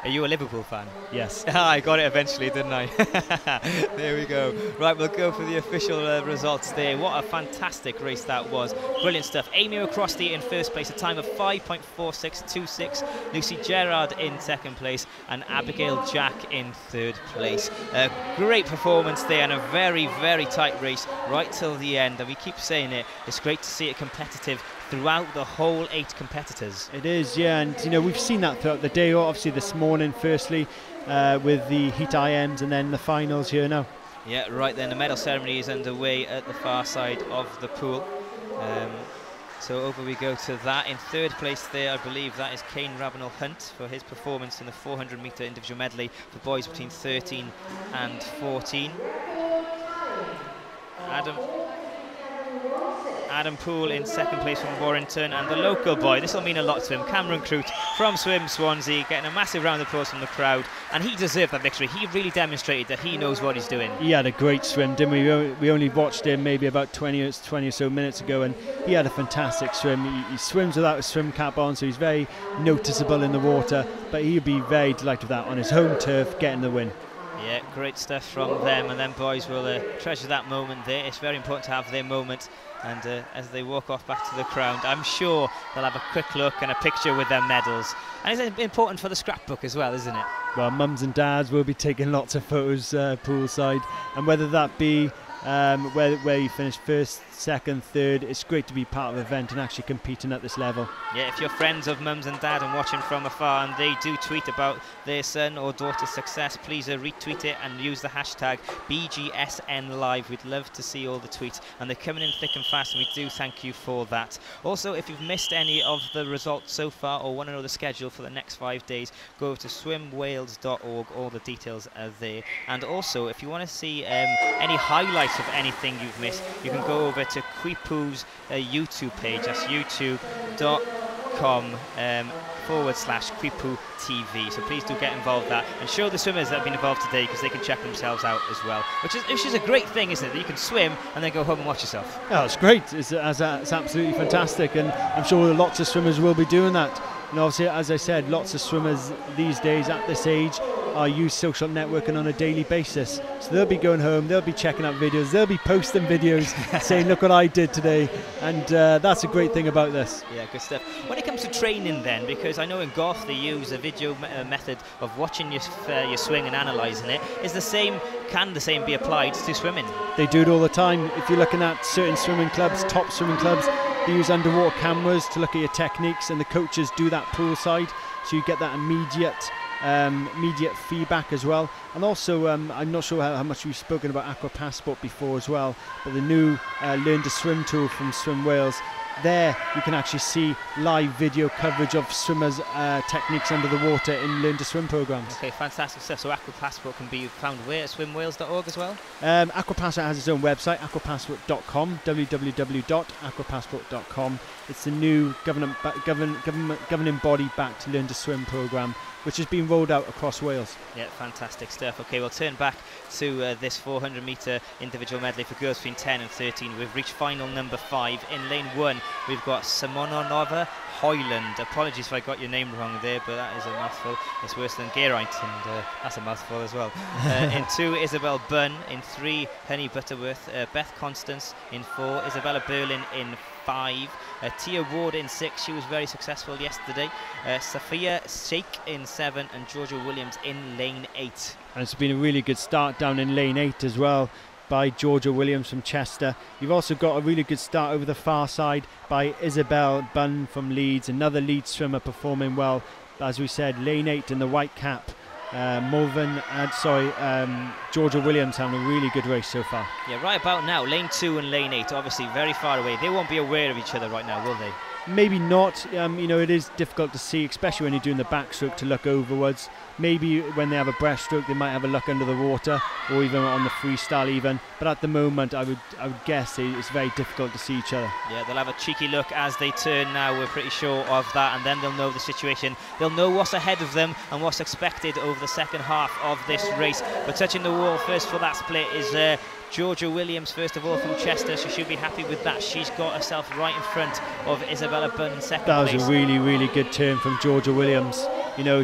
Are you a Liverpool fan? Yes. I got it eventually, didn't I? There we go. Right, we'll go for the official results there. What a fantastic race that was. Brilliant stuff. Amy McCrosty in first place, a time of 5.4626. Lucy Gerard in second place, and Abigail Jack in third place. A great performance there, and a very, very tight race right till the end. And we keep saying it, it's great to see it competitive throughout the whole 8 competitors. It is, yeah, and you know, we've seen that throughout the day, obviously this morning firstly with the heat IMs, and then the finals here now. Yeah, right then, the medal ceremony is underway at the far side of the pool. So over we go to that. In third place there, I believe that is Kane Ravenel-Hunt for his performance in the 400-metre individual medley for boys between 13 and 14. Adam Poole in second place from Warrington, and the local boy, this will mean a lot to him, Cameron Croot from Swim Swansea, getting a massive round of applause from the crowd, and he deserved that victory. He really demonstrated that he knows what he's doing. He had a great swim, didn't we? We only watched him maybe about 20 or so minutes ago, and he had a fantastic swim. He swims without a swim cap on, so he's very noticeable in the water, but he'd be very delighted with that on his home turf, getting the win. Yeah, great stuff from them, and then boys will treasure that moment there. It's very important to have their moment, and as they walk off back to the crowd, I'm sure they'll have a quick look and a picture with their medals. And it's important for the scrapbook as well, isn't it? Well, mums and dads will be taking lots of photos poolside, and whether that be where you finish first, second, third, it's great to be part of the event and actually competing at this level. Yeah, if you're friends of mums and dad and watching from afar, and they do tweet about their son or daughter's success, please retweet it and use the hashtag BGSNLive. We'd love to see all the tweets, and they're coming in thick and fast, and we do thank you for that. Also, if you've missed any of the results so far or want to know the schedule for the next 5 days, go over to swimwales.org. All the details are there. And also, if you want to see any highlights of anything you've missed, you can go over to Kwipu's YouTube page. That's youtube.com/Kwipu TV. So please do get involved with that, and show the swimmers that have been involved today, because they can check themselves out as well, which is a great thing, isn't it, that you can swim and then go home and watch yourself. Oh, it's great. It's absolutely fantastic, and I'm sure lots of swimmers will be doing that. And obviously, as I said, lots of swimmers these days at this age I use social networking on a daily basis. So they'll be going home, they'll be checking out videos, they'll be posting videos saying, look what I did today. And that's a great thing about this. Yeah, good stuff. When it comes to training then, because I know in golf they use a video method of watching your swing and analysing it, can the same be applied to swimming? They do it all the time. If you're looking at certain swimming clubs, top swimming clubs, they use underwater cameras to look at your techniques, and the coaches do that poolside, so you get that immediate feedback as well. And also, I'm not sure how much we've spoken about Aqua Passport before as well, but the new Learn to Swim tool from Swim Wales, there you can actually see live video coverage of swimmers' techniques under the water in Learn to Swim programs. Okay, fantastic stuff. So Aqua Passport can be found where? At swimwales.org as well? Aqua Passport has its own website, aquapassport.com, www.aquapassport.com. It's the new governing body back to Learn to Swim programme, which has been rolled out across Wales. Yeah, fantastic stuff. Okay, we'll turn back to this 400 metre individual medley for girls between 10 and 13. We've reached final number 5. In lane 1, we've got Simonova Hoyland. Apologies if I got your name wrong there, but that is a mouthful. It's worse than Geraint, and that's a mouthful as well. In 2, Isabel Bunn. In 3, Honey Butterworth. Beth Constance in 4. Isabella Berlin in 5. Tia Ward in 6. She was very successful yesterday. Safia Sheikh in 7, and Georgia Williams in lane 8. And it's been a really good start down in lane 8 as well by Georgia Williams from Chester. You've also got a really good start over the far side by Isabel Bunn from Leeds, another Leeds swimmer performing well. As we said, lane 8 in the white cap. Georgia Williams having a really good race so far. Yeah, right about now, lane 2 and lane 8, obviously very far away. They won't be aware of each other right now, will they? Maybe not. It is difficult to see, especially when you're doing the backstroke, to look overwards. Maybe when they have a breaststroke, they might have a look under the water, or even on the freestyle even. But at the moment, I would guess it's very difficult to see each other. Yeah, they'll have a cheeky look as they turn now. We're pretty sure of that, and then they'll know the situation. They'll know what's ahead of them and what's expected over the second half of this race. But touching the wall first for that split is Georgia Williams, first of all, from Chester, so she'll be happy with that. She's got herself right in front of Isabella Bunn in second place. That was a really, really good turn from Georgia Williams.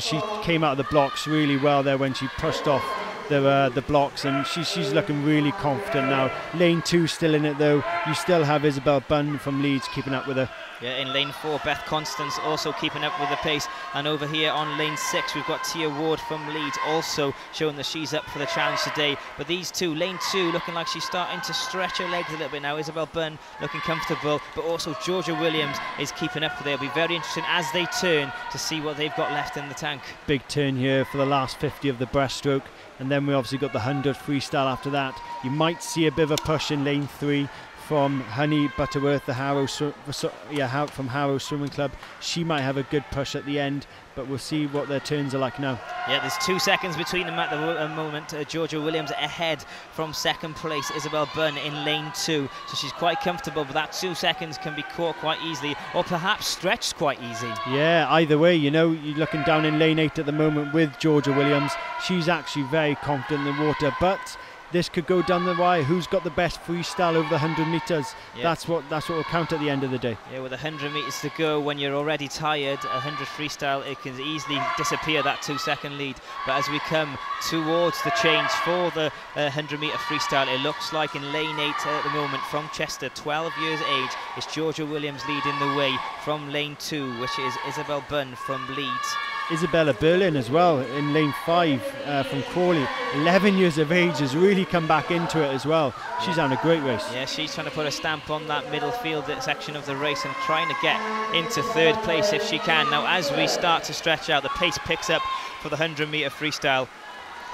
She came out of the blocks really well there when she pushed off the blocks, and she's looking really confident now. Lane 2 still in it though. You still have Isabel Bunn from Leeds keeping up with her. Yeah, in lane 4, Beth Constance also keeping up with the pace, and over here on lane 6 we've got Tia Ward from Leeds also showing that she's up for the challenge today. But these two, lane 2 looking like she's starting to stretch her legs a little bit now. Isabel Bunn looking comfortable, but also Georgia Williams is keeping up with her. It'll be very interesting as they turn to see what they've got left in the tank. Big turn here for the last 50 of the breaststroke, and then we obviously got the 100 freestyle after that. You might see a bit of a push in lane 3 from Honey Butterworth, the from Harrow Swimming Club. She might have a good push at the end, but we'll see what their turns are like now. Yeah, there's 2 seconds between them at the moment. Georgia Williams ahead from second place, Isabel Bunn in lane 2, so she's quite comfortable, but that 2 seconds can be caught quite easily, or perhaps stretched quite easy. Yeah, either way, you're looking down in lane 8 at the moment with Georgia Williams. She's actually very confident in the water, but this could go down the wire. Who's got the best freestyle over the 100 metres? Yeah. That's what will count at the end of the day. Yeah, with 100 metres to go, when you're already tired, 100 freestyle, it can easily disappear that 2-second lead. But as we come towards the change for the 100 metre freestyle, it looks like in lane 8 at the moment from Chester, 12 years age, it's Georgia Williams leading the way from lane 2, which is Isabel Bunn from Leeds. Isabella Berlin as well in lane 5 from Crawley, 11 years of age, has really come back into it as well. She's having a great race. Yeah, she's trying to put a stamp on that middle field section of the race and trying to get into 3rd place if she can. Now as we start to stretch out, the pace picks up for the 100 metre freestyle.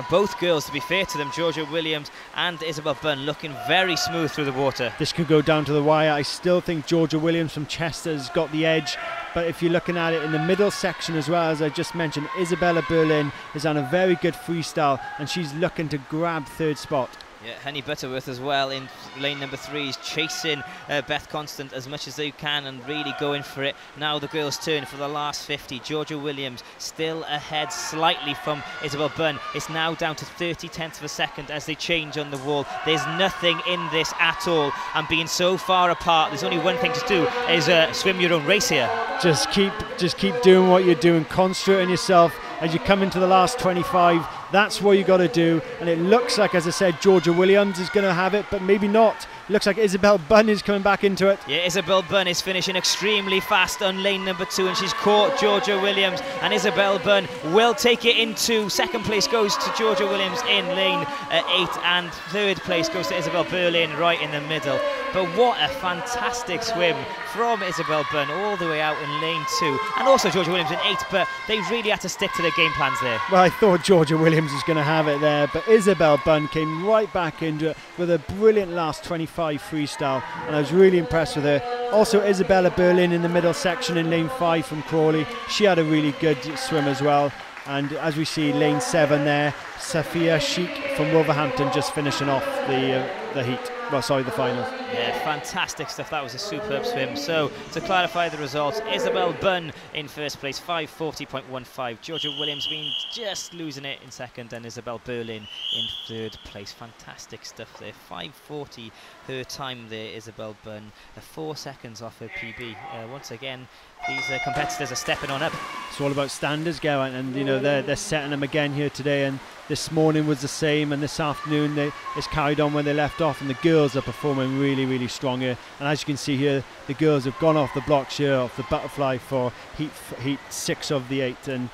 Both girls, to be fair to them, Georgia Williams and Isabel Bunn, looking very smooth through the water. This could go down to the wire. I still think Georgia Williams from Chester has got the edge, but if you're looking at it in the middle section as well, as I just mentioned, Isabella Berlin is on a very good freestyle and she's looking to grab 3rd spot. Yeah, Honey Butterworth as well in lane number 3 is chasing Beth Constant as much as they can and really going for it. Now the girls turn for the last 50. Georgia Williams still ahead slightly from Isabel Bunn. It's now down to 30/10 of a second as they change on the wall. There's nothing in this at all, and being so far apart, there's only one thing to do, is swim your own race here. Just keep doing what you're doing, concentrate on yourself. As you come into the last 25, That's what you got to do. And it looks like, as I said, Georgia Williams is going to have it, but maybe not. It looks like Isabel Bunn is coming back into it. Yeah, Isabel Bunn is finishing extremely fast on lane number 2, and she's caught Georgia Williams, and Isabel Bunn will take it into second place goes to Georgia Williams in lane 8, and third place goes to Isabel Berlin right in the middle. But what a fantastic swim from Isabel Bunn all the way out in lane 2, and also Georgia Williams in 8, but they really had to stick to their game plans there. Well, I thought Georgia Williams was going to have it there, but Isabel Bunn came right back into it with a brilliant last 25 freestyle, and I was really impressed with her. Also Isabella Berlin in the middle section in lane 5 from Crawley. She had a really good swim as well. And as we see, lane 7 there, Safia Sheikh from Wolverhampton just finishing off the heat. Well, sorry, the finals. Yeah, fantastic stuff. That was a superb swim. So, to clarify the results, Isabel Bunn in first place, 5:40.15. Georgia Williams been just losing it in second, and Isabel Berlin in third place. Fantastic stuff there. 5:40 her time there, Isabel Bunn. 4 seconds off her PB. Once again, these competitors are stepping on up. It's all about standards, Geraint, and you know they're setting them again here today, and this morning was the same, and this afternoon it's carried on when they left off, and the girls are performing really, really strong here. And as you can see here, the girls have gone off the blocks here, off the butterfly for heat 6 of the 8 and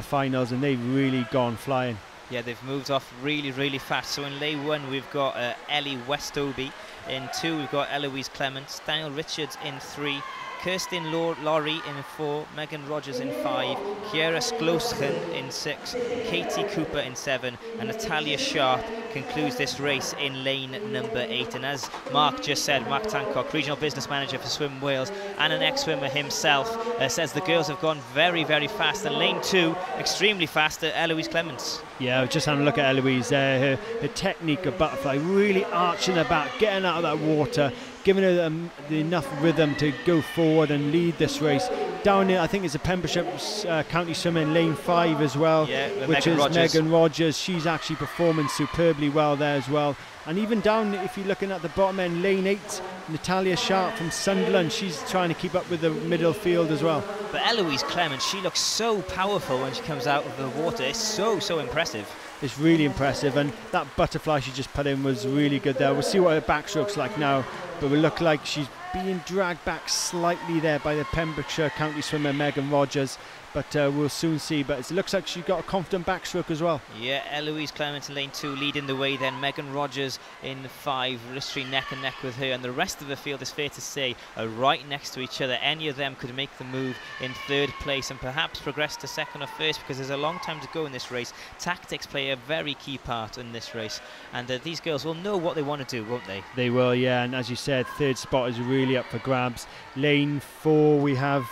finals, and they've really gone flying. Yeah, they've moved off really, really fast. So in lane 1, we've got Ellie Westoby. In 2, we've got Eloise Clements. Daniel Richards in 3. Kirsten Laurie in 4, Megan Rogers in 5, Kiera Skloschen in 6, Katie Cooper in 7, and Natalia Sharp concludes this race in lane number 8. And as Mark just said, Mark Tancock, Regional Business Manager for Swim Wales and an ex-swimmer himself, says the girls have gone very, very fast. And lane 2, extremely fast, Eloise Clements. Yeah, just having a look at Eloise there, her technique of butterfly, really arching her back, getting out of that water, giving her enough rhythm to go forward and lead this race. Down here, I think it's a Pembrokeshire County swimmer in lane 5 as well, yeah, which is Megan Rogers. She's actually performing superbly well there as well. And even down, if you're looking at the bottom end, lane 8, Natalia Sharp from Sunderland, she's trying to keep up with the middle field as well. But Eloise Clements, she looks so powerful when she comes out of the water. It's so impressive. It's really impressive, and that butterfly she just put in was really good there. We'll see what her backstroke's like now, but it look like she's being dragged back slightly there by the Pembrokeshire County swimmer Megan Rogers, but we'll soon see. But it looks like she's got a confident backstroke as well. Yeah, Eloise Clements in lane 2 leading the way, then Megan Rogers in 5, literally neck and neck with her, and the rest of the field, is fair to say, are right next to each other. Any of them could make the move in third place and perhaps progress to second or first, because there's a long time to go in this race. Tactics play a very key part in this race, and these girls will know what they want to do, won't they? They will, yeah, and as you said, third spot is really up for grabs. Lane 4 we have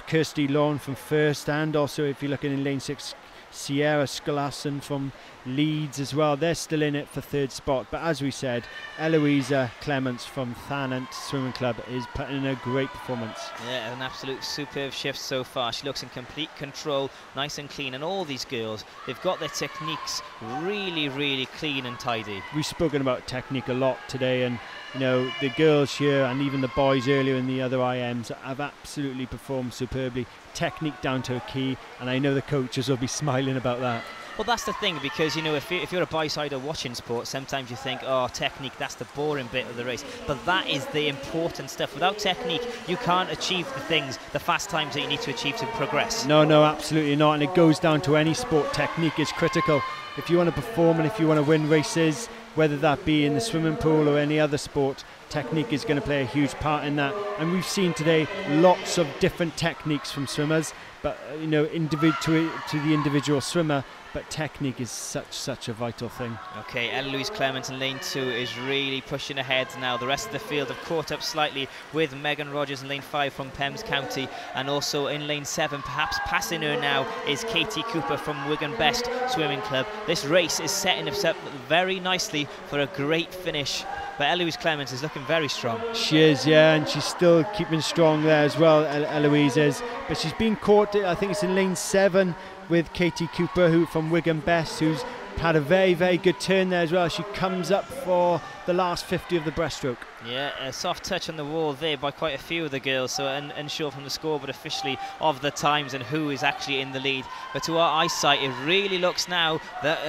Kirsty Lawn from first, and also if you're looking in lane 6, Sierra Skolason from Leeds as well. They're still in it for third spot, but as we said, Eloisa Clements from Thanant Swimming Club is putting in a great performance. Yeah, an absolute superb shift so far. She looks in complete control, nice and clean, and all these girls, they've got their techniques really, really clean and tidy. We've spoken about technique a lot today, and you know, the girls here and even the boys earlier in the other IMs have absolutely performed superbly. Technique down to a key, and I know the coaches will be smiling about that. Well, that's the thing, because, you know, if you're a bysider watching sport, sometimes you think, oh, technique, that's the boring bit of the race. But that is the important stuff. Without technique, you can't achieve the things, the fast times that you need to achieve to progress. No, absolutely not. And it goes down to any sport. Technique is critical. If you want to perform and if you want to win races, whether that be in the swimming pool or any other sport, technique is going to play a huge part in that. And we've seen today lots of different techniques from swimmers, but you know, to the individual swimmer, but technique is such a vital thing. Okay, Eloise Clements in lane 2 is really pushing ahead now. The rest of the field have caught up slightly with Megan Rogers in lane 5 from Pembs County, and also in lane 7, perhaps passing her now, is Katie Cooper from Wigan Best Swimming Club. This race is setting us up very nicely for a great finish. But Eloise Clements is looking very strong. She is, yeah, and she's still keeping strong there as well, Eloise is. But she's been caught, I think it's in lane 7, with Katie Cooper, who from Wigan Best, who's had a very, very good turn there as well. She comes up for the last 50 of the breaststroke. Yeah, a soft touch on the wall there by quite a few of the girls, so unsure from the score, but officially of the times and who is actually in the lead. But to our eyesight, it really looks now that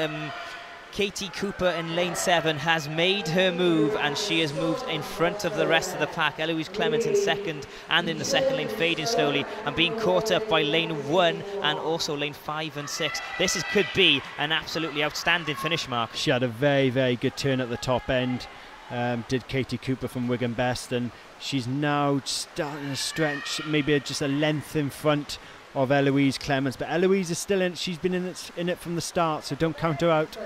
Katie Cooper in lane 7 has made her move, and she has moved in front of the rest of the pack. Eloise Clements in second, and in the second lane fading slowly and being caught up by lane 1 and also lane 5 and 6. This could be an absolutely outstanding finish, Mark. She had a very, very good turn at the top end, did Katie Cooper from Wigan Best, and she's now starting to stretch, maybe just a length in front of Eloise Clements, but Eloise is still in it. She's been in it from the start, so don't count her out.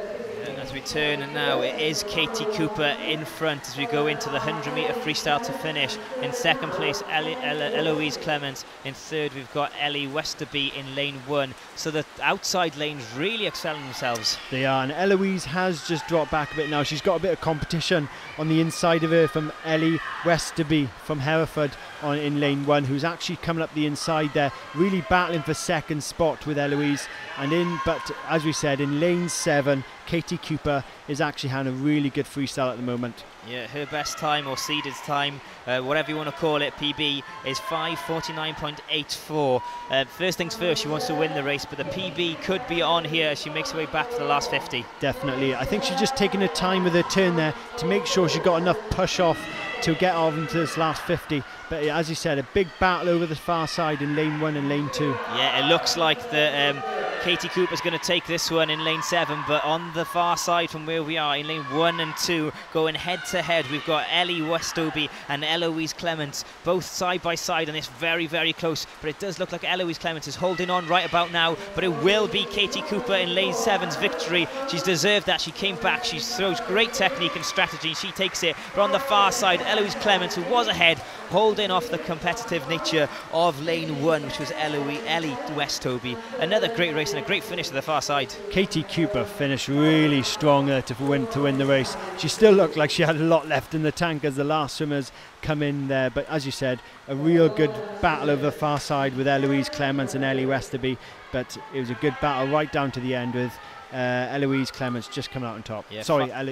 And as we turn, and now it is Katie Cooper in front as we go into the 100-metre freestyle to finish. In second place, Eloise Clements. In third, we've got Ellie Westerby in lane 1. So the outside lanes really excelling themselves. They are, and Eloise has just dropped back a bit now. She's got a bit of competition on the inside of her from Ellie Westerby from Hereford in lane 1, who's actually coming up the inside there, really battling for second spot with Eloise. But as we said, in lane 7, Katie Cooper is actually having a really good freestyle at the moment. Yeah, her best time, or seeded time, whatever you want to call it, PB, is 5:49.84. First things first, she wants to win the race, but the PB could be on here as she makes her way back for the last 50. Definitely. I think she's just taking her time with her turn there to make sure she got enough push off to get off into this last 50. But as you said, a big battle over the far side in lane 1 and lane 2. Yeah, it looks like the Katie Cooper's going to take this one in lane 7, but on the far side from where we are in lane 1 and 2, going head to head, we've got Ellie Westoby and Eloise Clements, both side by side, and it's very, very close. But it does look like Eloise Clements is holding on right about now, but it will be Katie Cooper in lane 7's victory. She's deserved that. She came back, she throws great technique and strategy, she takes it. But on the far side, Eloise Clements, who was ahead, holding off the competitive nature of lane 1, which was Ellie Westoby. Another great race and a great finish to the far side. Katie Cooper finished really strong there to win the race. She still looked like she had a lot left in the tank as the last swimmers come in there, but as you said, a real good battle over the far side with Eloise Clements and Ellie Westerby, but it was a good battle right down to the end with Eloise Clements just coming out on top. Yeah, just coming out on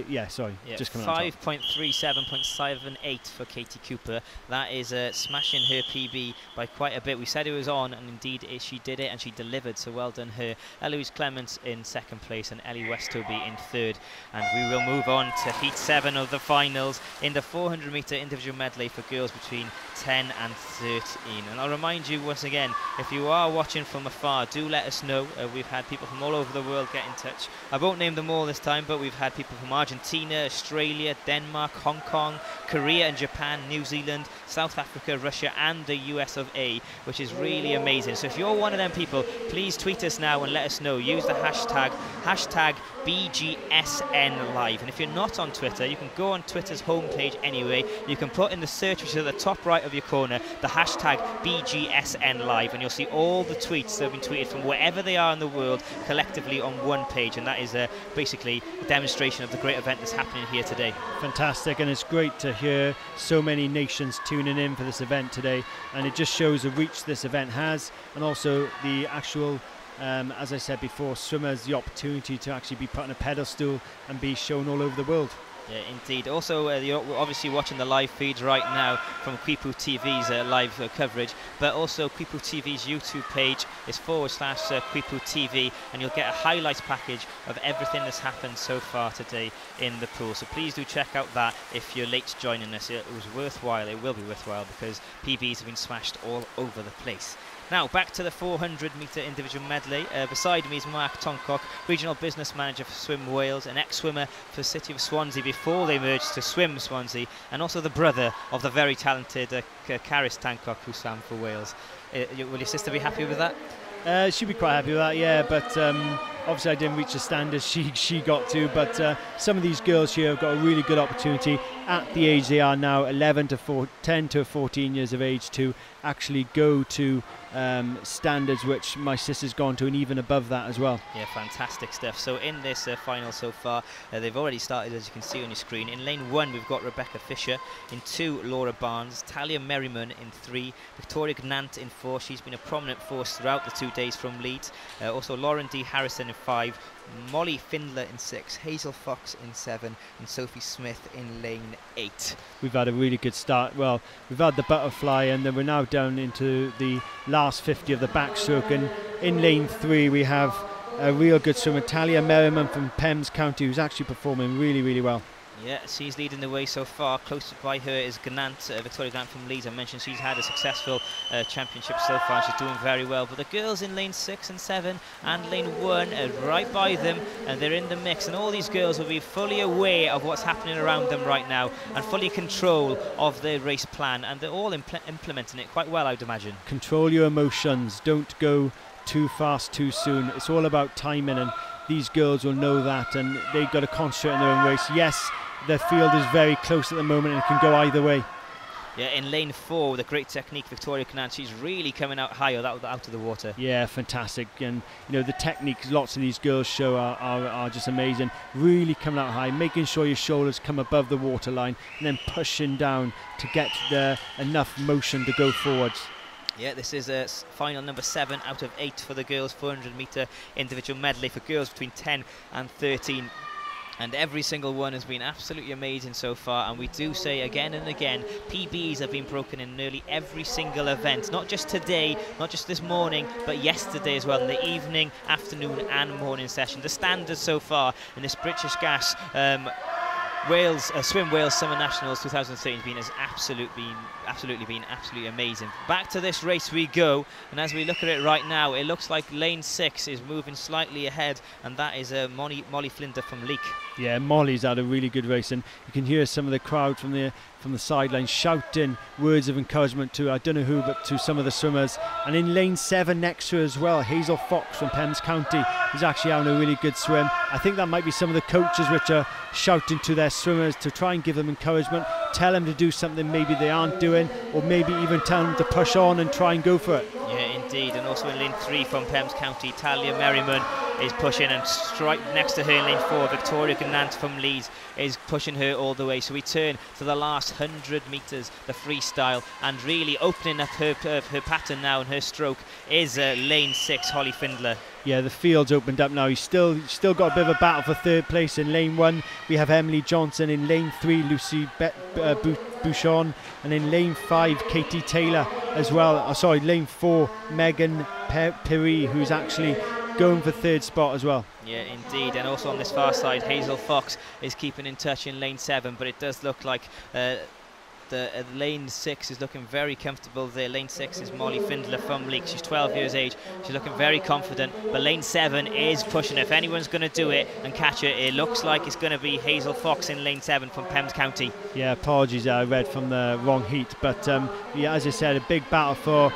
top. 5.37.78 for Katie Cooper. That is smashing her PB by quite a bit. We said it was on, and indeed she did it, and she delivered, so well done her. Eloise Clements in second place and Ellie Westoby in third. And we will move on to heat 7 of the finals in the 400-metre individual medley for girls between 10 and 13. And I'll remind you once again, if you are watching from afar, do let us know. We've had people from all over the world get in touch. I won't name them all this time, but we've had people from Argentina, Australia, Denmark, Hong Kong, Korea and Japan, New Zealand, South Africa, Russia and the US of A, which is really amazing. So if you're one of them people, please tweet us now and let us know. Use the hashtag BGSNLive. And if you're not on Twitter, you can go on Twitter's homepage anyway. You can put in the search, which is at the top right of your corner, the hashtag BGSNLive, and you'll see all the tweets that have been tweeted from wherever they are in the world collectively on one page. And that is basically a demonstration of the great event that's happening here today. Fantastic, and it's great to hear so many nations tuning in for this event today, and it just shows the reach this event has, and also the actual as I said before, swimmers the opportunity to actually be put on a pedestal and be shown all over the world. Yeah, indeed. Also, you're obviously watching the live feeds right now from Quipu TV's live coverage, but also Quipu TV's YouTube page is /Quipu TV, and you'll get a highlights package of everything that's happened so far today in the pool. So please do check out that if you're late joining us. It was worthwhile, it will be worthwhile, because PBs have been smashed all over the place. Now, back to the 400-metre individual medley. Beside me is Mark Toncock, Regional Business Manager for Swim Wales, an ex-swimmer for the City of Swansea before they merged to Swim Swansea, and also the brother of the very talented Caris Tancock, who swam for Wales. Will your sister be happy with that? She'd be quite happy with that, yeah, but obviously I didn't reach the standards she got to, but some of these girls here have got a really good opportunity. at the age they are now, 10 to 14 years of age, to actually go to standards which my sister's gone to, and even above that as well. Yeah, fantastic stuff. So in this final so far, they've already started, as you can see on your screen. In lane 1, we've got Rebecca Fisher. In 2, Laura Barnes. Talia Merriman in 3. Victoria Gnant in 4. She's been a prominent force throughout the 2 days from Leeds. Also Lauren D. Harrison in 5. Molly Findler in 6, Hazel Fox in 7, and Sophie Smith in lane 8. We've had a really good start. Well, we've had the butterfly, and then we're now down into the last 50 of the backstroke, and in lane 3 we have a real good swimmer, Talia Merriman from Pembs County, who's actually performing really, really well. Yeah, she's leading the way so far. Close by her is Gnant, Victoria Gnant from Leeds. I mentioned she's had a successful championship so far. She's doing very well. But the girls in lane 6 and 7 and lane 1 are right by them, and they're in the mix. And all these girls will be fully aware of what's happening around them right now and fully control of their race plan. And they're all implementing it quite well, I would imagine. Control your emotions. Don't go too fast too soon. It's all about timing, and these girls will know that, and they've got to concentrate on their own race. Yes, their field is very close at the moment and it can go either way. Yeah, in lane 4 with a great technique, Victoria Gnant, she's really coming out higher, out of the water. Yeah, fantastic. And you know, the techniques lots of these girls show are just amazing. Really coming out high, making sure your shoulders come above the waterline, and then pushing down to get enough motion to go forwards. Yeah, this is final number 7 out of 8 for the girls 400 metre individual medley for girls between 10 and 13. And every single one has been absolutely amazing so far, and we do say again and again, PBs have been broken in nearly every single event, not just today, not just this morning, but yesterday as well, in the evening, afternoon and morning session. The standards so far in this British Gas Swim Wales Summer Nationals 2013 has absolutely been amazing. Back to this race we go, and as we look at it right now, it looks like lane 6 is moving slightly ahead, and that is Molly Flinder from Leek. Yeah, Molly's had a really good race, and you can hear some of the crowd from the sidelines shouting words of encouragement to, I don't know who, but to some of the swimmers. And in lane 7 next to her as well, Hazel Fox from Pembs County is actually having a really good swim. I think that might be some of the coaches which are shouting to their swimmers to try and give them encouragement, tell them to do something maybe they aren't doing, or maybe even tell them to push on and try and go for it. Yeah, indeed. And also in lane 3 from Pembs County, Talia Merriman is pushing, and straight next to her in lane 4, Victoria Gnant from Leeds is pushing her all the way. So we turn to the last 100 metres, the freestyle, and really opening up her pattern now and her stroke is lane 6, Holly Findler. Yeah, the field's opened up now. He's still got a bit of a battle for 3rd place. In lane 1 we have Emily Johnson, in lane 3 Lucy Bouchon, and in lane 5 Katie Taylor as well. Lane 4 Megan Perry, who's actually going for 3rd spot as well. Yeah, indeed. And also on this far side, Hazel Fox is keeping in touch in lane 7, but it does look like the lane 6 is looking very comfortable there. Lane 6 is Molly Findler from Leek. She's 12 years age. She's looking very confident, but lane 7 is pushing. If anyone's going to do it and catch her, it looks like it's going to be Hazel Fox in lane 7 from Pembs County. Yeah, apologies, I read from the wrong heat, but yeah, as I said, a big battle for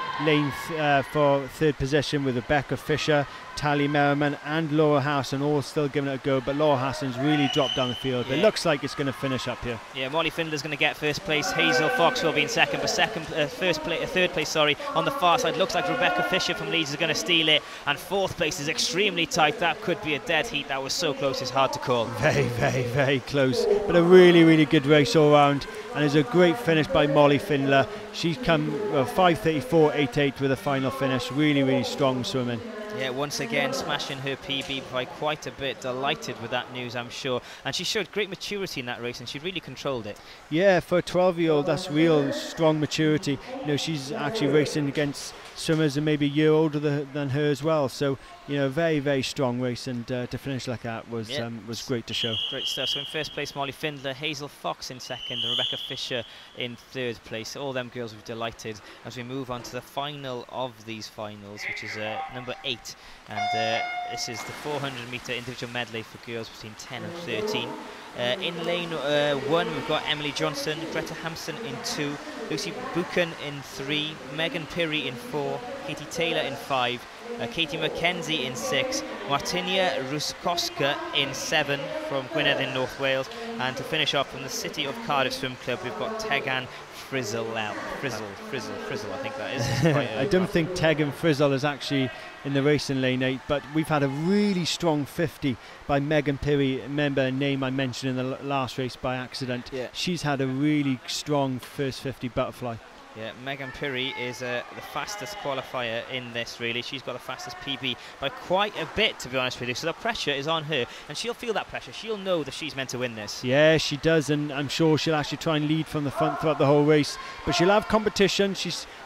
for 3rd position with Rebecca Fisher, Talia Merriman and Laura Harrison all still giving it a go, but Laura Harrison's really dropped down the field. Yeah. It looks like it's going to finish up here. Yeah, Molly Findler's going to get 1st place. Hazel Fox will be in 2nd, but 3rd place, on the far side. Looks like Rebecca Fisher from Leeds is going to steal it, and 4th place is extremely tight. That could be a dead heat. That was so close, it's hard to call. Very, very, very close, but a really, really good race all round, and it's a great finish by Molly Findler. She's come 5:34.88 with a final finish. Really, really strong swimming. Yeah, once again smashing her PB by quite a bit. Delighted with that news, I'm sure. And she showed great maturity in that race, and she really controlled it. Yeah, for a 12-year-old, that's real strong maturity. You know, she's actually racing against swimmers and maybe a year older than her as well. So, you know, very, very strong race, and to finish like that was great to show. Great stuff. So in 1st place, Molly Findler, Hazel Fox in 2nd, and Rebecca Fisher in 3rd place. All them girls were delighted as we move on to the final of these finals, which is number 8. And this is the 400 metre individual medley for girls between 10 and 13. In lane 1 we've got Emily Johnson, Greta Hampson in 2, Lucy Buchan in 3, Megan Perry in 4, Katie Taylor in 5, Katie McKenzie in 6, Martinia Ruskowska in 7 from Gwynedd in North Wales, and to finish off from the City of Cardiff Swim Club, we've got Tegan Frizzle, I think that is. I don't think Tegan Frizzle is actually in the race in lane 8, but we've had a really strong 50 by Megan Pirrie. Remember a name I mentioned in the last race by accident. Yeah. She's had a really strong first 50 butterfly. Yeah, Megan Pirrie is the fastest qualifier in this, really. She's got the fastest PB by quite a bit, to be honest with you. So the pressure is on her, and she'll feel that pressure. She'll know that she's meant to win this. Yeah, she does, and I'm sure she'll actually try and lead from the front throughout the whole race. But she'll have competition.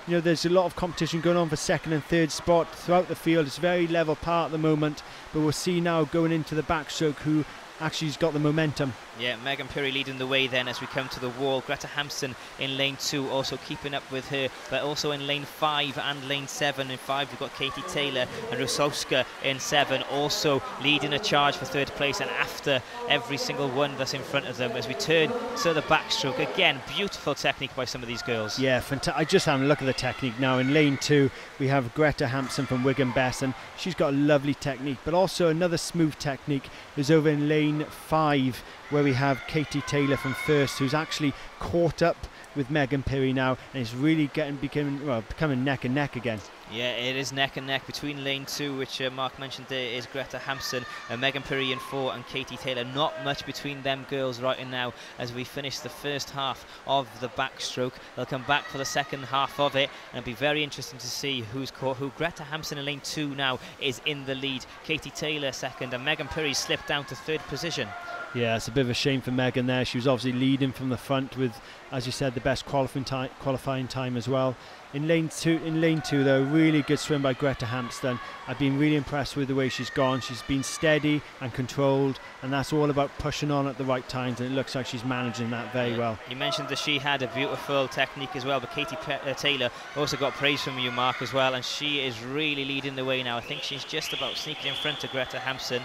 There's a lot of competition going on for second and third spot throughout the field. It's very level part at the moment, but we'll see now going into the backstroke who actually has got the momentum. Yeah, Megan Pirrie leading the way then as we come to the wall. Greta Hampson in lane 2 also keeping up with her, but also in lane 5 and lane 7. In 5 we've got Katie Taylor and Rusowska in 7 also leading a charge for third place, and after every single one that's in front of them as we turn to the backstroke. Again, beautiful technique by some of these girls. Yeah, I just have a look at the technique now. In lane 2 we have Greta Hampson from Wigan Bess, and she's got a lovely technique, but also another smooth technique is over in lane 5 where we have Katie Taylor from First, who's actually caught up with Megan Pirrie now and is really becoming neck and neck again. Yeah, it is neck and neck between lane 2, which Mark mentioned there, is Greta Hampson, Megan Pirrie in 4 and Katie Taylor. Not much between them girls right now as we finish the first half of the backstroke. They'll come back for the second half of it, and it'll be very interesting to see who's caught who. Greta Hampson in lane 2 now is in the lead, Katie Taylor second, and Megan Pirrie slipped down to third position. Yeah, it's a bit of a shame for Megan there. She was obviously leading from the front with, as you said, the best qualifying time as well. In lane 2 though, really good swim by Greta Hampson. I've been really impressed with the way she's gone. She's been steady and controlled, and that's all about pushing on at the right times, and it looks like she's managing that very well. You mentioned that she had a beautiful technique as well, but Katie Taylor also got praise from you, Mark, as well, and she is really leading the way now. I think she's just about sneaking in front of Greta Hampson.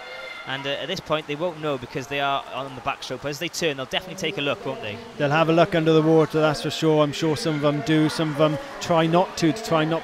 And at this point they won't know because they are on the backstroke, but as they turn they'll definitely take a look, won't they? They'll have a look under the water, that's for sure. I'm sure some of them do, some of them try not to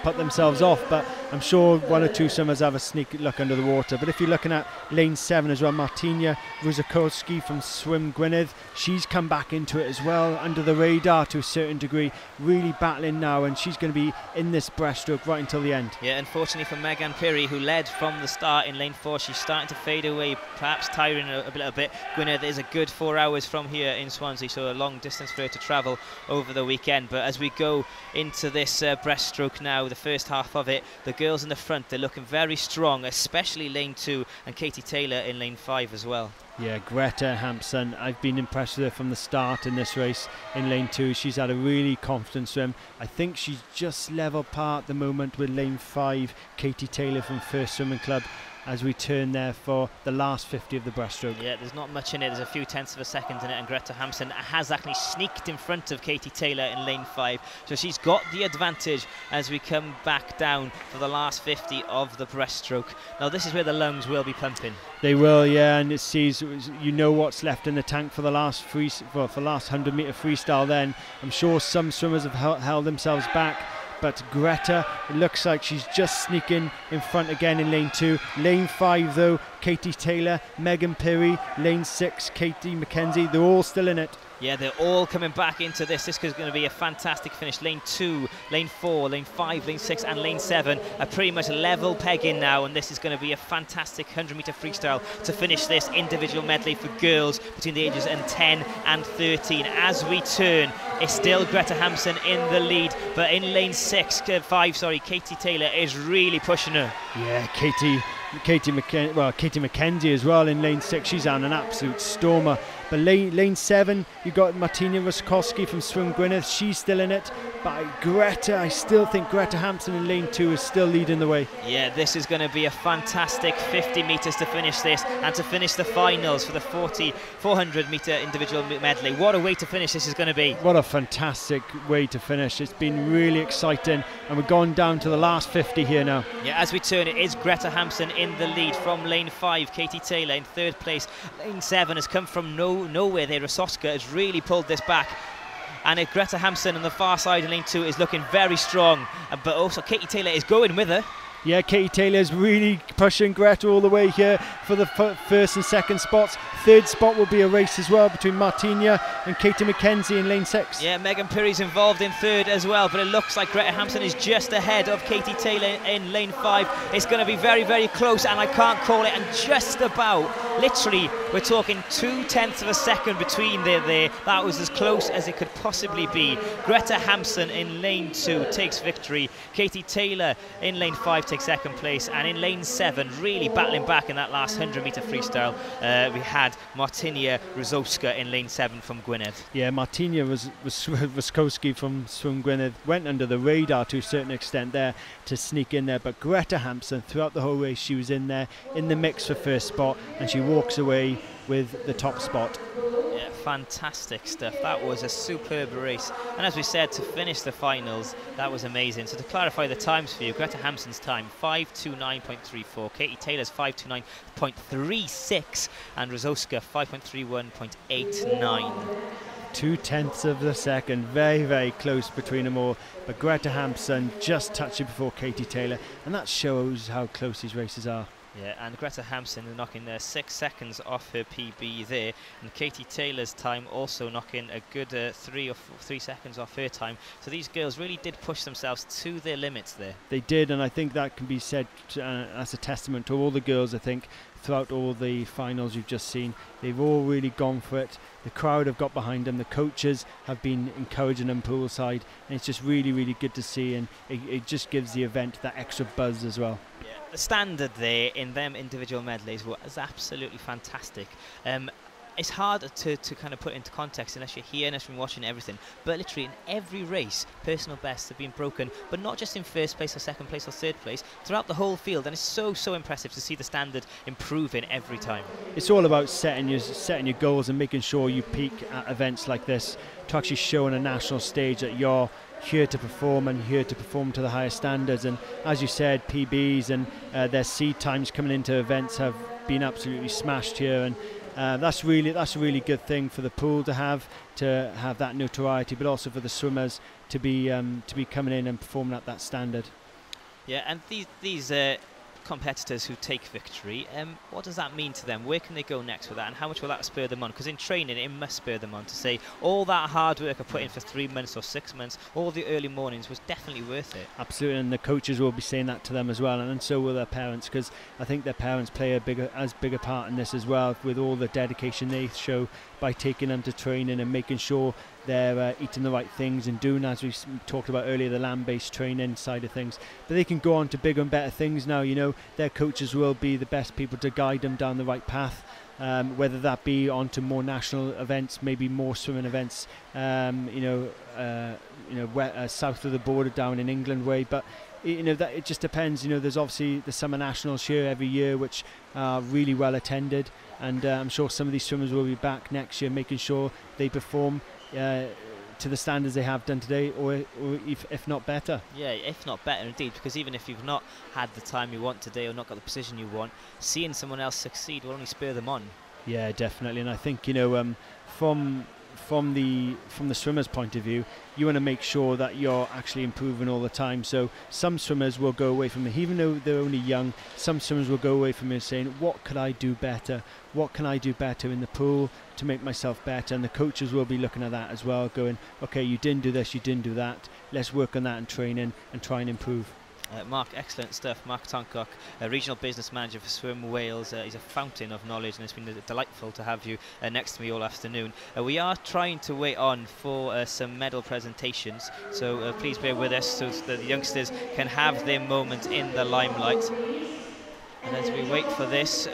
put themselves off, but I'm sure one or two swimmers have a sneak look under the water. But if you're looking at lane 7 as well, Martinia Ruszakowski from Swim Gwynedd, she's come back into it as well, under the radar to a certain degree, really battling now, and she's going to be in this breaststroke right until the end. Yeah, unfortunately for Megan Pirrie, who led from the start in lane 4, she's starting to fade away, perhaps tiring a little bit. Gwynedd is a good 4 hours from here in Swansea, so a long distance for her to travel over the weekend. But as we go into this breaststroke now, the first half of it, the girls in the front, they're looking very strong, especially lane 2 and Katie Taylor in lane 5 as well. Yeah, Greta Hampson, I've been impressed with her from the start in this race in lane 2. She's had a really confident swim. I think she's just level par at the moment with lane 5, Katie Taylor from First Swimming Club, as we turn there for the last 50 of the breaststroke. Yeah, there's not much in it. There's a few tenths of a second in it, and Greta Hampson has actually sneaked in front of Katie Taylor in lane 5. So she's got the advantage as we come back down for the last 50 of the breaststroke. Now this is where the lungs will be pumping. They will, yeah, and it sees, you know what's left in the tank for the last for the last 100-metre freestyle then. I'm sure some swimmers have held themselves back, but Greta, it looks like she's just sneaking in front again in lane 2. Lane 5 though, Katie Taylor, Megan Pirrie. Lane 6, Katie McKenzie. They're all still in it. Yeah, they're all coming back into this. This is going to be a fantastic finish. Lane 2, lane 4, lane 5, lane 6 and lane 7 are pretty much level pegging now, and this is going to be a fantastic 100-metre freestyle to finish this individual medley for girls between the ages of 10 and 13. As we turn, it's still Greta Hampson in the lead, but in lane 5, Katie Taylor is really pushing her. Yeah, Katie McKenzie as well in lane 6. She's on an absolute stormer. But lane 7, you've got Martinia Ruszakowski from Swim Gwynedd. She's still in it. But Greta, I still think Greta Hampson in lane 2 is still leading the way. Yeah, this is going to be a fantastic 50 metres to finish this, and to finish the finals for the 400-metre individual medley. What a way to finish this is going to be. What a fantastic way to finish. It's been really exciting, and we're going down to the last 50 here now. Yeah, as we turn, it is Greta Hampson in the lead from lane 5, Katie Taylor in third place. Lane 7 has come from nowhere there. Ruszowska has really pulled this back. And Greta Hampson on the far side in lane 2 is looking very strong, but also Katie Taylor is going with her. Yeah, Katie Taylor is really pushing Greta all the way here for the first and second spots. Third spot will be a race as well between Martinia and Katie McKenzie in lane 6. Yeah, Megan Puri's involved in third as well, but it looks like Greta Hampson is just ahead of Katie Taylor in lane 5. It's going to be very, very close, and I can't call it, and just about, literally, we're talking 0.2 of a second between there. That was as close as it could possibly be. Greta Hampson in lane 2 takes victory. Katie Taylor in lane 5 takes second place, and in lane 7, really battling back in that last 100-metre freestyle, we had Martinia Rosowska in lane 7 from Gwynedd. Yeah, Martinia Rosowski from Swim Gwynedd went under the radar to a certain extent there to sneak in there, but Greta Hampson throughout the whole race, she was in there in the mix for first spot, and she walks away with the top spot. Yeah, fantastic stuff. That was a superb race, and as we said, to finish the finals, that was amazing. So to clarify the times for you, Greta Hampson's time 5:29.34, Katie Taylor's 5:29.36, and Rosowska 5:31.89. 0.2 of a second, very, very close between them all, but Greta Hampson just touched it before Katie Taylor, and that shows how close these races are. Yeah, and Greta Hampson knocking 6 seconds off her PB there, and Katie Taylor's time also knocking a good 3 seconds off her time. So these girls really did push themselves to their limits there. They did, and I think that can be said as a testament to all the girls. I think throughout all the finals you've just seen, they've all really gone for it. The crowd have got behind them, the coaches have been encouraging them poolside, and it's just really, really good to see, and it just gives the event that extra buzz as well. Yeah, the standard there in them individual medleys was absolutely fantastic. It's hard to kind of put into context unless you're here, unless you're watching everything. But literally in every race, personal bests have been broken, but not just in first place or second place or third place, throughout the whole field. And it's so, so impressive to see the standard improving every time. It's all about setting your goals and making sure you peak at events like this to actually show on a national stage that you're here to perform and here to perform to the highest standards. And as you said, PBs and their seed times coming into events have been absolutely smashed here, and that's a really good thing for the pool to have that notoriety, but also for the swimmers to be coming in and performing at that standard. Yeah, and these competitors who take victory, what does that mean to them? Where can they go next with that, and how much will that spur them on? Because in training it must spur them on to say all that hard work I put in for 3 months or 6 months, all the early mornings was definitely worth it. Absolutely, and the coaches will be saying that to them as well, and so will their parents, because I think their parents play as big a part in this as well, with all the dedication they show by taking them to training and making sure they're eating the right things and doing, as we talked about earlier, the land-based training side of things. But they can go on to bigger and better things now. You know, their coaches will be the best people to guide them down the right path, whether that be onto more national events, maybe more swimming events, south of the border down in England way. But that it just depends. There's obviously the summer nationals here every year, which are really well attended, and I'm sure some of these swimmers will be back next year, making sure they perform to the standards they have done today, or if not better. Yeah, if not better indeed, because even if you've not had the time you want today or not got the position you want, seeing someone else succeed will only spur them on. Yeah, definitely, and I think from the swimmer's point of view, you want to make sure that you're actually improving all the time. So some swimmers will go away from it, even though they're only young. Some swimmers will go away from it saying, what could I do better? What can I do better in the pool to make myself better? And the coaches will be looking at that as well, going, okay, you didn't do this, you didn't do that, let's work on that in training and try and improve. Mark, excellent stuff. Mark Toncock, a regional business manager for Swim Wales. He's a fountain of knowledge, and it's been delightful to have you next to me all afternoon. We are trying to wait on for some medal presentations, so please bear with us so that the youngsters can have their moment in the limelight. And as we wait for this,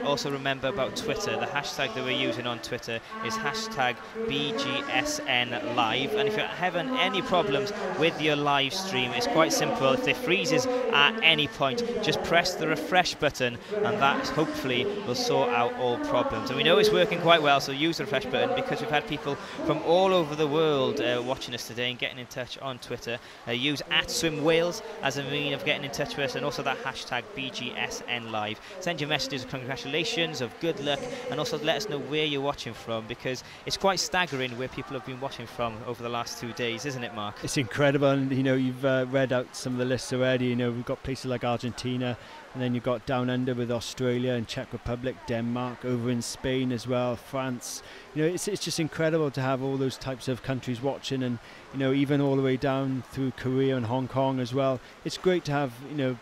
also remember about Twitter. The hashtag that we're using on Twitter is hashtag BGSNLive. And if you're having any problems with your live stream, it's quite simple. If it freezes at any point, just press the refresh button, and that hopefully will sort out all problems. And we know it's working quite well, so use the refresh button, because we've had people from all over the world watching us today and getting in touch on Twitter. Use @SwimWales as a means of getting in touch with us, and also that hashtag BGSNLive. Send your messages of congratulations congratulations, of good luck, and also let us know where you're watching from, because it's quite staggering where people have been watching from over the last 2 days, isn't it, Mark? It's incredible, and you've read out some of the lists already. We've got places like Argentina, and then you've got down under with Australia and Czech Republic, Denmark, over in Spain as well, France. It's just incredible to have all those types of countries watching, and even all the way down through Korea and Hong Kong as well. It's great to have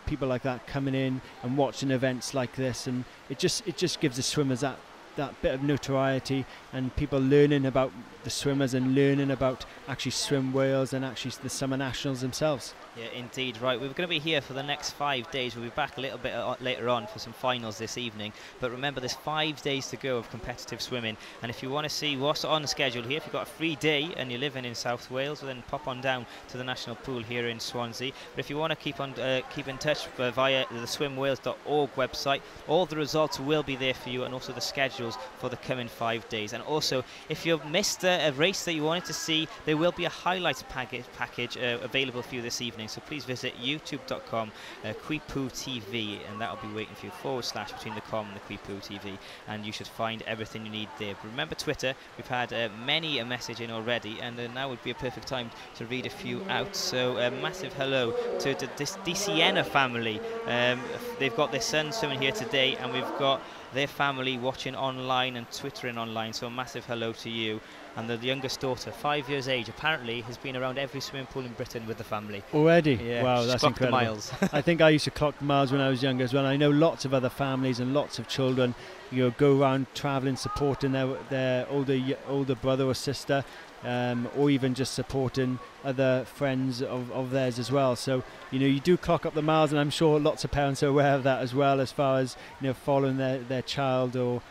people like that coming in and watching events like this, and it just gives the swimmers that bit of notoriety, and people learning about the swimmers and learning about actually Swim Wales and actually the Summer Nationals themselves. Yeah, indeed, right. We're going to be here for the next 5 days. We'll be back a little bit later on for some finals this evening. But remember, there's 5 days to go of competitive swimming. And if you want to see what's on the schedule here, if you've got a free day and you're living in South Wales, well, then pop on down to the national pool here in Swansea. But if you want to keep in touch via the swimwales.org website, all the results will be there for you, and also the schedules for the coming 5 days. And also, if you've missed a race that you wanted to see, there will be a highlights package available for you this evening. So please visit youtube.com Quipu TV, and that'll be waiting for you / between the com and the Quipu TV, and you should find everything you need there. But remember Twitter, we've had many a message in already, and now would be a perfect time to read a few out. So a massive hello to the DCN family. They've got their son swimming here today, and we've got their family watching online and twittering online, so a massive hello to you. And the youngest daughter, 5 years age, apparently has been around every swimming pool in Britain with the family. Already? Yeah, wow, that's incredible. The miles. I think I used to clock the miles when I was younger as well. I know lots of other families and lots of children go around travelling, supporting their older brother or sister, or even just supporting other friends of theirs as well. So you do clock up the miles, and I'm sure lots of parents are aware of that as well, as far as following their child or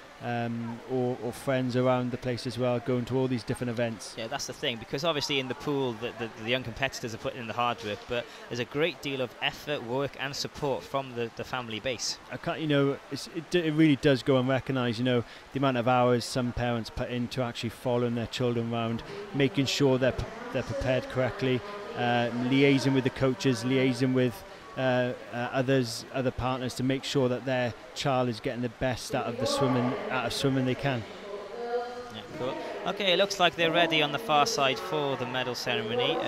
friends around the place as well, going to all these different events. Yeah, that's the thing, because obviously in the pool the young competitors are putting in the hard work, but there's a great deal of effort, work and support from the family base. I can't, it really does go unrecognised, the amount of hours some parents put into actually following their children around, making sure they're prepared correctly, liaising with the coaches, liaising with other partners to make sure that their child is getting the best out of swimming they can. Yeah, cool. Okay, it looks like they're ready on the far side for the medal ceremony.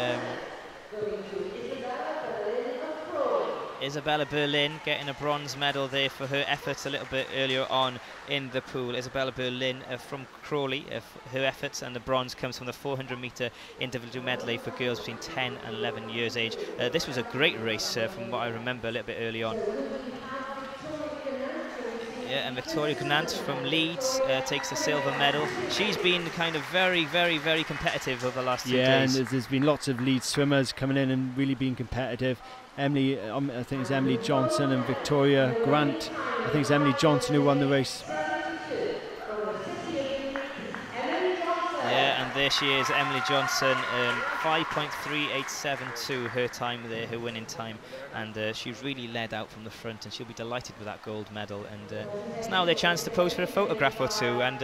Isabella Berlin getting a bronze medal there for her efforts a little bit earlier on in the pool. Isabella Berlin from Crawley, her efforts, and the bronze comes from the 400-metre individual medley for girls between 10 and 11 years age. This was a great race from what I remember a little bit early on. Yeah, and Victoria Gnant from Leeds takes the silver medal. She's been kind of very, very, very competitive over the last 2 days. Yeah, and there's been lots of Leeds swimmers coming in and really being competitive. I think it's Emily Johnson and Victoria Grant. I think it's Emily Johnson who won the race. Yeah, and there she is, Emily Johnson, 5.3872 her time there, her winning time, and she really led out from the front, and she'll be delighted with that gold medal. And it's now their chance to pose for a photograph or two and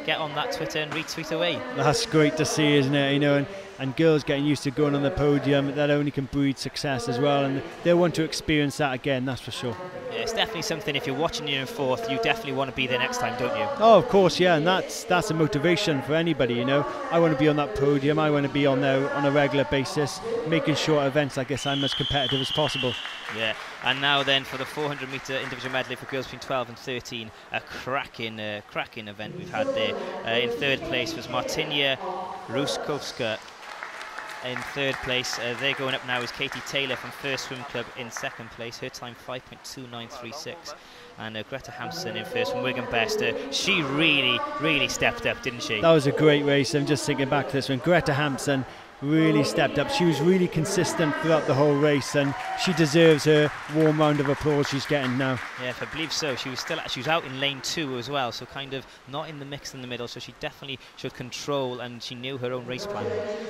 get on that Twitter and retweet away. That's great to see, isn't it? And girls getting used to going on the podium, that only can breed success as well, and they'll want to experience that again, that's for sure. Yeah, it's definitely something, if you're watching you in fourth, you definitely want to be there next time, don't you? Oh, of course, yeah, and that's a motivation for anybody, I want to be on that podium, I want to be on there on a regular basis, making sure at events like this I'm as competitive as possible. Yeah, and now then for the 400-metre individual medley for girls between 12 and 13, a cracking event we've had there. In third place was Martynia Ruskowska. In third place, they're going up now is Katie Taylor from First Swim Club in second place. Her time 5.2936. And Greta Hampson in first from Wigan Best. She really stepped up, didn't she? That was a great race. I'm just thinking back to this one. Greta Hampson really stepped up. She was really consistent throughout the whole race, and she deserves her warm round of applause she's getting now. Yeah, if I believe so. She was out in lane 2 as well, so kind of not in the mix in the middle, so she definitely should control, and she knew her own race plan.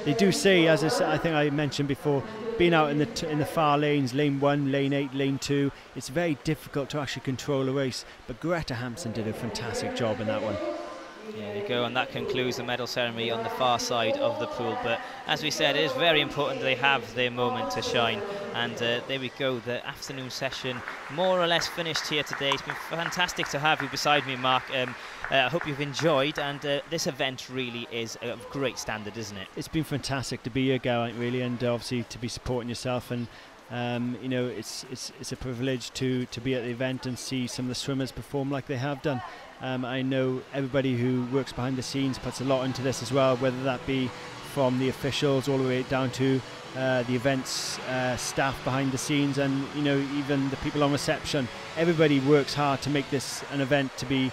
They do say, as I think I mentioned before, being out in the far lanes, lane 1, lane 8, lane 2, it's very difficult to actually control a race, but Greta Hampson did a fantastic job in that one. There you go, and that concludes the medal ceremony on the far side of the pool. But as we said, it is very important they have their moment to shine. And there we go, the afternoon session more or less finished here today. It's been fantastic to have you beside me, Mark. I hope you've enjoyed, and this event really is of great standard, isn't it? It's been fantastic to be here, Geraint, really, and obviously to be supporting yourself. And you know, it's a privilege to be at the event and see some of the swimmers perform like they have done. I know everybody who works behind the scenes puts a lot into this as well, whether that be from the officials all the way down to the events staff behind the scenes, and you know, even the people on reception. Everybody works hard to make this an event to be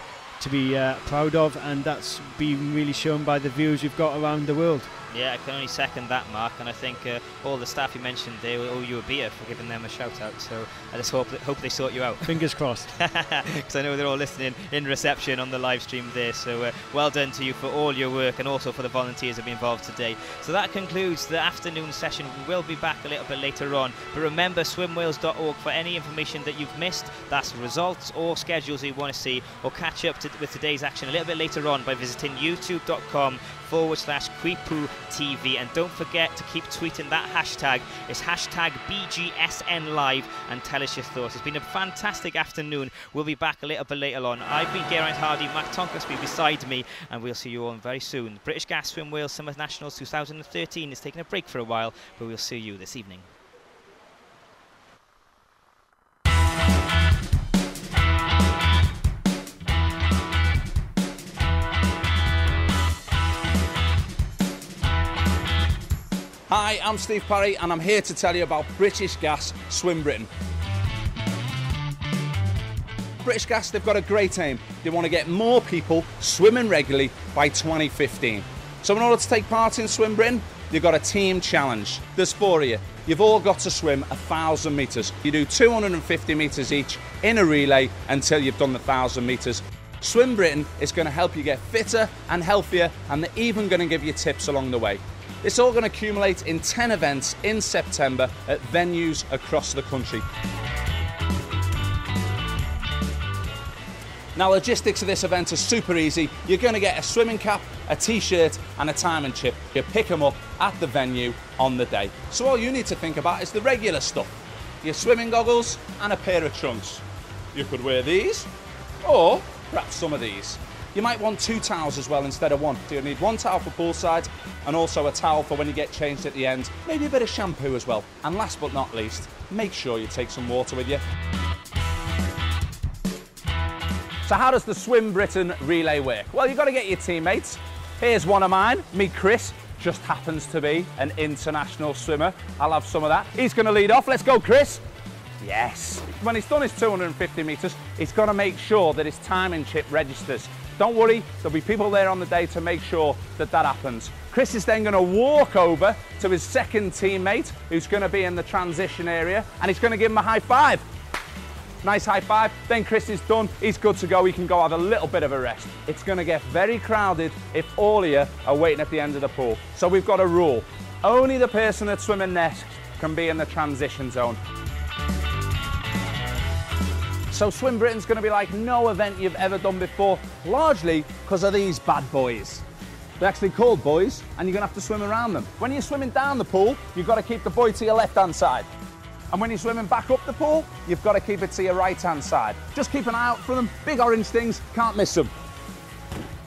proud of, and that's been really shown by the views we've got around the world. Yeah, I can only second that, Mark, and I think all the staff you mentioned, they will owe you a beer for giving them a shout out, so I just hope they sort you out. Fingers crossed. Because I know they're all listening in reception on the live stream there, so well done to you for all your work, and also for the volunteers who have been involved today. So that concludes the afternoon session. We will be back a little bit later on, but remember swimwales.org for any information that you've missed. That's results or schedules you want to see, or catch up with today's action a little bit later on by visiting youtube.com/Quipu TV, and don't forget to keep tweeting that hashtag. It's hashtag BGSNLive, and tell us your thoughts. It's been a fantastic afternoon. We'll be back a little bit later on. I've been Geraint Hardy, Mark Tonkersby beside me, and we'll see you all very soon. British Gas Swim Wales Summer Nationals 2013 is taking a break for a while, but we'll see you this evening. Hi, I'm Steve Parry, and I'm here to tell you about British Gas Swim Britain. British Gas, they've got a great aim. They want to get more people swimming regularly by 2015. So in order to take part in Swim Britain, you've got a team challenge. There's 4 of you. You've all got to swim 1,000 metres. You do 250 metres each in a relay until you've done the 1,000 metres. Swim Britain is going to help you get fitter and healthier, and they're even going to give you tips along the way. It's all going to accumulate in 10 events in September at venues across the country. Now, logistics of this event are super easy. You're going to get a swimming cap, a t-shirt and a timing chip. You pick them up at the venue on the day. So all you need to think about is the regular stuff. Your swimming goggles and a pair of trunks. You could wear these, or perhaps some of these. You might want 2 towels as well instead of 1. So you'll need 1 towel for poolside, and also a towel for when you get changed at the end. Maybe a bit of shampoo as well. And last but not least, make sure you take some water with you. So how does the Swim Britain relay work? Well, you've got to get your teammates. Here's one of mine, me Chris, just happens to be an international swimmer. I'll have some of that. He's going to lead off. Let's go, Chris. Yes. When he's done his 250 metres, he's got to make sure that his timing chip registers. Don't worry, there'll be people there on the day to make sure that that happens. Chris is then going to walk over to his second teammate, who's going to be in the transition area, and he's going to give him a high five. Nice high five. Then Chris is done. He's good to go. He can go have a little bit of a rest. It's going to get very crowded if all of you are waiting at the end of the pool. So we've got a rule. Only the person that's swimming next can be in the transition zone. So Swim Britain's going to be like no event you've ever done before, largely because of these bad boys. They're actually called buoys, and you're going to have to swim around them. When you're swimming down the pool, you've got to keep the buoy to your left-hand side. And when you're swimming back up the pool, you've got to keep it to your right-hand side. Just keep an eye out for them. Big orange things, can't miss them.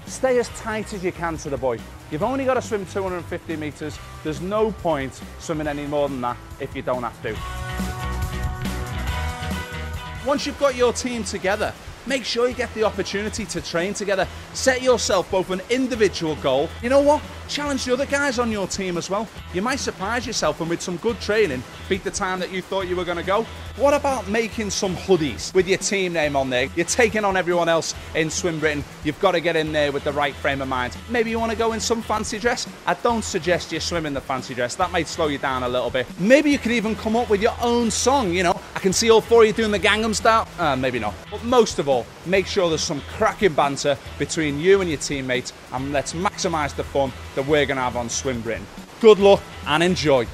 Stay as tight as you can to the buoy. You've only got to swim 250 metres. There's no point swimming any more than that if you don't have to. Once you've got your team together, make sure you get the opportunity to train together. Set yourself both an individual goal. You know what? Challenge the other guys on your team as well. You might surprise yourself and with some good training, beat the time that you thought you were going to go. What about making some hoodies with your team name on there? You're taking on everyone else in Swim Britain. You've got to get in there with the right frame of mind. Maybe you want to go in some fancy dress. I don't suggest you swim in the fancy dress. That might slow you down a little bit. Maybe you could even come up with your own song, you know. I can see all 4 of you doing the Gangnam Style. Maybe not. But most of all, make sure there's some cracking banter between you and your teammates, and let's maximise the fun that we're going to have on Swim Britain. Good luck and enjoy.